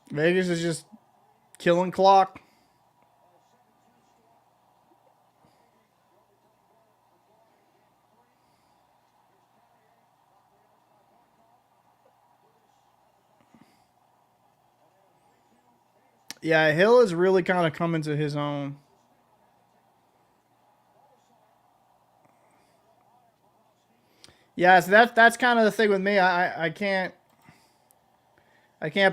Vegas is just killing clock. Yeah, Hill is really kind of coming to his own. Yeah, so that's kind of the thing with me. I can't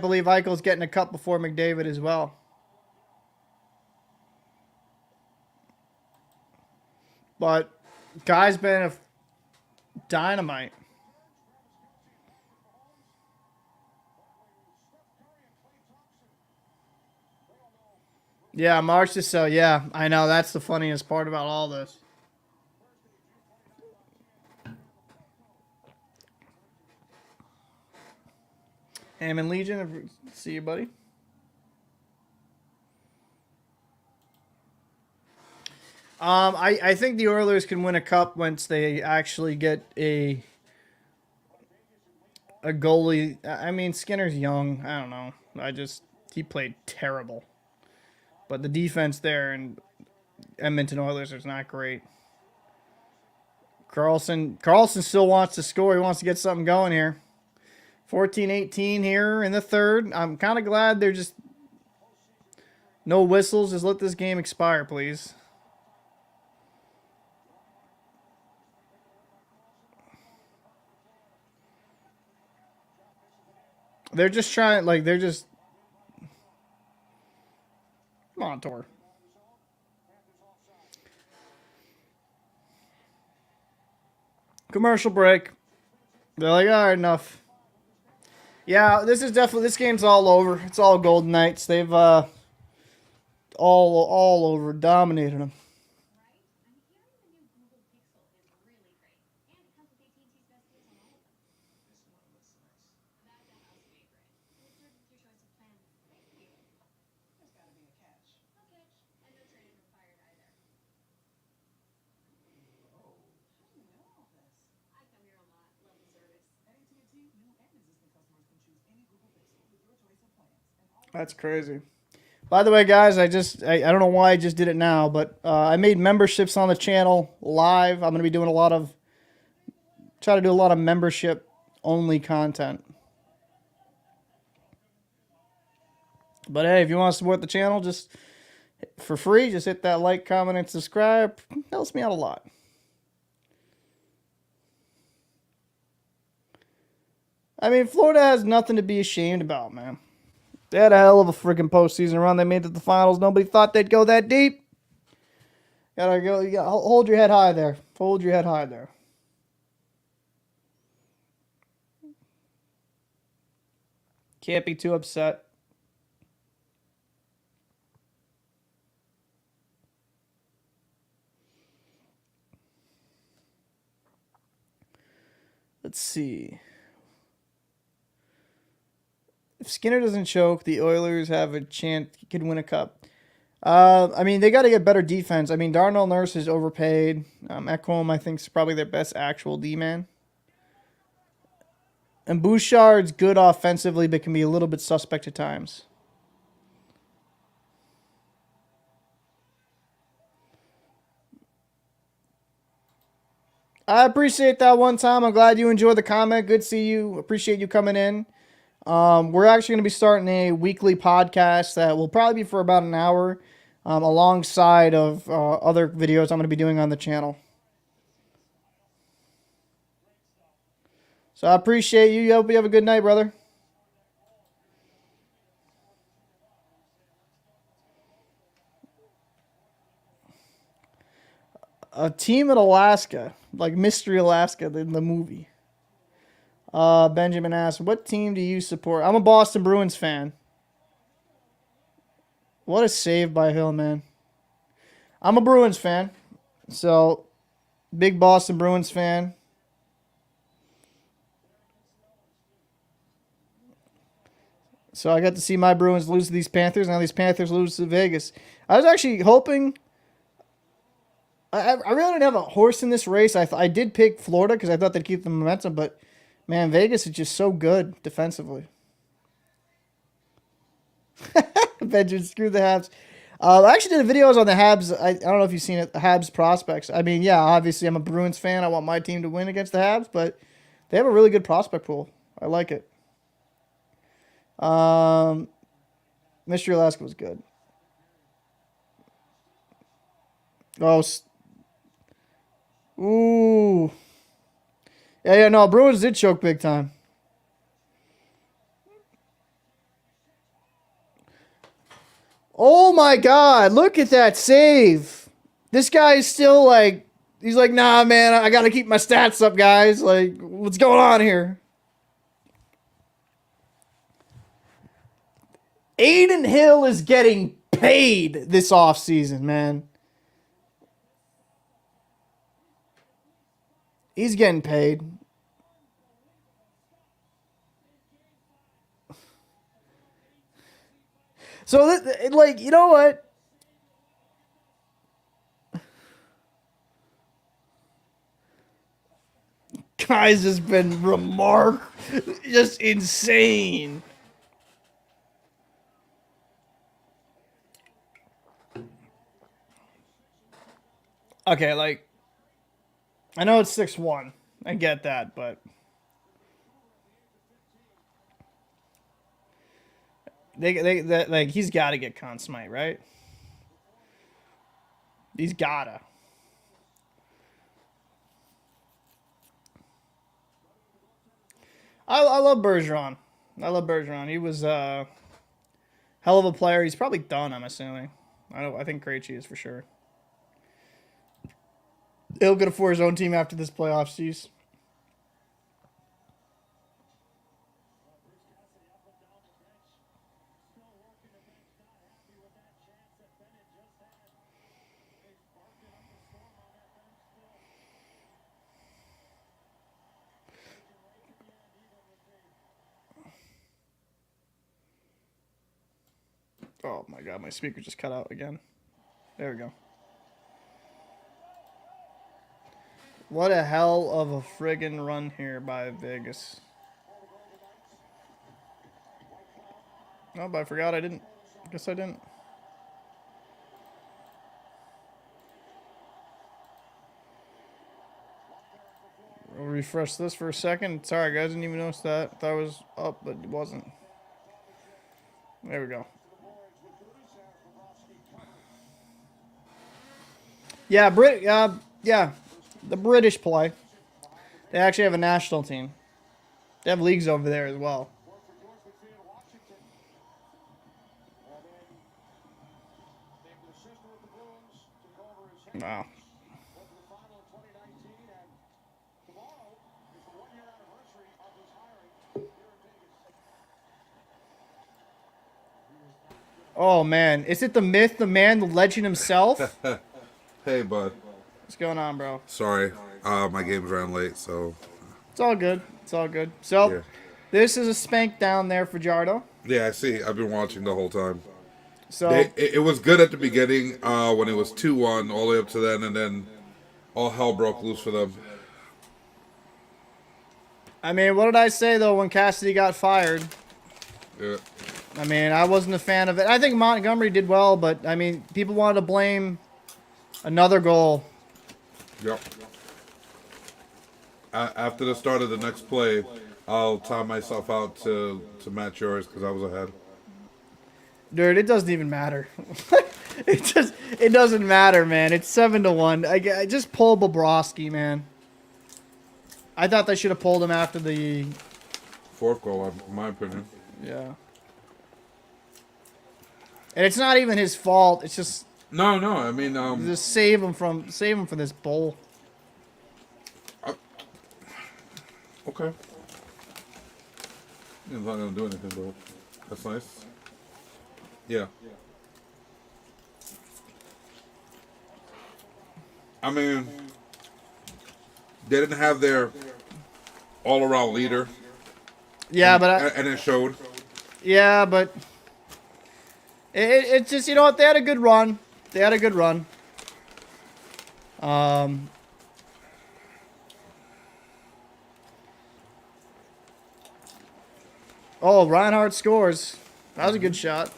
believe Eichel's getting a cup before McDavid as well. But guy's been a dynamite. Yeah, March is so. Yeah, I know. That's the funniest part about all this. Hammond Legion, see you, buddy. I think the Oilers can win a cup once they actually get a goalie. I mean, Skinner's young. I don't know. He played terrible. But the defense there in Edmonton Oilers is not great. Carlson still wants to score. He wants to get something going here. 14-18 here in the third. I'm kind of glad they're just no whistles. Just let this game expire, please. They're just trying, like, they're just... Come on, Tor. Commercial break. They're like, all right, enough. Yeah, this game's all over. It's all Golden Knights. They've all over dominated them. That's crazy. By the way, guys, I don't know why I just did it now, but I made memberships on the channel live. I'm going to be doing try to do a lot of membership only content. But hey, if you want to support the channel, just for free, just hit that like, comment, and subscribe. It helps me out a lot. I mean, Florida has nothing to be ashamed about, man. They had a hell of a freaking postseason run. They made it to the finals. Nobody thought they'd go that deep. You gotta hold your head high there. Hold your head high there. Can't be too upset. Let's see. If Skinner doesn't choke, the Oilers have a chance. He could win a cup. I mean, they got to get better defense. I mean, Darnell Nurse is overpaid. Ekholm, I think, is probably their best actual D-man. And Bouchard's good offensively, but can be a little bit suspect at times. I appreciate that one time. I'm glad you enjoyed the comment. Good to see you. Appreciate you coming in. We're actually going to be starting a weekly podcast that will probably be for about an hour, alongside of other videos I'm going to be doing on the channel. So I appreciate you. I hope you have a good night, brother. A team in Alaska, like Mystery Alaska in the movie. Benjamin asks, what team do you support? I'm a Boston Bruins fan. What a save by Hill, man. I'm a Bruins fan. So, big Boston Bruins fan. So I got to see my Bruins lose to these Panthers. Now these Panthers lose to Vegas. I was actually hoping. I really didn't have a horse in this race. I did pick Florida because I thought they'd keep the momentum. But, man, Vegas is just so good defensively. Benjamin, screw the Habs. I actually did videos on the Habs. I don't know if you've seen it. The Habs prospects. I mean, yeah, obviously I'm a Bruins fan. I want my team to win against the Habs. But they have a really good prospect pool. I like it. Mystery Alaska was good. Oh, ooh. Yeah, no, Bruins did choke big time. Oh my God, look at that save. This guy is still like, he's like, nah, man, I got to keep my stats up, guys. Like, what's going on here? Aiden Hill is getting paid this offseason, man. He's getting paid. So, like, you know what? Guys has been just insane. Okay, like, I know it's 6-1. I get that, but they like he's got to get Conn Smythe, right? He's gotta. I love Bergeron. I love Bergeron. He was a hell of a player. He's probably done, I'm assuming. I think Krejci is for sure. He'll get for his own team after this playoff season. Oh my God, my speaker just cut out again. There we go. What a hell of a friggin' run here by Vegas. Oh, but I forgot I didn't. Guess I didn't. I'll refresh this for a second. Sorry, guys, didn't even notice that. I thought it was up, but it wasn't. There we go. Yeah, yeah. The British play. They actually have a national team. They have leagues over there as well. Wow. Oh, man. Is it the myth, the man, the legend himself? Hey, bud. What's going on, bro? Sorry, my games ran late, so... It's all good. It's all good. So, Yeah. This is a spank down there for Jardo. Yeah, I see. I've been watching the whole time. So It was good at the beginning when it was 2-1 all the way up to then, and then all hell broke loose for them. I mean, what did I say, though, when Cassidy got fired? Yeah. I mean, I wasn't a fan of it. I think Montgomery did well, but, I mean, people wanted to blame another goal. Yep. After the start of the next play, I'll time myself out to match yours because I was ahead. Dude, it doesn't even matter. It doesn't matter, man. It's 7-1. I just pull Bobrovsky, man. I thought they should have pulled him after the Fourth goal, in my opinion. Yeah. And it's not even his fault. It's just No, I mean, Just save him from this bowl. okay. He's not gonna do anything, but that's nice. Yeah. I mean, they didn't have their all-around leader. Yeah, And it showed. Yeah, but it's just, you know what? They had a good run. Oh, Reinhardt scores. That was a good shot.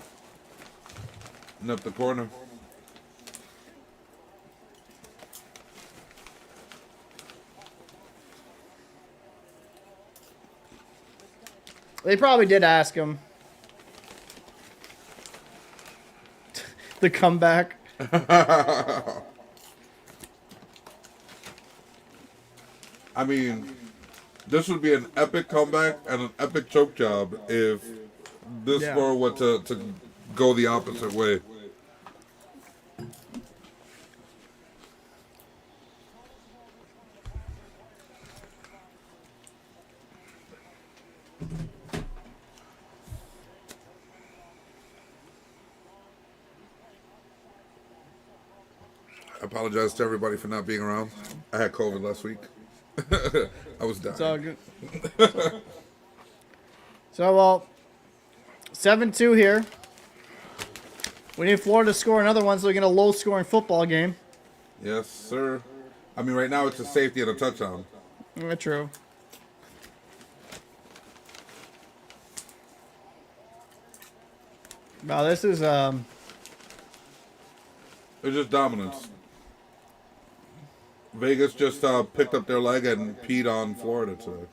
And up the corner. They probably did ask him. The comeback. I mean, this would be an epic comeback and an epic choke job if this score were to go the opposite way. I apologize to everybody for not being around. I had COVID last week. I was dying. It's all good. So, well, 7-2 here. We need Florida to score another one so we get a low-scoring football game. Yes, sir. I mean, right now it's a safety and a touchdown. True. Wow, this is It's just dominance. Vegas just picked up their leg and peed on Florida today.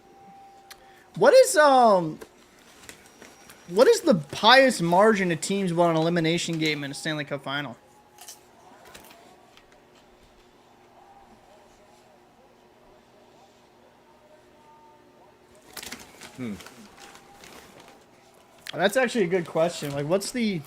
What is the highest margin of teams won an elimination game in a Stanley Cup final? That's actually a good question. Like, what's the...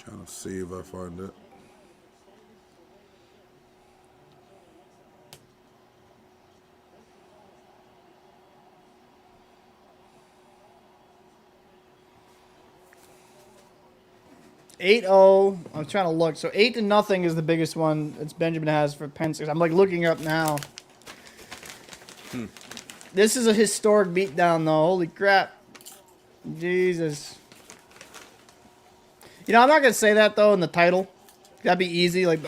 Trying to see if I find it. I'm trying to look. So 8-0 is the biggest one that Benjamin has for Panthers. I'm like looking up now. This is a historic beatdown, though. Holy crap. Jesus. You know, I'm not going to say that, though, in the title. That'd be easy. Like,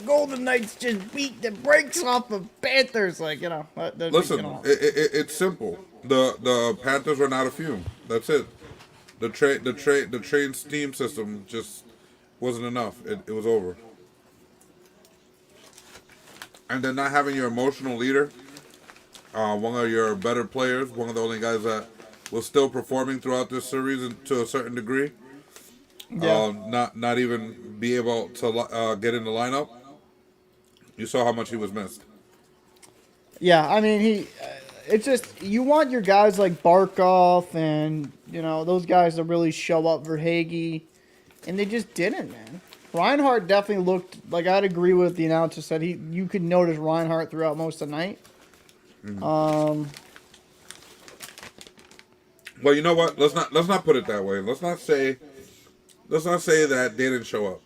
Golden Knights just beat the brakes off of Panthers. Like, you know. Listen, it's simple. The Panthers were not a fume. That's it. The train steam system just wasn't enough. It was over. And then not having your emotional leader, one of your better players, one of the only guys that was still performing throughout this series to a certain degree. Yeah. Not even be able to get in the lineup. You saw how much he was missed. Yeah, I mean, it's just, you want your guys like Barkov and, you know, those guys to really show up for Hagee, and they just didn't, man. Reinhardt definitely looked, like, I'd agree with the announcer said, you could notice Reinhardt throughout most of the night. Well, you know what? Let's not put it that way. Let's not say that they didn't show up.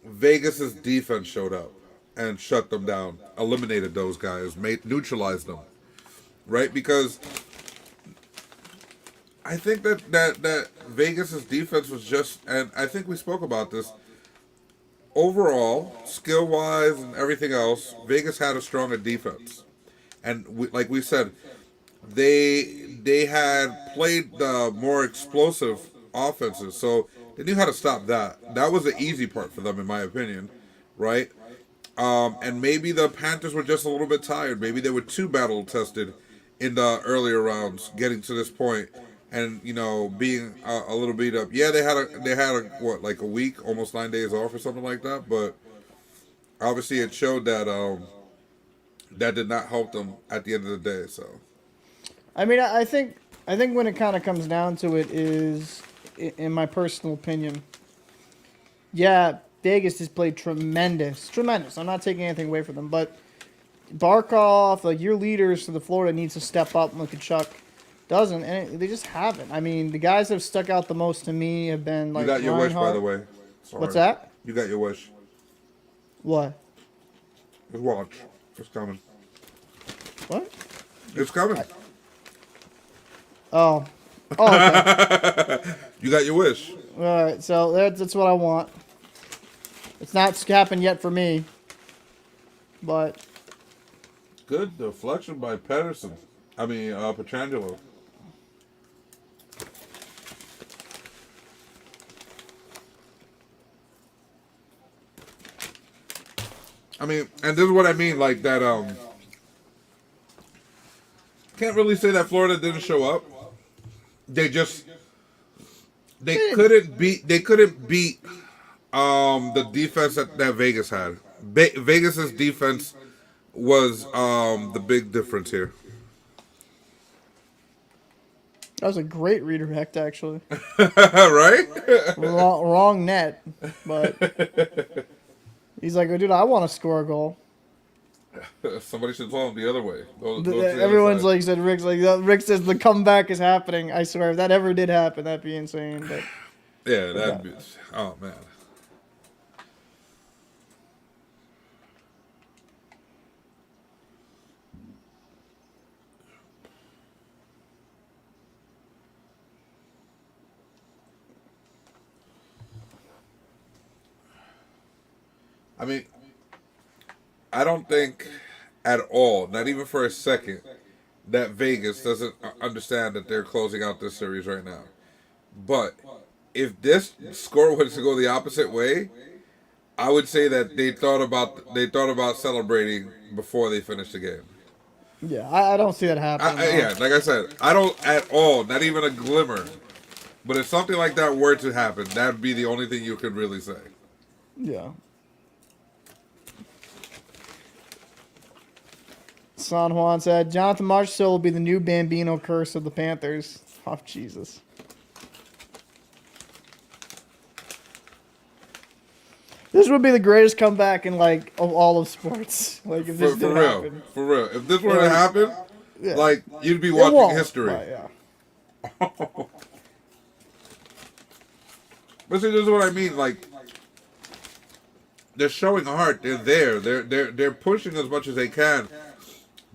Vegas's defense showed up and shut them down, eliminated those guys, neutralized them, right? Because I think that Vegas's defense was just, and I think we spoke about this. Overall, skill wise and everything else, Vegas had a stronger defense, and like we said, they had played the more explosive offenses, so they knew how to stop that. That was the easy part for them, in my opinion, right? And maybe the Panthers were just a little bit tired. Maybe they were too battle tested in the earlier rounds, getting to this point, and being a little beat up. Yeah, they had what, like a week, almost 9 days off or something like that. But obviously, it showed that that did not help them at the end of the day. So, I mean, I think when it kind of comes down to it is, in my personal opinion, yeah, Vegas has played tremendous. I'm not taking anything away from them, but Barkov, like your leaders for the Florida, needs to step up. And tkachuk doesn't, and they just haven't. I mean, the guys that have stuck out the most to me have been like. You got your wish, by the way. Sorry. What's that? You got your wish. What? Just watch. It's coming. What? It's coming. Oh. Okay. You got your wish. All right, so that's what I want. It's not happened yet for me, but Good deflection by Pedersen. I mean, Petrangelo. I mean, and this is what I mean, like that. Can't really say that Florida didn't show up. They couldn't beat the defense that Vegas had. Vegas's defense was the big difference here. that was a great redirect, actually. Right? Wrong net, but he's like, oh, dude, I want to score a goal. Somebody should tell him the other way. Go to the Everyone's other side. like, Rick says the comeback is happening. I swear, if that ever did happen, that'd be insane. But Yeah, that'd be. Oh man. I mean, I don't think at all, not even for a second, that Vegas doesn't understand that they're closing out this series right now. But if this score was to go the opposite way, I would say that they thought about celebrating before they finished the game. yeah, I don't see that happening. Yeah, like I said, I don't at all, not even a glimmer. But if something like that were to happen, that'd be the only thing you could really say. Yeah. San Juan said, Jonathan Marchessault will be the new Bambino curse of the Panthers. Oh, Jesus. This would be the greatest comeback in, like, of all of sports. Like, if this did happen. For real. If this were to happen, Yeah. like, you'd be It watching won't, history. but, yeah. But see, this is what I mean. Like, they're showing heart. They're there. They're pushing as much as they can.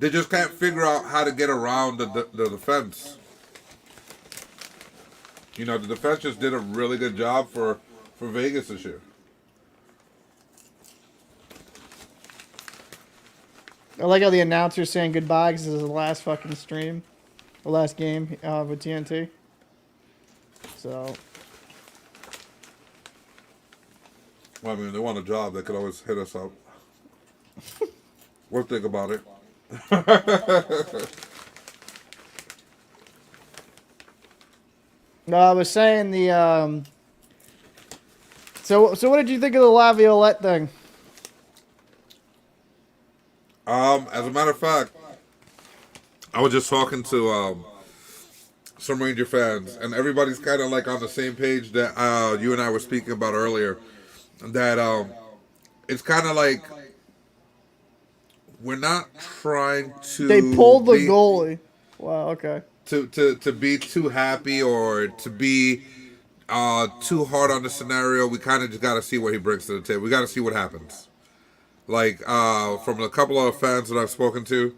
They just can't figure out how to get around the defense. You know, the defense just did a really good job for Vegas this year. I like how the announcer's saying goodbye because this is the last fucking stream. The last game with TNT. So, Well, I mean, if they want a job, they could always hit us up. We'll think about it. I was saying the So what did you think of the Laviolette thing? As a matter of fact, I was just talking to some Ranger fans, and everybody's kind of like on the same page that you and I were speaking about earlier. That it's kind of like we're not trying to. They pulled the goalie. Wow. Okay. To be too happy or to be too hard on the scenario. We kind of just got to see what he brings to the table. We got to see what happens. Like from a couple of fans that I've spoken to,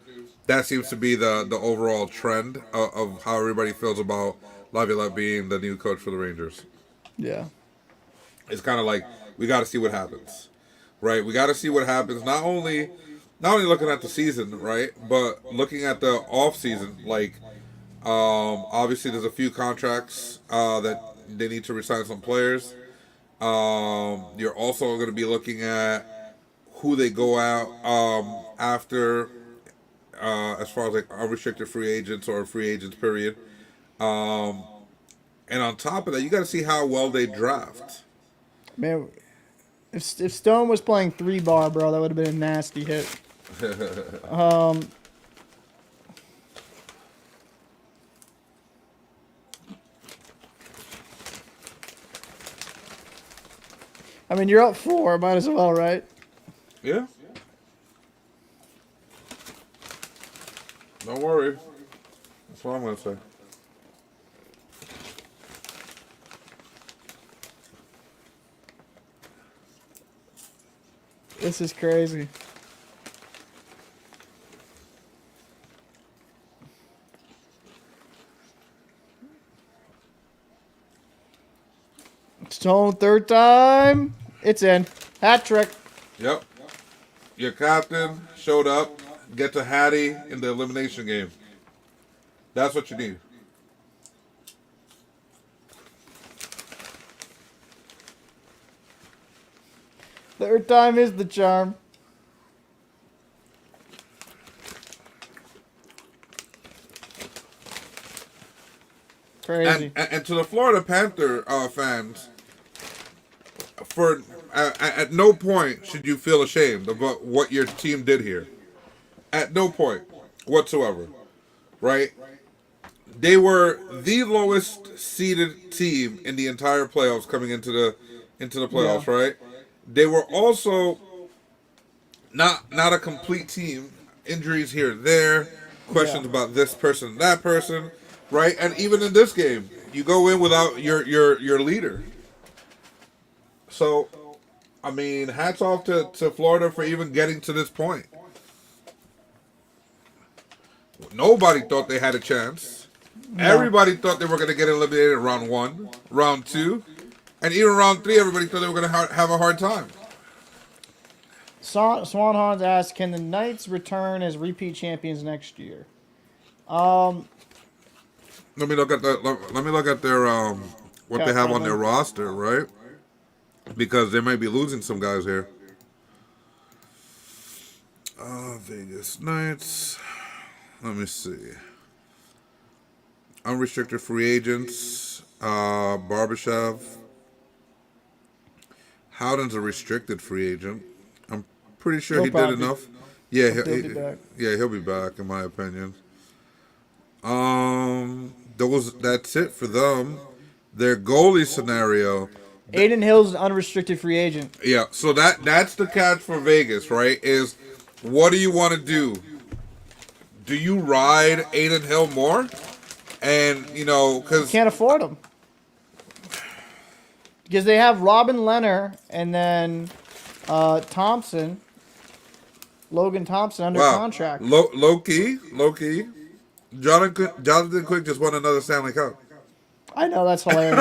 that seems to be the overall trend of how everybody feels about Laviolette being the new coach for the Rangers. Yeah. It's kind of like we got to see what happens, right? We got to see what happens. Not only looking at the season, right, but looking at the off season. Like, obviously, there's a few contracts that they need to resign some players. You're also going to be looking at who they go out after, as far as like unrestricted free agents or free agents, period. And on top of that, you got to see how well they draft. Man, if Stone was playing 3-bar, bro, that would have been a nasty hit. I mean, you're up 4. Might as well, right? Yeah. Don't worry. That's what I'm going to say. This is crazy. Stone, third time. It's in. Hat trick. Yep. Your captain showed up. Get to Hattie in the elimination game. That's what you need. Third time is the charm. Crazy. And to the Florida Panther fans, at no point should you feel ashamed about what your team did here. At no point whatsoever, right? They were the lowest seeded team in the entire playoffs coming into the playoffs, Yeah. right? They were also not a complete team. Injuries here and there, questions about this person, that person, right? And even in this game, you go in without your leader. So, I mean, hats off to Florida for even getting to this point. Nobody thought they had a chance. No. Everybody thought they were going to get eliminated in round 1, round 2, and even round 3, everybody thought they were going to have a hard time. Swanhans asks, can the Knights return as repeat champions next year? Let me look at their what they have on their roster, right? Because they might be losing some guys here. Vegas Knights. Let me see. Unrestricted free agents. Barbashev. Howden's a restricted free agent. I'm pretty sure he did enough. Yeah, he'll be back. Yeah, he'll be back, in my opinion. That's it for them. Their goalie scenario. Aiden Hill's an unrestricted free agent. Yeah, so that's the catch for Vegas, right? Is what do you want to do? Do you ride Aiden Hill more? And, because... Can't afford him. Because they have Robin Leonard and then Thompson. Logan Thompson under contract. Low key. Jonathan Quick just won another Stanley Cup. I know, that's hilarious.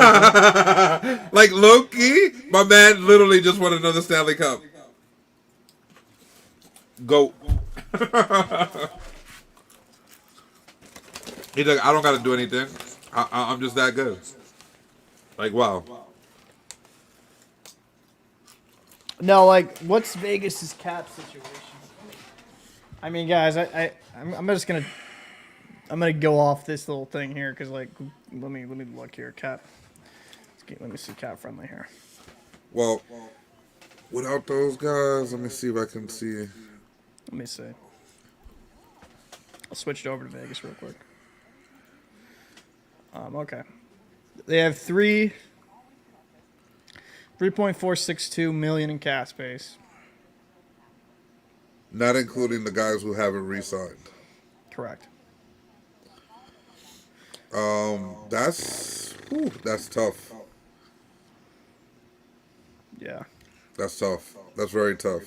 Like, low key, my man literally just won another Stanley Cup. Go. He's like, I don't got to do anything. I'm just that good. Like, wow. No, like, what's Vegas's cap situation? I mean, guys, I'm just gonna go off this little thing here because, like, let me look here, cap. Let me see cap friendly here. Well, without those guys, let me see if I can see. Let me see. I'll switch it over to Vegas real quick. Okay. They have 3.462 million in cap space. Not including the guys who haven't re-signed. Correct. That's tough. Yeah. That's tough. That's very tough.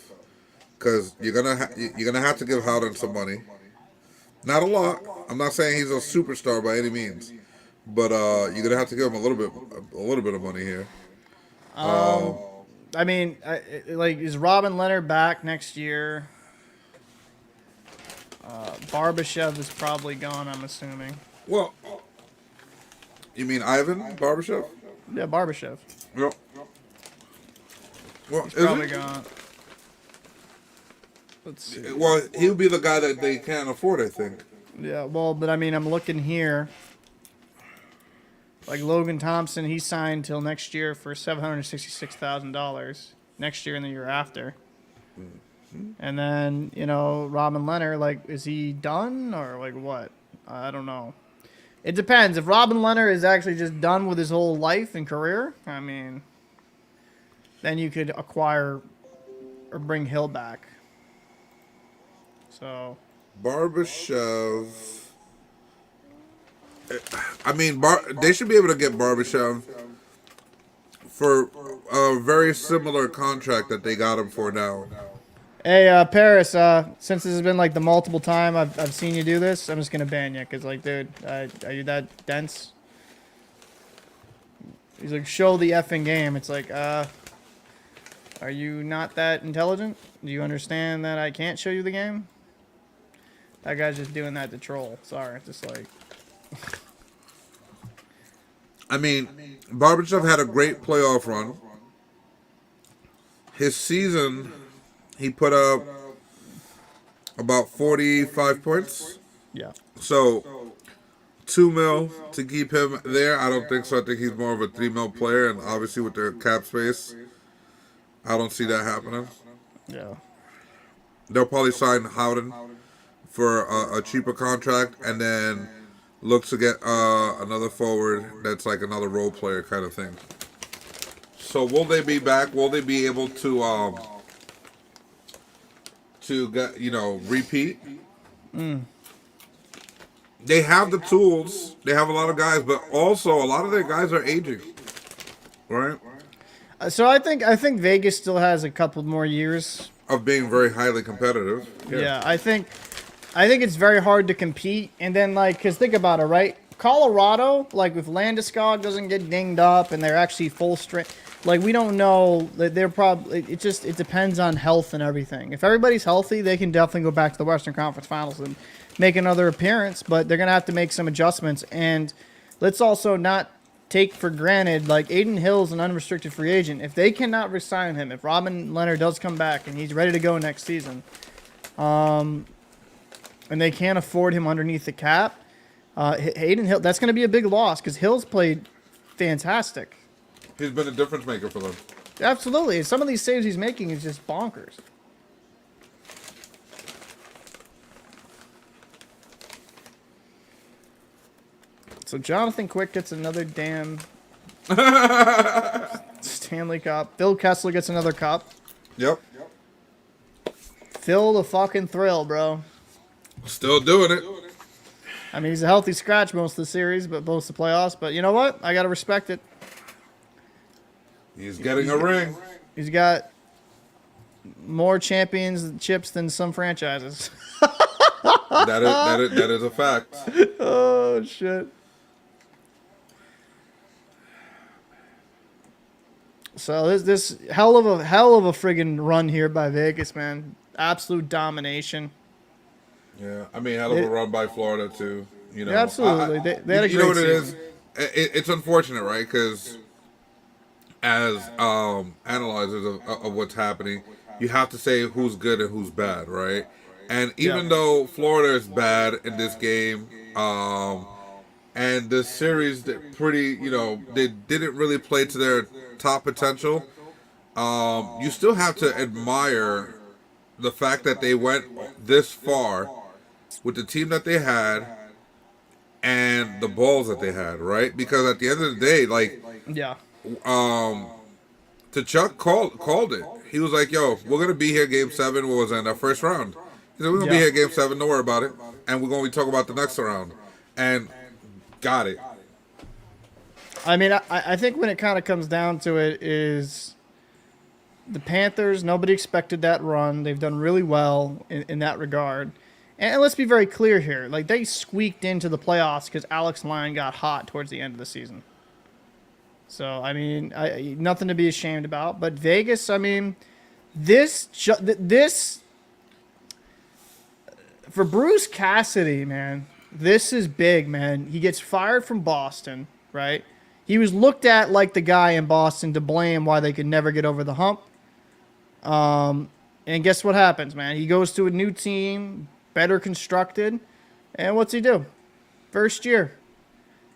Because you're gonna have to give Howden some money. Not a lot. I'm not saying he's a superstar by any means, but you're gonna have to give him a little bit of money here. I mean, like, is Robin Leonard back next year? Barbashev is probably gone, I'm assuming. Well, you mean Ivan Barbashev? Yeah, Barbashev. Yep. Well, He's is probably he? gone. Let's see. Well, he'll be the guy that they can't afford, I think. Yeah, well, but I mean, I'm looking here. Like Logan Thompson, he signed till next year for $766,000. Next year and the year after. And then, you know, Robin Leonard, like, is he done or like what? I don't know. It depends. If Robin Leonard is actually just done with his whole life and career, I mean, then you could acquire or bring Hill back. So Barbashev. I mean, they should be able to get Barbashev for a very similar contract that they got him for now. hey, Paris, since this has been like the multiple time I've seen you do this, I'm just gonna ban you because, like, dude, are you that dense? He's like, show the effing game. It's like, are you not that intelligent? Do you understand that I can't show you the game? That guy's just doing that to troll. Sorry, just like. I mean, Barbashev had a great playoff run. His season, he put up about 45 points. Yeah. So, $2 million to keep him there. I don't think so. I think he's more of a $3 million player, and obviously with their cap space, I don't see that happening. Yeah. They'll probably sign Howden for a cheaper contract, and then look to get another forward that's like another role player kind of thing. So will they be back? Will they be able to get, you know, repeat? They have the tools. They have a lot of guys, but also a lot of their guys are aging, right? So I think Vegas still has a couple more years. Of being very highly competitive. Yeah, I think it's very hard to compete. And then, like, because think about it, right? Colorado, like, if Landeskog doesn't get dinged up and they're actually full strength, like, we don't know that they're probably. It depends on health and everything. If everybody's healthy, they can definitely go back to the Western Conference Finals and make another appearance. But they're gonna have to make some adjustments. And let's also not take for granted, like, Aiden Hill's an unrestricted free agent. If they cannot resign him, if Robin Leonard does come back and he's ready to go next season, and they can't afford him underneath the cap, Aiden Hill, that's going to be a big loss because Hill's played fantastic. He's been a difference maker for them. Absolutely. Some of these saves he's making is just bonkers. So Jonathan Quick gets another damn Stanley Cup. Phil Kessler gets another cup. Yep. Phil the fucking thrill, bro. Still doing it. I mean, he's a healthy scratch most of the series, but most of the playoffs. But you know what? I got to respect it. He's getting a ring. He's got more championships than some franchises. That is a fact. Oh, shit. So this hell of a friggin' run here by Vegas, man. Absolute domination. Yeah, I mean, hell of a run by Florida too. You know, Yeah, absolutely. They had a great you know what it season. is? It's unfortunate, right? Because as analyzers of what's happening, you have to say who's good and who's bad, right? And even though Florida is bad in this game, and the series pretty, you know, they didn't really play to their top potential, you still have to admire the fact that they went this far with the team that they had and the balls that they had, right? Because at the end of the day, like, Yeah. Tkachuk called it. He was like, "Yo, we're gonna be here Game 7. What was that, in our first round? He said, we're gonna be here Game 7. Don't worry about it, and we're gonna be talking about the next round." And got it. I mean, I think when it kind of comes down to it is the Panthers, nobody expected that run. They've done really well in that regard. And let's be very clear here. Like, they squeaked into the playoffs because Alex Lyon got hot towards the end of the season. So, I mean, nothing to be ashamed about. But Vegas, I mean, this for Bruce Cassidy, man, this is big, man. He gets fired from Boston, right? He was looked at like the guy in Boston to blame why they could never get over the hump. And guess what happens, man? He goes to a new team, better constructed, and what's he do? First year.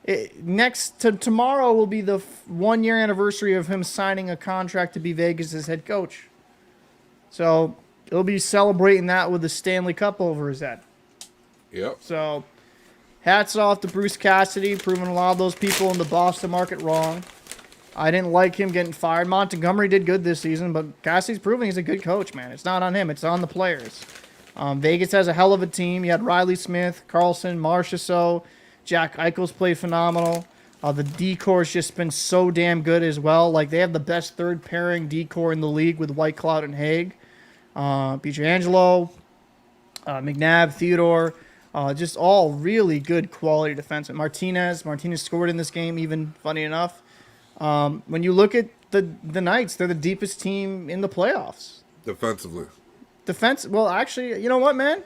Tomorrow will be the 1 year anniversary of him signing a contract to be Vegas' head coach. So he'll be celebrating that with the Stanley Cup over his head. Yep. So hats off to Bruce Cassidy, proving a lot of those people in the Boston market wrong. I didn't like him getting fired. Montgomery did good this season, but Cassidy's proving he's a good coach, man. It's not on him. It's on the players. Vegas has a hell of a team. You had Riley Smith, Carlson, Marchessault, Jack Eichel's played phenomenal. The D-core's just been so damn good as well. Like, they have the best third pairing D-core in the league with Whitecloud and Haig. Pietrangelo, McNabb, Theodore, just all really good quality defensemen. Martinez scored in this game, even funny enough. When you look at the Knights, they're the deepest team in the playoffs. Defensively. Well, actually, you know what, man?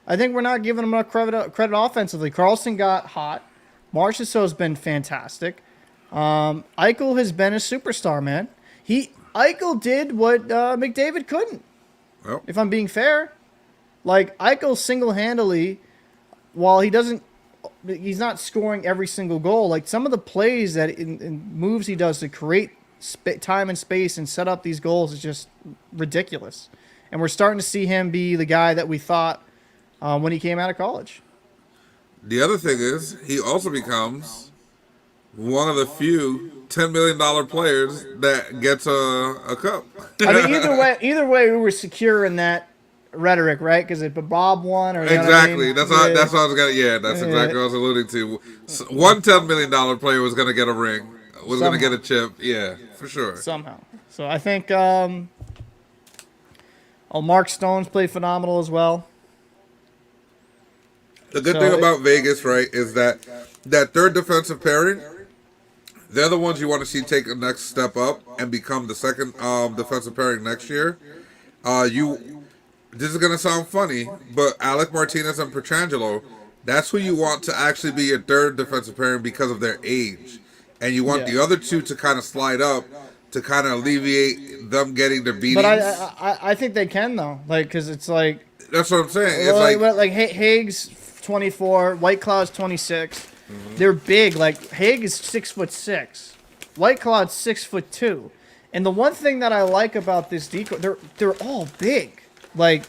I think we're not giving them enough credit offensively. Carlson got hot. Marchessault's been fantastic. Eichel has been a superstar, man. Eichel did what McDavid couldn't. Yep. If I'm being fair. Like, Eichel single-handedly, while he's not scoring every single goal, like, some of the plays that in moves he does to create time and space and set up these goals is just ridiculous. And we're starting to see him be the guy that we thought when he came out of college. The other thing is, he also becomes one of the few $10 million players that gets a cup. I mean, either way, we were secure in that rhetoric, right? Because if Bob won, or exactly, that's what I mean? that's what I was gonna. Yeah, that's exactly what I was alluding to. One $10 million player was gonna get a ring, was gonna get a chip. Yeah, for sure. Somehow. So I think Mark Stone's played phenomenal as well. The good thing about Vegas, right, is that third defensive pairing, they're the ones you want to see take the next step up and become the second defensive pairing next year. This is going to sound funny, but Alec Martinez and Pietrangelo, that's who you want to actually be your third defensive pairing because of their age. And you want the other two to kind of slide up to kind of alleviate them getting their beatings. But I think they can, though. Like, because it's like... That's what I'm saying. It's like Haig's 24, Whitecloud's 26. Mm-hmm. They're big. Like, Haig is 6'6". Whitecloud's 6'2". And the one thing that I like about this decoy, they're all big. Like,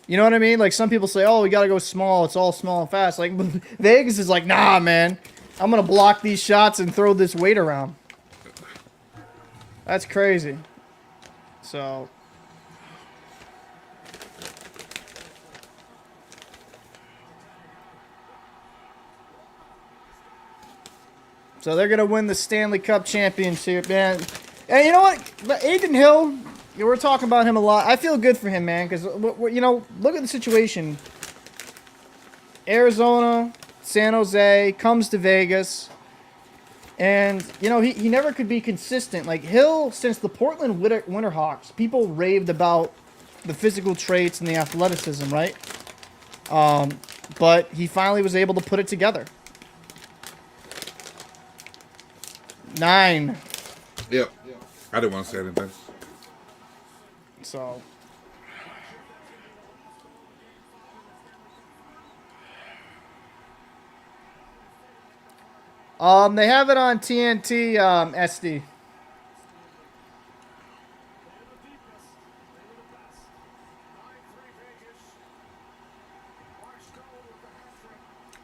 you know what I mean? Like, some people say, oh, we got to go small. It's all small and fast. Like, Vegas is like, nah, man. I'm going to block these shots and throw this weight around. That's crazy. So... So they're going to win the Stanley Cup championship, man. And you know what? Aiden Hill, we're talking about him a lot. I feel good for him, man, because, you know, look at the situation. Arizona, San Jose, comes to Vegas. And, you know, he never could be consistent. Like, Hill, since the Portland Winterhawks, people raved about the physical traits and the athleticism, right? But he finally was able to put it together. 9. Yep. I didn't want to say anything. So. They have it on TNT SD.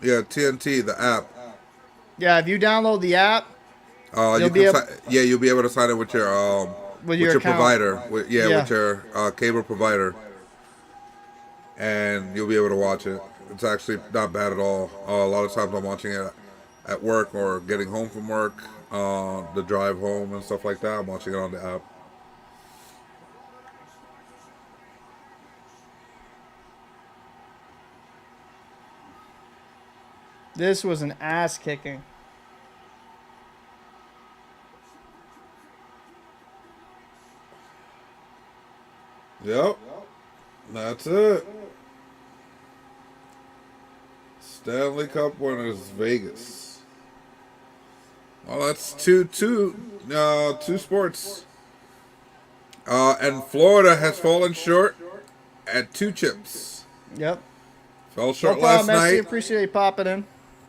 Yeah, TNT, the app. Yeah, if you download the app, you'll be able to sign in with your provider. With your cable provider, and you'll be able to watch it. It's actually not bad at all. A lot of times I'm watching it at work or getting home from work, the drive home and stuff like that. I'm watching it on the app. This was an ass kicking. Yep. That's it. Stanley Cup winners, Vegas. Well, that's two sports. And Florida has fallen short at 2 chips. Yep. Fell No short problem, last Messi. night. Appreciate you popping in.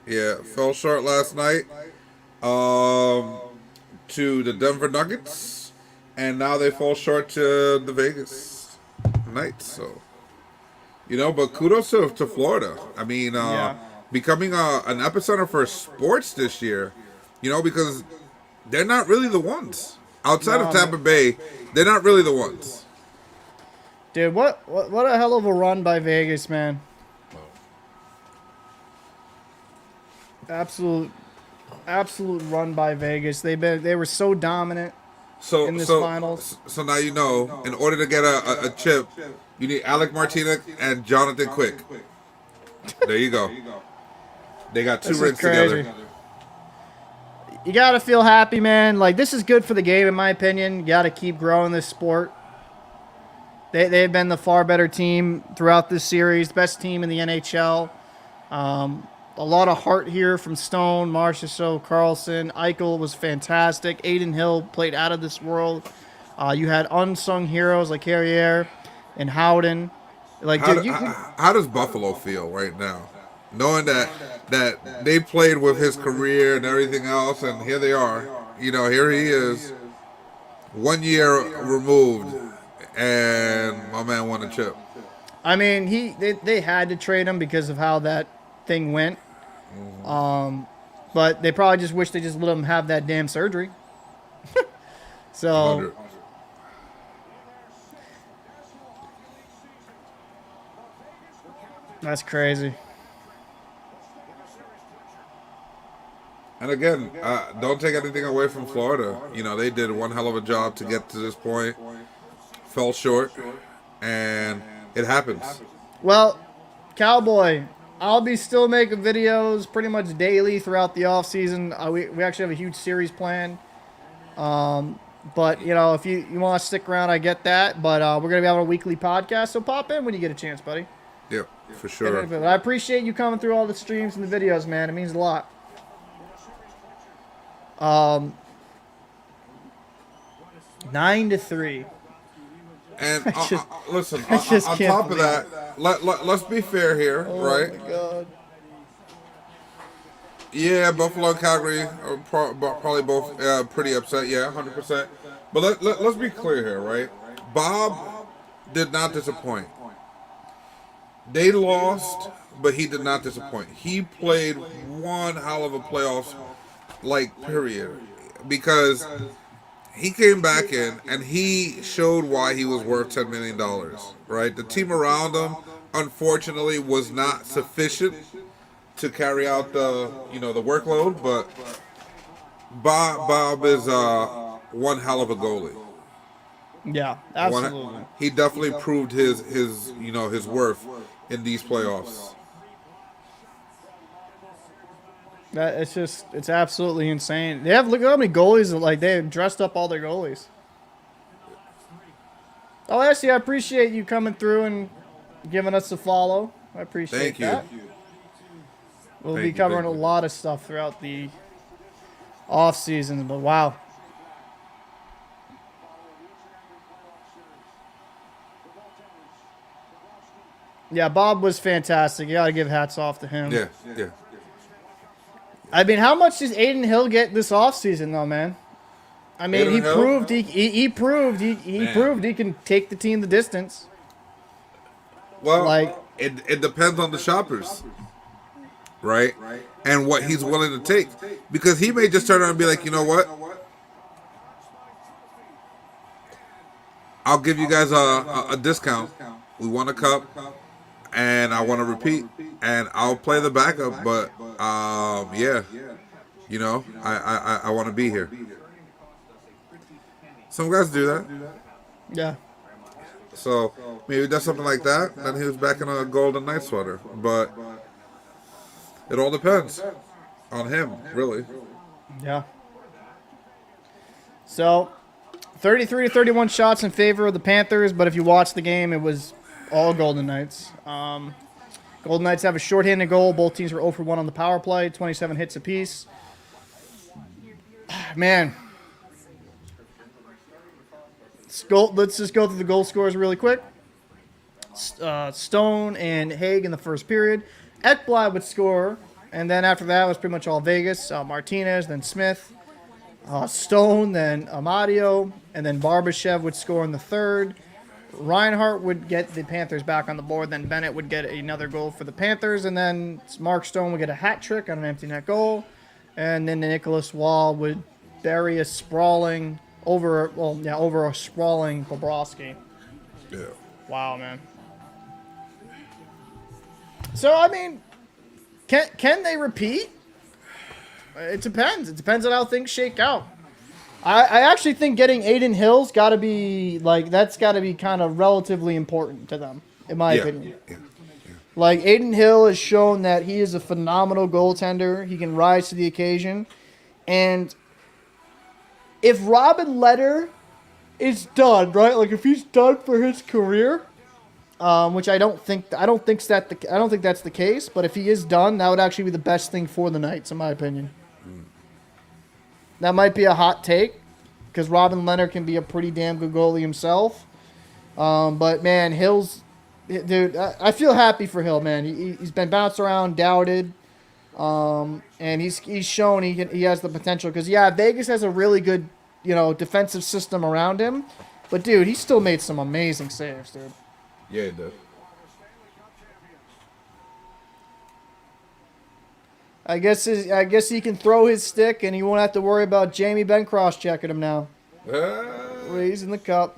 Yeah, fell short last night. To the Denver Nuggets, and now they fall short to the Vegas Knights. So, but kudos to Florida. I mean, becoming an epicenter for sports this year. Because they're not really the ones outside of Tampa Bay. They're not really the ones. Dude, what a hell of a run by Vegas, man. Absolute run by Vegas. They were so dominant in this finals. So now in order to get a chip, you need Alec Martinez and Jonathan Quick. There you go. They got 2 rings together. You gotta feel happy, man. Like, this is good for the game, in my opinion. You gotta keep growing this sport. They've been the far better team throughout this series. Best team in the NHL. A lot of heart here from Stone, Marchessault, Carlson. Eichel was fantastic. Aiden Hill played out of this world. You had unsung heroes like Carrier and Howden. Like, how does Buffalo feel right now, knowing that they played with his career and everything else, and here they are. Here he is, 1 year removed, and my man won a chip. I mean, they had to trade him because of how that thing went. But they probably just wish they just let him have that damn surgery. So 100. That's crazy. And again, don't take anything away from Florida. They did one hell of a job to get to this point. Fell short, and it happens. Well, Cowboy, I'll be still making videos pretty much daily throughout the off season. We actually have a huge series planned. But if you want to stick around, I get that. But we're gonna be having a weekly podcast, so pop in when you get a chance, buddy. Yep, for sure. But I appreciate you coming through all the streams and the videos, man. It means a lot. 9-3. And listen, I just on can't top of believe that, let's be fair here, right? Oh my God. Yeah, Buffalo and Calgary are probably both pretty upset. Yeah, 100%. But let's be clear here, right? Bob did not disappoint. They lost, but he did not disappoint. He played one hell of a playoffs, period. Because he came back in and he showed why he was worth $10 million, right? The team around him, unfortunately, was not sufficient to carry out the workload, but Bob is one hell of a goalie. Yeah, absolutely. He definitely proved his worth in these playoffs. It's absolutely insane. Look at how many goalies they have dressed up all their goalies. Oh, Ashley, I appreciate you coming through and giving us a follow. I appreciate that. Thank you. We'll be covering a lot of stuff throughout the off season, but wow. Yeah, Bob was fantastic. You gotta give hats off to him. Yeah. I mean, how much does Aiden Hill get this offseason, though, man? I mean, Aiden he Hill? proved he proved he can take the team the distance. Well, it depends on the shoppers, right? And what he's willing to take, because he may just turn around and be like, you know what? I'll give you guys a discount. We won a cup, and I want to repeat, and I'll play the backup, but yeah, I want to be here. Some guys do that. Yeah. So maybe that's something like that. Then he was back in a Golden Knight sweater. But It all depends on him, really. Yeah. So, 33 to 31 shots in favor of the Panthers, but if you watch the game, it was all Golden Knights. Golden Knights have a shorthanded goal. Both teams were 0 for 1 on the power play, 27 hits apiece. Man. Let's just go through the goal scores really quick. Stone and Haig in the first period. Ekblad would score, and then after that was pretty much all Vegas. Martinez, then Smythe. Stone, then Amadio, and then Barbashev would score in the third. Reinhart would get the Panthers back on the board. Then Bennett would get another goal for the Panthers, and then Mark Stone would get a hat trick on an empty net goal. And then Nicholas Wall would bury a sprawling over a sprawling Bobrovsky. Yeah. Wow, man. So I mean, can they repeat? It depends. It depends on how things shake out. I actually think getting Aiden Hill's got to be that's got to be kind of relatively important to them, in my opinion. Yeah. Like, Aiden Hill has shown that he is a phenomenal goaltender. He can rise to the occasion. And if Robin Lehner is done, right? Like, if he's done for his career, which I don't think that's the case, but if he is done, that would actually be the best thing for the Knights, in my opinion. That might be a hot take, because Robin Lehner can be a pretty damn good goalie himself. But, man, Hill's... Dude, I feel happy for Hill, man. He's been bounced around, doubted, and he's shown he has the potential. Because, Vegas has a really good, defensive system around him. But, dude, he still made some amazing saves, dude. Yeah, he did. I guess he can throw his stick, and he won't have to worry about Jamie Benn cross-checking him now. Raising the cup.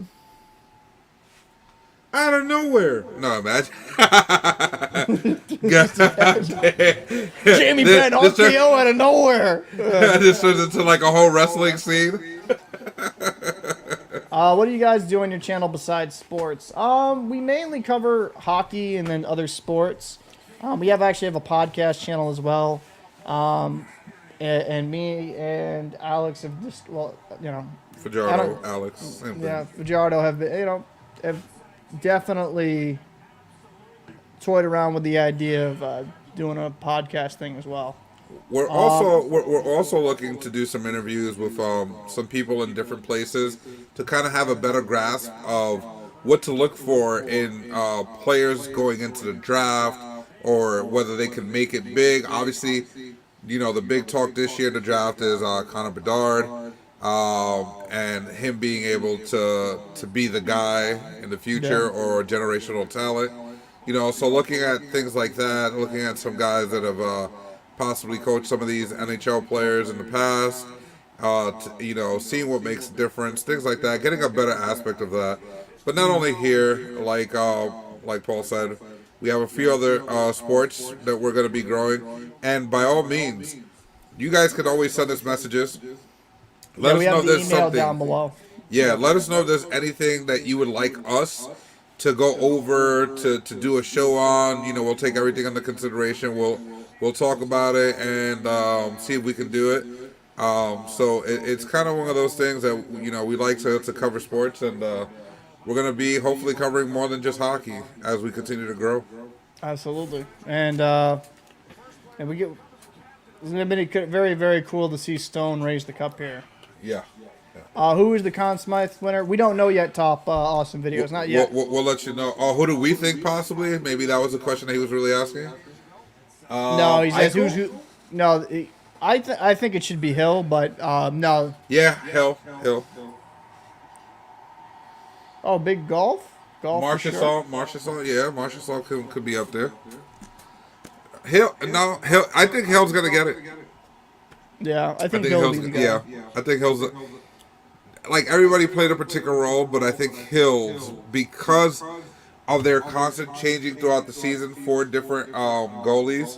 Out of nowhere. No, imagine. Jamie Benn, RKO out of nowhere. This turns into like a whole wrestling scene. What do you guys do on your channel besides sports? We mainly cover hockey and then other sports. We actually have a podcast channel as well. And me and Alex have just, Fajardo, Alex, same thing. Yeah, Fajardo have been, have definitely toyed around with the idea of doing a podcast thing as well. We're also looking to do some interviews with some people in different places to kind of have a better grasp of what to look for in players going into the draft, or whether they can make it big. Obviously, the big talk this year in the draft is Connor Bedard. And him being able to be the guy in the future, or generational talent, so looking at things like that, looking at some guys that have possibly coached some of these NHL players in the past, seeing what makes a difference, things like that, getting a better aspect of that. But not only here, like Paul said, we have a few other sports that we're going to be growing, and by all means, you guys can always send us messages. Let us know if there's something down below. Yeah, let us know if there's anything that you would like us to go over to do a show on. We'll take everything under consideration. We'll talk about it and see if we can do it. So it's kind of one of those things that we like to cover sports, and we're gonna be hopefully covering more than just hockey as we continue to grow. Absolutely, and we get. It's gonna be very, very cool to see Stone raise the cup here. Yeah. Who is the Conn Smythe winner? We don't know yet, Top Awesome Videos. Not yet. We'll let you know. Who do we think possibly? Maybe that was the question that he was really asking. No, he says who? No, I think it should be Hill, but no. Yeah, Hill. Oh, big golf. Marchessault, yeah, Marchessault could be up there. Hill. I think Hill's gonna get it. Yeah, I think Hill's the guy. Yeah, I think Hill's. Like, everybody played a particular role, but I think Hills, because of their constant changing throughout the season for different goalies,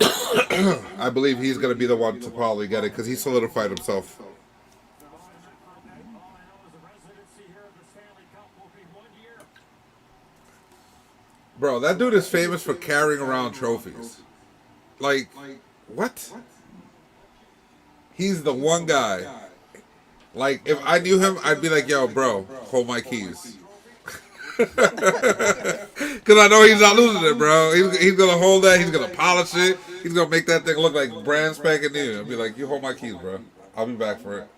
I believe he's going to be the one to probably get it, because he solidified himself. Bro, that dude is famous for carrying around trophies. Like, what? He's the one guy. Like, if I knew him, I'd be like, yo, bro, hold my keys. Because I know he's not losing it, bro. He's going to hold that. He's going to polish it. He's going to make that thing look like brand spanking new. I'll be like, you hold my keys, bro. I'll be back for it.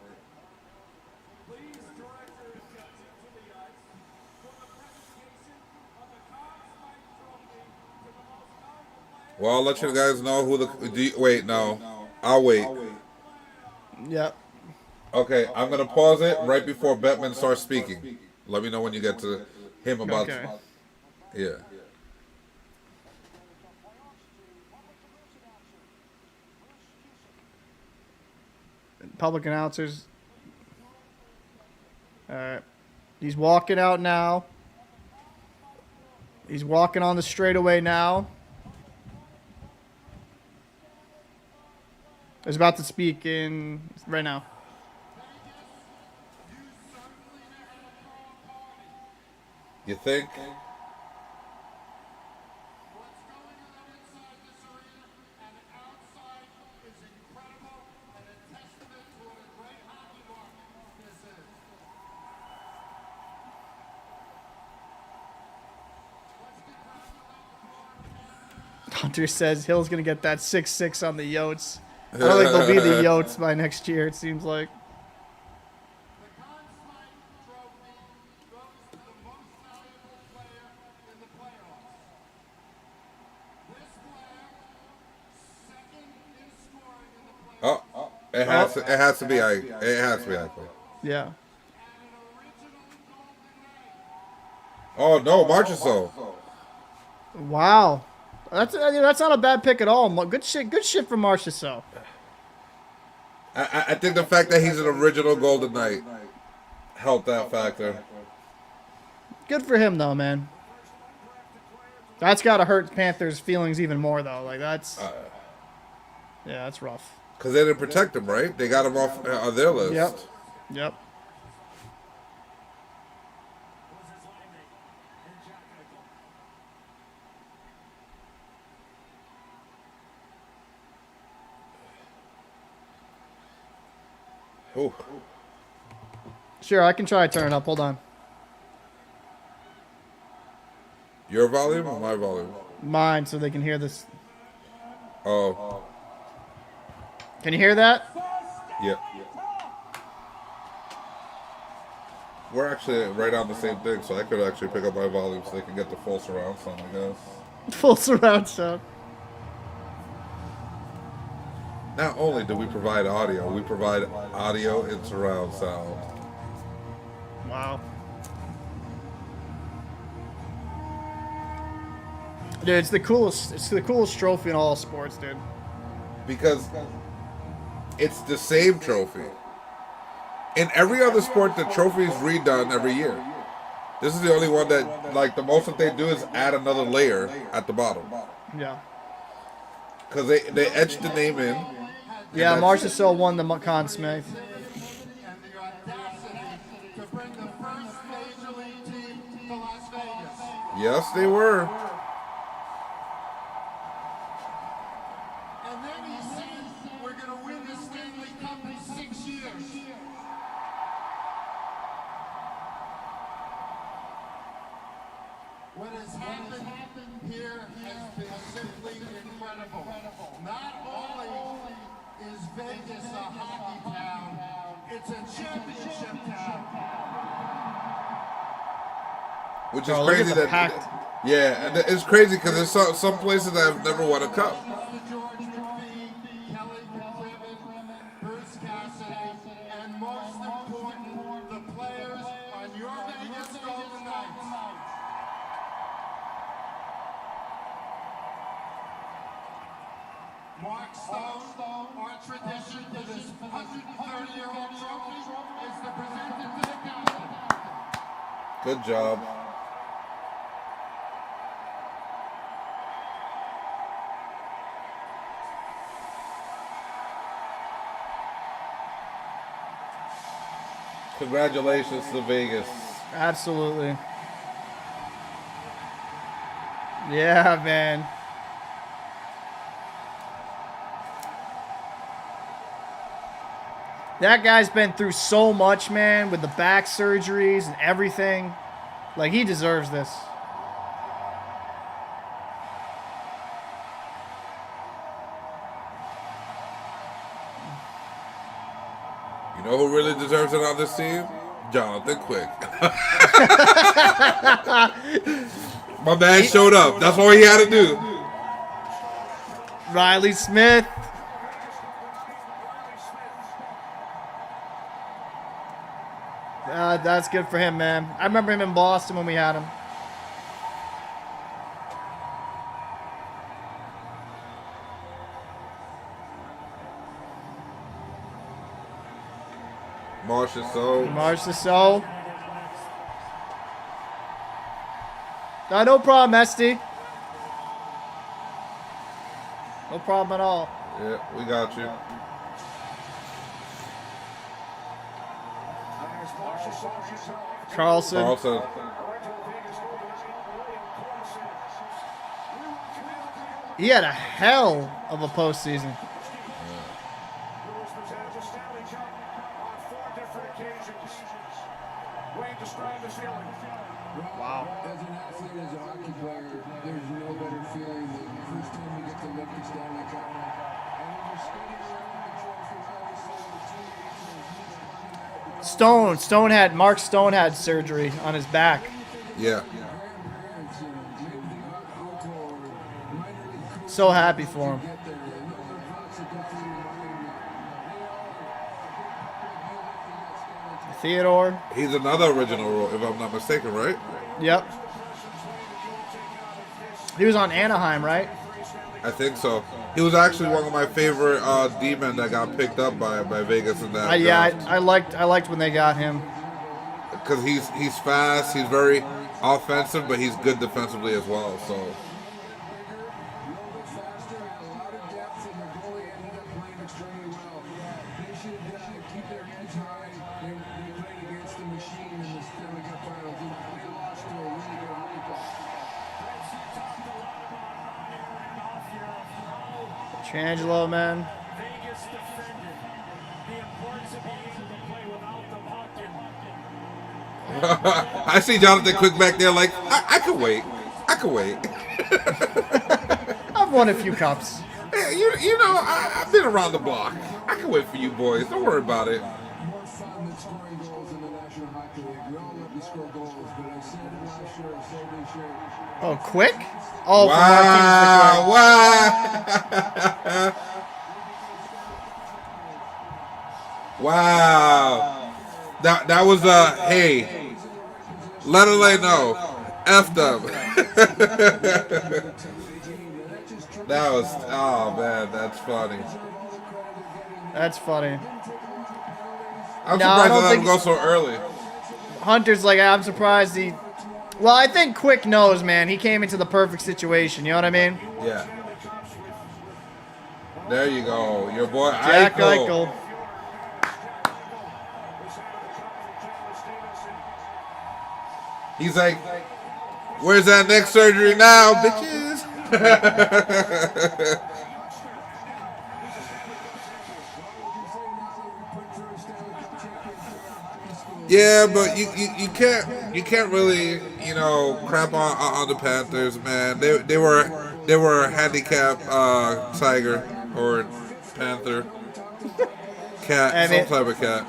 Well, I'll let you guys know who the... wait, no. I'll wait. Yep. Okay, I'm going to pause it right before Bettman starts speaking. Let me know when you get to him about... Okay. Yeah. Public announcers. All right. He's walking out now. He's walking on the straightaway now. He's about to speak in right now. You think? Hunter says Hill's going to get that 6-6 on the Yotes. I don't think they'll be the Yotes by next year, it seems like. Oh, it has to be Eichel. Yeah. Oh no, Marchessault. Wow. That's not a bad pick at all. Good shit from Marchessault. I think the fact that he's an original Golden Knight helped that factor. Good for him though, man. That's got to hurt Panthers' feelings even more though. Like that's yeah, that's rough. Because they didn't protect him, right? They got him off their list. Yep. Ooh. Sure, I can try to turn it up. Hold on. Your volume or my volume? Mine, so they can hear this. Oh. Can you hear that? Yeah. We're actually right on the same thing, so I could actually pick up my volume so they can get the full surround sound, I guess. Full surround sound. Not only do we provide audio, we provide audio and surround sound. Wow. Dude, it's the coolest trophy in all sports, dude. Because it's the same trophy. In every other sport, the trophy is redone every year. This is the only one that, like, the most that they do is add another layer at the bottom. Yeah. Because they etched the name in. Yeah, Marchessault won the Conn Smythe. Yes, they were. And then he said, we're going to win the Stanley Cup in 6 years. What has happened here has been simply incredible. Not only is Vegas a hockey town, it's a championship town. Which is Oh, look at crazy the that... packed. Yeah, and it's crazy because there's some places that have never won a cup. George McPhee, Kelly McCrimmon, Bruce Cassidy, and most important, the players on your Vegas Golden Knights. Mark Stone, our tradition to this 130-year-old trophy is to present it to the captain. Good job. Congratulations to Vegas. Absolutely. Yeah, man. That guy's been through so much, man, with the back surgeries and everything. Like, he deserves this. You know who really deserves it on this team? Jonathan Quick. My man showed up. That's all he had to do. Riley Smythe. That's good for him, man. I remember him in Boston when we had him. Marchessault. No problem, Esty. No problem at all. Yeah, we got you. Carlson. He had a hell of a postseason. Wow. As an athlete, as a hockey player, there's no better feeling than the first time you get to lift the Stanley Cup. And when you're skating around the trophy, obviously, Mark Stone had surgery on his back. Yeah. So happy for him. Theodore. He's another original, if I'm not mistaken, right? Yep. He was on Anaheim, right? I think so. He was actually one of my favorite D-men that got picked up by Vegas in that. I liked when they got him. Because he's fast, he's very offensive, but he's good defensively as well. So. Angelo, man. Vegas defended the importance of being able to play without the puck. I see Jonathan Quick back there like, I could wait. I could wait. I've won a few cups. Yeah, you know, I've been around the block. I can wait for you boys. Don't worry about it. more fun than scoring goals in the National Hockey League. We all love to score goals, but I said it last year, I said this year. Oh, Quick? Oh, Wow. Wow. That was hey. Let LA know. F them. That was, oh man, that's funny. That's funny. I'm No, surprised I don't they let him think- go so early. Hunter's like, I'm surprised he... Well, I think Quick knows, man. He came into the perfect situation. You know what I mean? Yeah. There you go. Your boy Jack Eichel. Eichel. He's like, where's that next surgery now, bitches? Yeah, but you can't really, you know, crap on the Panthers, man. They were a handicapped tiger or panther, cat, some type of cat.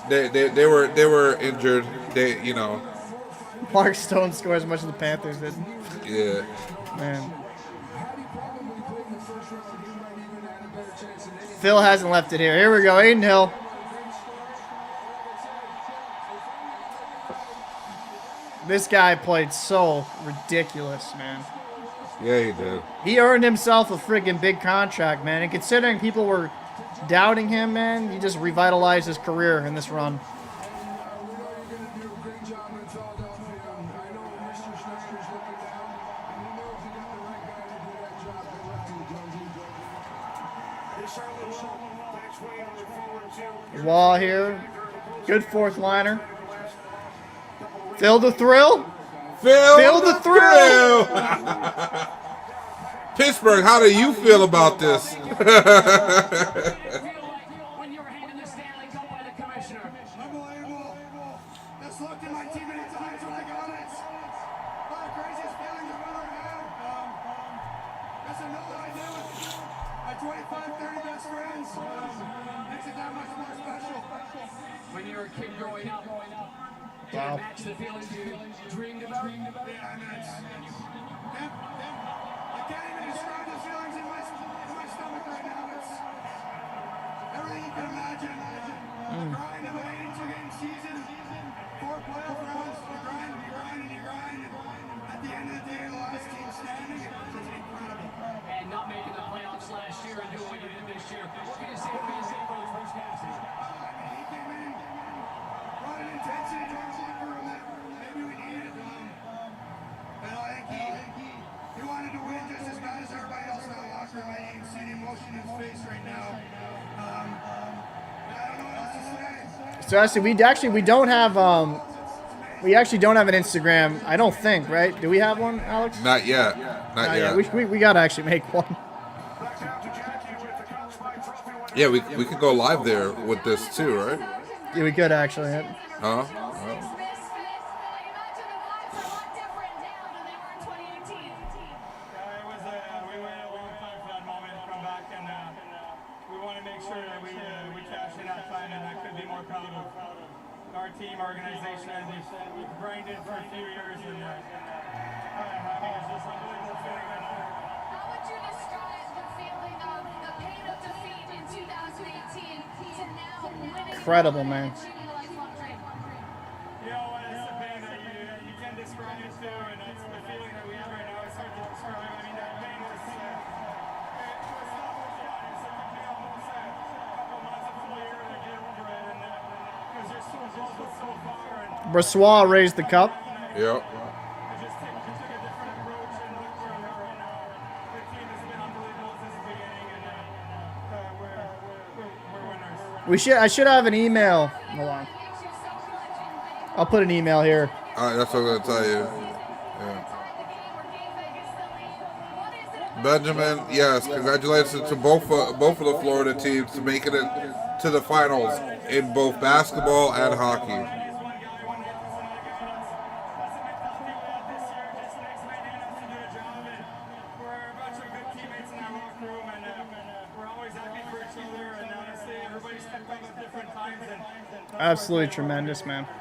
They were injured. They, you know. Mark Stone scored as much as the Panthers did. Yeah. Man. Phil hasn't left it here. Here we go. Aiden Hill. This guy played so ridiculous, man. Yeah, he did. He earned himself a friggin' big contract, man. And considering people were doubting him, man, he just revitalized his career in this run. Wall here. Good fourth liner. Feel the thrill? Feel the thrill! Pittsburgh, how do you feel about this? When you were handed the Stanley Cup by the commissioner. Unbelievable. Just looked at my team many times when I got it. One of the craziest feelings I've ever had. Just to know that I did with my 25, 30 best friends. Makes it that much more special. When you were a kid growing up, did it match the feelings you dreamed about? Yeah, I mean, I can't even describe the feelings in my stomach right now. It's everything you can imagine. The grind of an 82-game season, 4 playoff rounds, you grind, and you grind, and you grind. And at the end of the day, the last team standing, it's incredible. And not making the playoffs last year and doing what you did this year. What can you say for the Sabres first Cassidy? He came in, brought an intensity to our locker room that maybe we needed. And I think he wanted to win just as bad as everybody else in that locker room. I can see the emotion in his face right now. I don't know what else to say. So actually, we don't have we actually don't have an Instagram. I don't think, right? Do we have one, Alex? Not yet. Not yet. We gotta actually make one. Yeah, we could go live there with this too, right? Yeah, we could actually. Huh? We waited a long time for that moment to come back, and we want to make sure that we cash in that time, and I could be more proud of our team, organization, and we've grinded for a few years, and it's just unbelievable feeling right now. How would you describe the feeling of the pain of defeat in 2018 to now winning? Incredible, man. You know, it's the pain that you can't describe it too, and it's the feeling that we have right now. It's hard to describe. I mean, that pain was tough. It took me almost a couple months, a full year to get over it, and because you're so close but so far. And Brassois raised the cup. Yep. we took a different approach, and look where we are right now. The team has been unbelievable since the beginning, and we're winners. I should have an email. Hold on. I'll put an email here. That's what I'm gonna tell you. Yeah. Benjamin, yes, congratulations to both of the Florida teams to making it to the finals in both basketball and hockey. Absolutely tremendous, man. How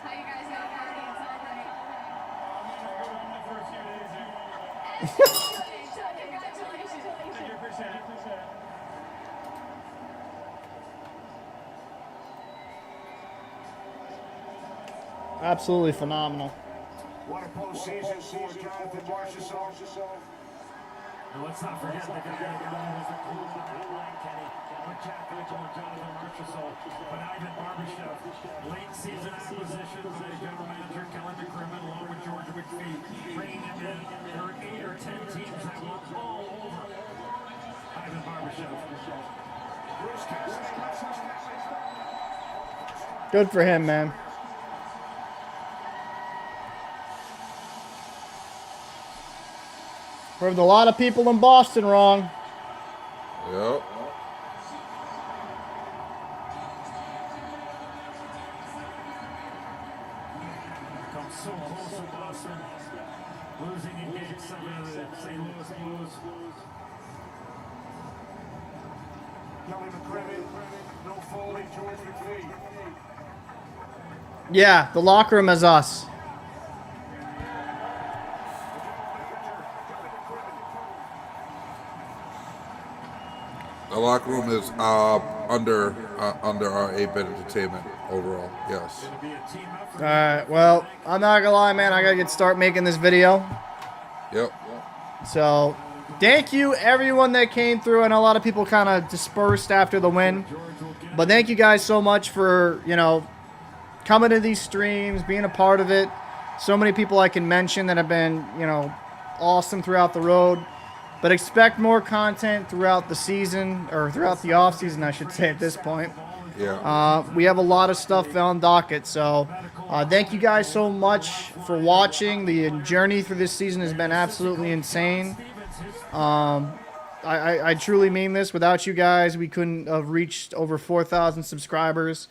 you guys gonna party and congratulations. Absolutely phenomenal. What a postseason for Jonathan Marchessault. And let's not forget the guy that was the cool line, Kenny. What Jack Mitchell and Jonathan Marchessault, but Ivan Barbashev, late season acquisition by general manager Kelly McCrimmon, along with George McPhee, bringing him in. There are 8 or 10 teams that were all over Ivan Barbashev. Good for him, man. Proved a lot of people in Boston wrong. Yep. Come so close to Boston, losing in Game 7 of the St. Louis Blues. Kelly McCrimmon, no Foley, George McPhee. Yeah, the locker room is us. The locker room is under our 8-bit entertainment overall. Yes. Alright, well, I'm not gonna lie, man. I gotta start making this video. Yep. So, thank you everyone that came through. I know a lot of people kind of dispersed after the win. But thank you guys so much for, coming to these streams, being a part of it. So many people I can mention that have been, awesome throughout the road. But expect more content throughout the season, or throughout the off season, I should say at this point. Yeah. We have a lot of stuff on docket, so thank you guys so much for watching. The journey through this season has been absolutely insane. I truly mean this. Without you guys, we couldn't have reached over 4,000 subscribers.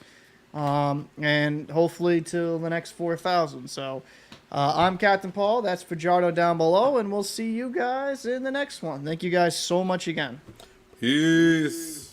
And hopefully till the next 4,000. So I'm Captain Paul. That's Fajardo down below. And we'll see you guys in the next one. Thank you guys so much again. Peace.